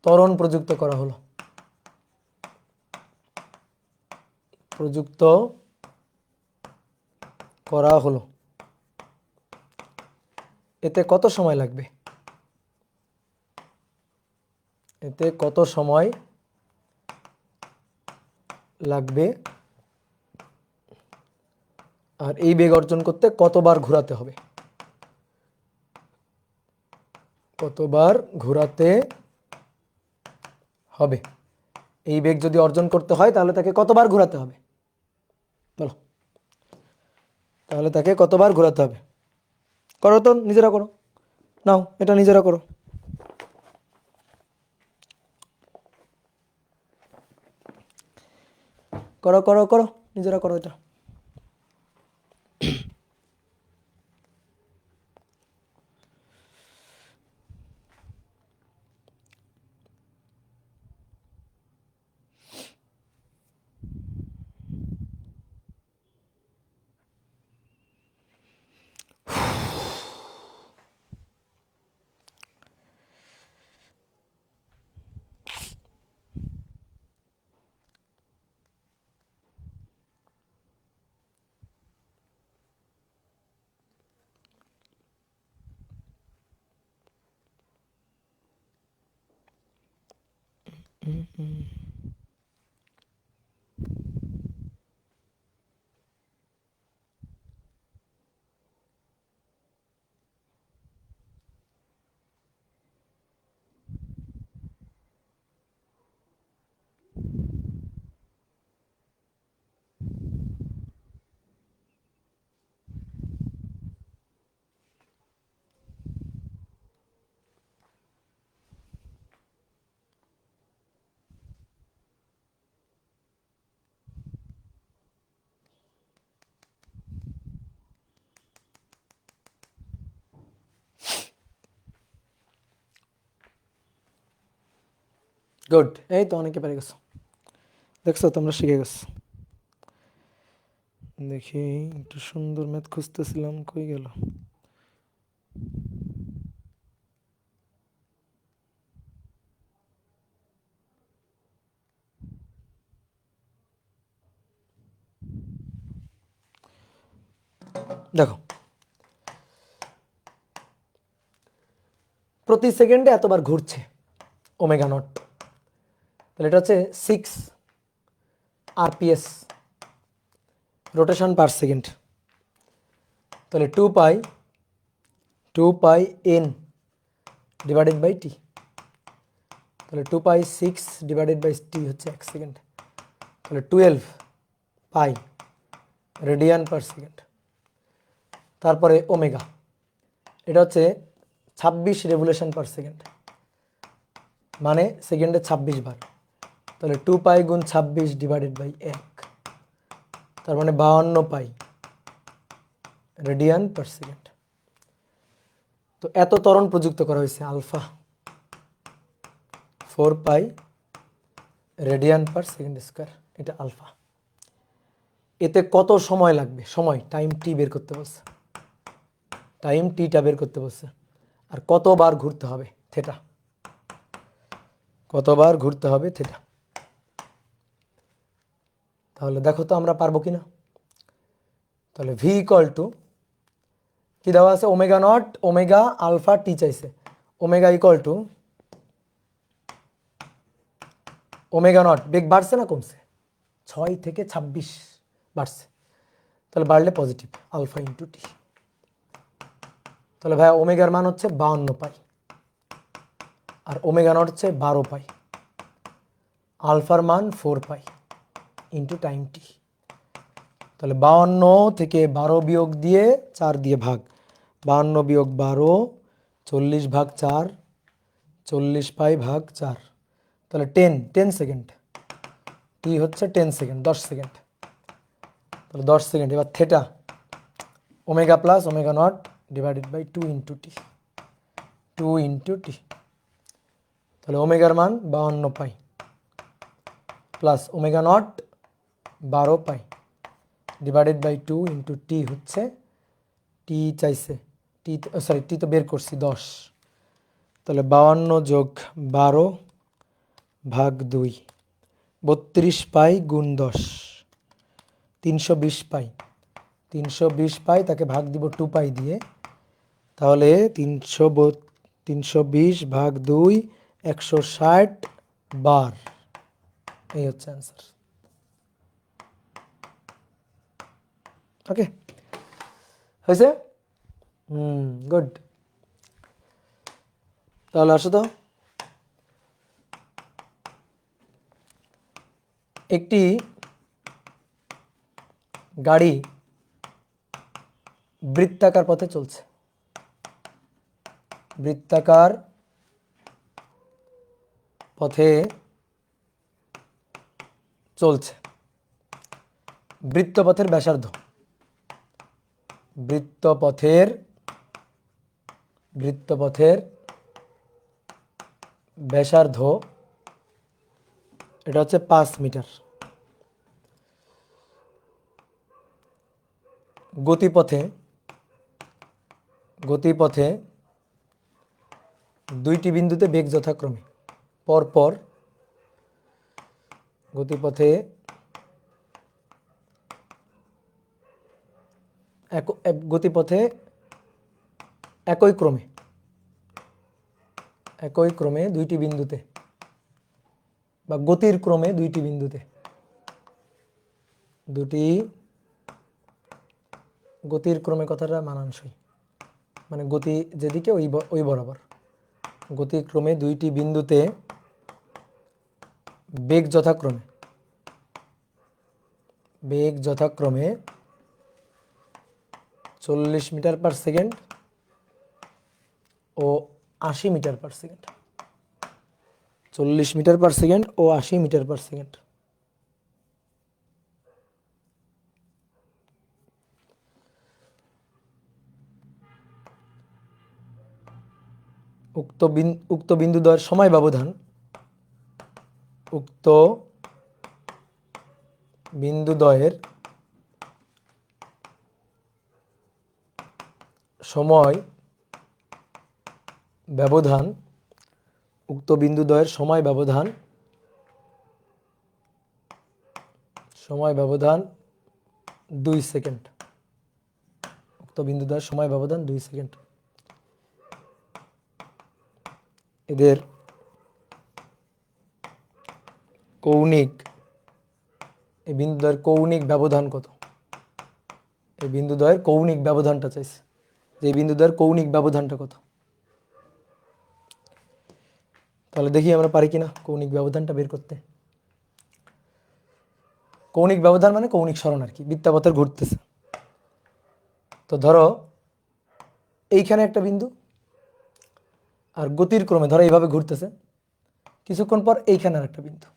A: ত্বরণ প্রযুক্ত করা হলো, প্রযুক্ত করা হলো। এতে কত সময় লাগবে, এতে কত সময় লাগবে, আর এই বেগ অর্জন করতে কতবার ঘোরাতে হবে, কতবার ঘোরাতে হবে। এই বেগ যদি অর্জন করতে হয় তাহলে তাকে কতবার ঘোরাতে হবে, বলো, তাহলে তাকে কতবার ঘোরাতে হবে। করো তো, নিজেরা করো, নাও এটা নিজেরা করো। করো করো করো, নিজেরা করো এটা। গুড, এই তো অনেকে পেরে গেছো, দেখছো তোমরা শিখে গেছো। দেখি একটু সুন্দর ম্যাথ খুঁজতেছিলাম, কই গেল? দেখো, প্রতি সেকেন্ডে এতবার ঘুরছে ওমেগা নট, তাহলে এটা হচ্ছে 6 RPS, রোটেশন পার সেকেন্ড। তাহলে 2 পাই n ডিভাইডেড বাই টি, তাহলে 2 পাই 6 ডিভাইডেড বাই টি হচ্ছে 1 সেকেন্ড, তাহলে 12 পাই রেডিয়ান পার সেকেন্ড। তারপরে ওমেগা, এটা হচ্ছে 26 রেভলিউশন পার সেকেন্ড, মানে সেকেন্ডে 26 বার, তাহলে 2 পাই গুণ 26 ডিভাইডেড বাই 1, তার মানে 52 পাই রেডিয়ান পার সেকেন্ড। তো এত ত্বরণ প্রযুক্ত করা হয়েছে alpha 4 pi radian per second square, এটা আলফা। এতে কত সময় লাগবে? সময়, টাইম টি বের করতে বলছে, টাইম টিটা বের করতে বলছে। আর কতবার ঘুরতে হবে? থেটা, কতবার ঘুরতে হবে থেটা। তাহলে দেখো তো আমরা পারবো কিনা। তাহলে ভি ইকুয়াল টু কি দেওয়া আছে? Omega nought omega alpha T চাইছে। Omega equal to omega nought, বেগ বাড়ছে না কমছে? 6 থেকে 26 বাড়ছে, তাহলে বাড়লে পজিটিভ, আলফা ইন্টু টি। তাহলে ভাই ওমেগার মান হচ্ছে 52 পাই, আর ওমেগা নট হচ্ছে 12 পাই, আলফার মান 4 পাই ইন্টু টাইম টি। তাহলে 52 থেকে 12 বিয়োগ দিয়ে 4 দিয়ে ভাগ, 52 বিয়োগ 12, 40 ভাগ 4, 40 পাই ভাগ 4, তাহলে 10 সেকেন্ড, টি হচ্ছে 10 সেকেন্ড, 10 সেকেন্ড, তাহলে 10 সেকেন্ড। এবার theta omega plus omega nought divided by 2 into T, 2 into T. তাহলে ওমেগার মান 52 pi plus omega nought 12 pi divided by 2 into T হচ্ছে, টি চাইছে, টি সরি টি তো বের করছি 10, তাহলে 52 যোগ 12 ভাগ 2, 32 পাই গুণ 10, 320 পাই, 320 পাই তাকে ভাগ দিব 2 পাই দিয়ে, তাহলে 320 ভাগ 2, 160 বার, এই হচ্ছে অ্যান্সার। ওকে, হয়েছে? গুড। তাহলে আসো তো, একটি গাড়ি বৃত্তাকার পথে চলছে, বৃত্তাকার পথে চলছে, বৃত্তপথের ব্যাসার্ধ, বৃত্তপথের ব্যাসার্ধ এটা হচ্ছে 5 মিটার। গতিপথে দুইটি বিন্দুতে বেগ যথাক্রমে পরপর, গতিপথে একই ক্রমে দুইটি বিন্দুতে বা গতির ক্রমে দুইটি বিন্দুতে, গতির ক্রমে কথাটা মানানসই, মানে গতি যেদিকে ওই বরাবর, গতিক্রমে দুইটি বিন্দুতে বেগ যথাক্রমে 40 মিটার পার সেকেন্ড ও 80 metre per second, 40 metre per second ও 80 মিটার পার সেকেন্ড। উক্ত বিন্দুদ্বয়ের সময় ব্যবধান, উক্ত বিন্দুদ্বয়ের সময় ব্যবধান 2 সেকেন্ড। উক্ত বিন্দুদ্বয়ের সময় ব্যবধান 2 সেকেন্ড। এদের এই বিন্দুদ্বয়ের কৌণিক ব্যবধান কত? এই বিন্দুদ্বয়ের কৌণিক ব্যবধানটা চাইছে, যে বিন্দুদ্বয়ের কৌণিক ব্যবধানটা কত? তাহলে দেখি আমরা পারি কিনা কৌণিক ব্যবধানটা বের করতে। কৌণিক ব্যবধান মানে কৌণিক সরণ আর কি, বৃত্তপথের ঘুরতেছে। তো ধরো এইখানে একটা বিন্দু, আর গতির ক্রমে ধরো এইভাবে ঘুরতেছে, কিছুক্ষণ পর এইখানে আর একটা বিন্দু।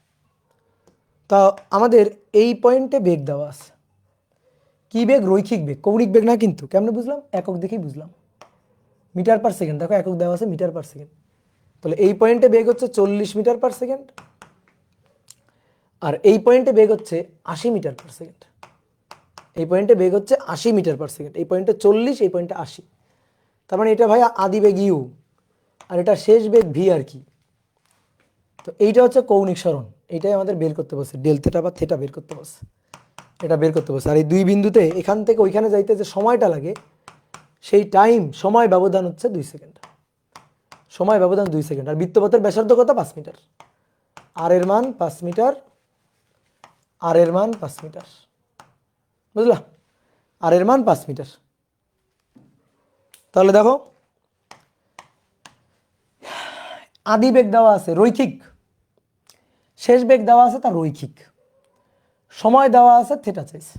A: তা আমাদের এই পয়েন্টে বেগ দেওয়া আছে, কি বেগ? রৈখিক বেগ, কৌণিক বেগ না কিন্তু। কেমনে বুঝলাম? একক দেখেই বুঝলাম, মিটার পার সেকেন্ড। দেখো একক দেওয়া আছে মিটার পার সেকেন্ড। তাহলে এই পয়েন্টে বেগ হচ্ছে 40 মিটার পার সেকেন্ড, আর এই পয়েন্টে বেগ হচ্ছে 80 মিটার পার সেকেন্ড। এই পয়েন্টে বেগ হচ্ছে 80 মিটার পার সেকেন্ড, এই পয়েন্টে 40, এই পয়েন্টে 80। তার মানে এটা ভাই আদি বেগ ইউ, আর এটা শেষ বেগ ভি আর কি। তো এইটা হচ্ছে কৌণিক সরণ, এইটাই আমাদের বের করতে বলছে, ডেল থেটা বা থেটা বের করতে বলছে, এটা বের করতে বলছে। আর এই দুই বিন্দুতে এখান থেকে ওইখানে যাইতে যে সময়টা লাগে, সেই সময় ব্যবধান হচ্ছে 2 সেকেন্ড। সময় ব্যবধান 2 সেকেন্ড। আর বৃত্তপথের ব্যাসার্ধ কত? 5 মিটার। আর এর মান 5 মিটার, আর এর মান 5 মিটার, বুঝলা? আর এর মান 5 মিটার। তাহলে দেখো আদি বেগ দেওয়া আছে রৈখিক, শেষ বেগ দেওয়া আছে তার রৈখিক, সময় দেওয়া আছে থেটা চাইছে,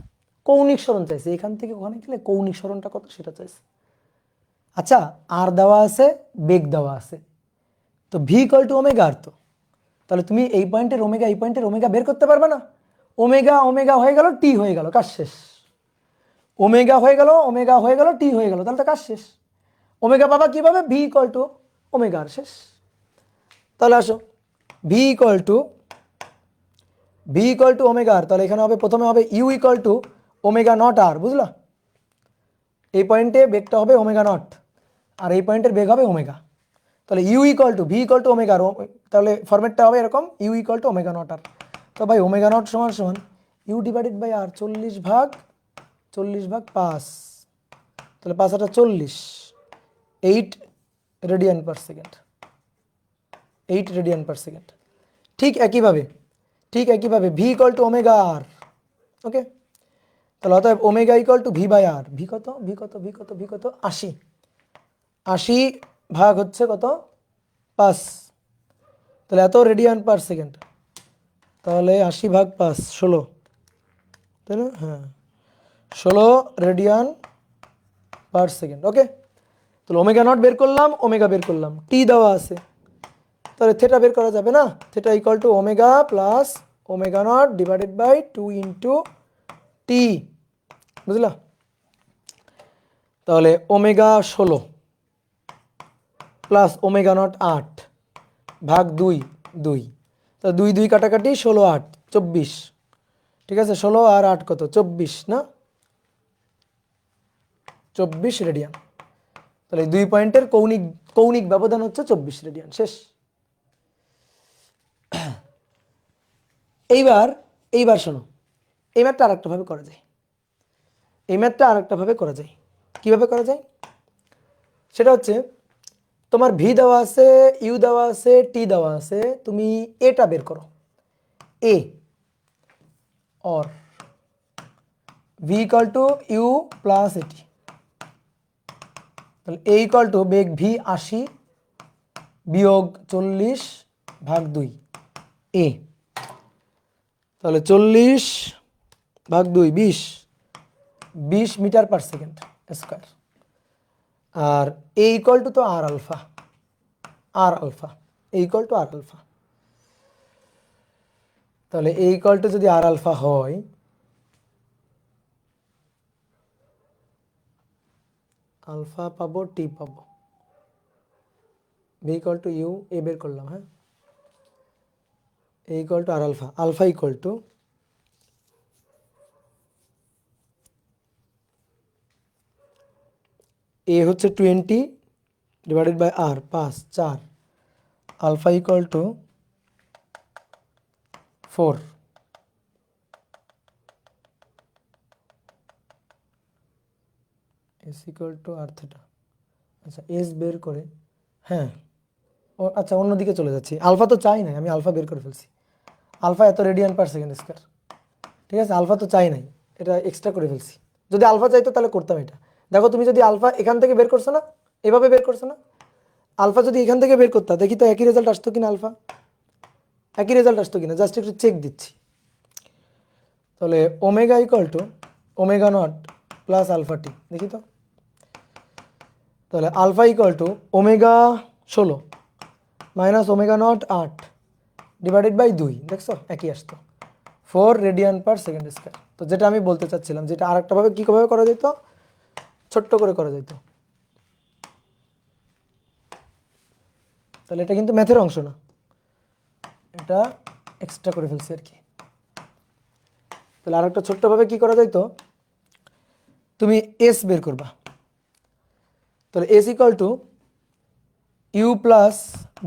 A: কৌণিক সরণ চাইছে, এখান থেকে ওখানে গেলে কৌণিক সরণটা কত সেটা চাইছে। আচ্ছা, আর দেওয়া আছে, বেগ দেওয়া আছে, তো ভি ইকুয়াল টু ওমেগা আর। তো তাহলে তুমি এই পয়েন্টের ওমেগা, এই পয়েন্টের ওমেগা বের করতে পারবে না? ওমেগা ওমেগা হয়ে গেল, টি হয়ে গেল, কাজ শেষ। ওমেগা হয়ে গেল, ওমেগা হয়ে গেল, টি হয়ে গেল, তাহলে তো কাজ শেষ। ওমেগা পাবা কিভাবে? V equal to omega R, শেষ। তাহলে আসো, V equal to omega R. তাহলে এখানে হবে, প্রথমে হবে U equal to omega nought R, বুঝলা? এই পয়েন্টে বেগটা হবে ওমেগা নট, আর এই পয়েন্টের বেগ হবে ওমেগা। তাহলে U equal to V equal to omega R, তাহলে ফরম্যাটটা হবে এরকম, U equal to omega nought R. তো ভাই ওমেগা নট সমান সমান ইউ ডিভাইডেড বাই আর, 40 ভাগ 5, তাহলে 5 আর 40, 8 radian per second, 8 radian per second. ঠিক একইভাবে V equal to omega R, okay? তাহলে অতএব omega equal to V by R. V কত? 80, 80 ভাগ হচ্ছে কত? 5, তাহলে এত রেডিয়ান পার সেকেন্ড। তাহলে 80 ভাগ 5, 16, তাই না? হ্যাঁ, 16 রেডিয়ান পার সেকেন্ড, ওকে? তাহলে ওমেগা নট বের করলাম, ওমেগা বের করলাম, টি দেওয়া আছে, তাহলে থেটা বের করা যাবে না? Theta equal to omega plus omega nought divided by 2 into T, বুঝলা? তাহলে ওমেগা 16 প্লাস ওমেগা নট 8 ভাগ 2, 2, তো 2 2 কাটাকাটি 16 8 24, ঠিক আছে? 16 আর 8 কত? 24 না? 24 রেডিয়ান। তাহলে 2 পয়েন্টের কৌণিক কৌণিক ব্যবধান হচ্ছে 24 রেডিয়ান। শেষ। এইবার শোনো, এই ম্যাথটা আরেকটা ভাবে করা যায়। এই ম্যাথটা আরেকটা ভাবে করা যায়। কিভাবে করা যায়? সেটা হচ্ছে, তোমার ভি দেওয়া আছে, ইউ দেওয়া আছে, টি দেওয়া আছে, তুমি এটা বের করো। এ और v equal to U plus AT, তাহলে a इक्वल टू বেগ v 80 বিয়োগ 40 ভাগ 2 a, তাহলে 40 ভাগ 2 20 মিটার পার সেকেন্ড স্কয়ার। আর a इक्वल टू তো r alpha, a equal to r alpha. তাহলে a इक्वल टू যদি আর আলফা হয়, আলফা পাবো, টি পাবো, v equal to u, a বের করলাম। হ্যাঁ, a equal to r alpha, alpha equal to a হচ্ছে 20 divided by r 5 4, alpha equal to 4, s equal to r theta. আচ্ছা, s বের করে, হ্যাঁ ও আচ্ছা অন্যদিকে চলে যাচ্ছি। আলফা তো চাই নাই, আমি আলফা বের করে ফেলছি। আলফা এত রেডিয়ান পার সেকেন্ড স্কয়ার, ঠিক আছে? আলফা তো চাই নাই, এটা এক্সট্রা করে ফেলছি। যদি আলফা চাইতো তাহলে করতাম এটা। দেখো, তুমি যদি আলফা এখান থেকে বের করছো না, এভাবে বের করছো না, আলফা যদি এখান থেকে বের করতা, দেখি তো একই রেজাল্ট আসতো কিনা, আলফা একই রেজাল্ট আসতো কিনা, জাস্ট একটু চেক দিচ্ছি। তাহলে omega equal to omega not plus alpha T, দেখি তো। তাহলে alpha equal to omega 16 minus omega not 8 divided by 2, দেখছো একই আসতো, 4 রেডিয়ান পার সেকেন্ড স্কয়ার। তো যেটা আমি বলতে চাচ্ছিলাম, যেটা আরেকটা ভাবে কীভাবে করা যেত, ছোট্ট করে করা যেত। তাহলে এটা কিন্তু ম্যাথের অংশ না, এটা এক্সট্রা করে ফেলছি আর কি। তাহলে আরেকটা ছোট্টভাবে কি করা যাইতো, তুমি এস বের করবা। তাহলে S equal to U plus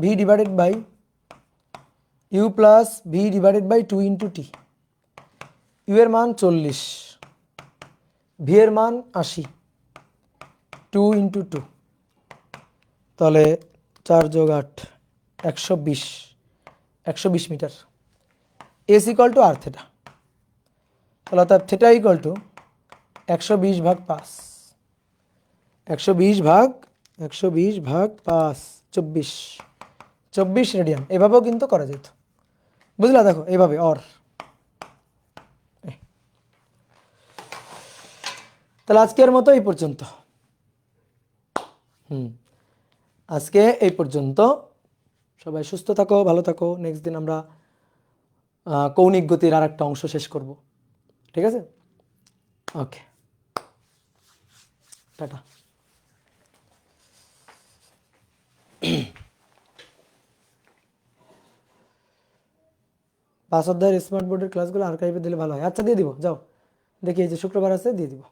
A: V divided by U plus V divided by 2 into T. U এর মান 40, ভি এর মান 80, 2 ইন্টু 2, তাহলে 4 যোগ 8 120 metre. S equal to R theta, তাহলে অর্থাৎ থেটা ইকুয়াল টু 120 ভাগ 5, 120 ভাগ 5 24 রেডিয়ান। এভাবেও কিন্তু করা যেত, বুঝলা? দেখো এইভাবে। তাহলে আজকের মতো এই পর্যন্ত। আজকে এই পর্যন্ত। সবাই সুস্থ থাকো, ভালো থাকো। নেক্সট দিন আমরা কৌণিক গতির আর একটা অংশ শেষ করব, ঠিক আছে? ওকে, টাটা। 5 অধ্যায়ের স্মার্ট বোর্ডের ক্লাসগুলো আর্কাইভে দিলে ভালো হয়। আচ্ছা, দিয়ে দিব, যাও দেখি, এই যে শুক্রবার আছে, দিয়ে দিব।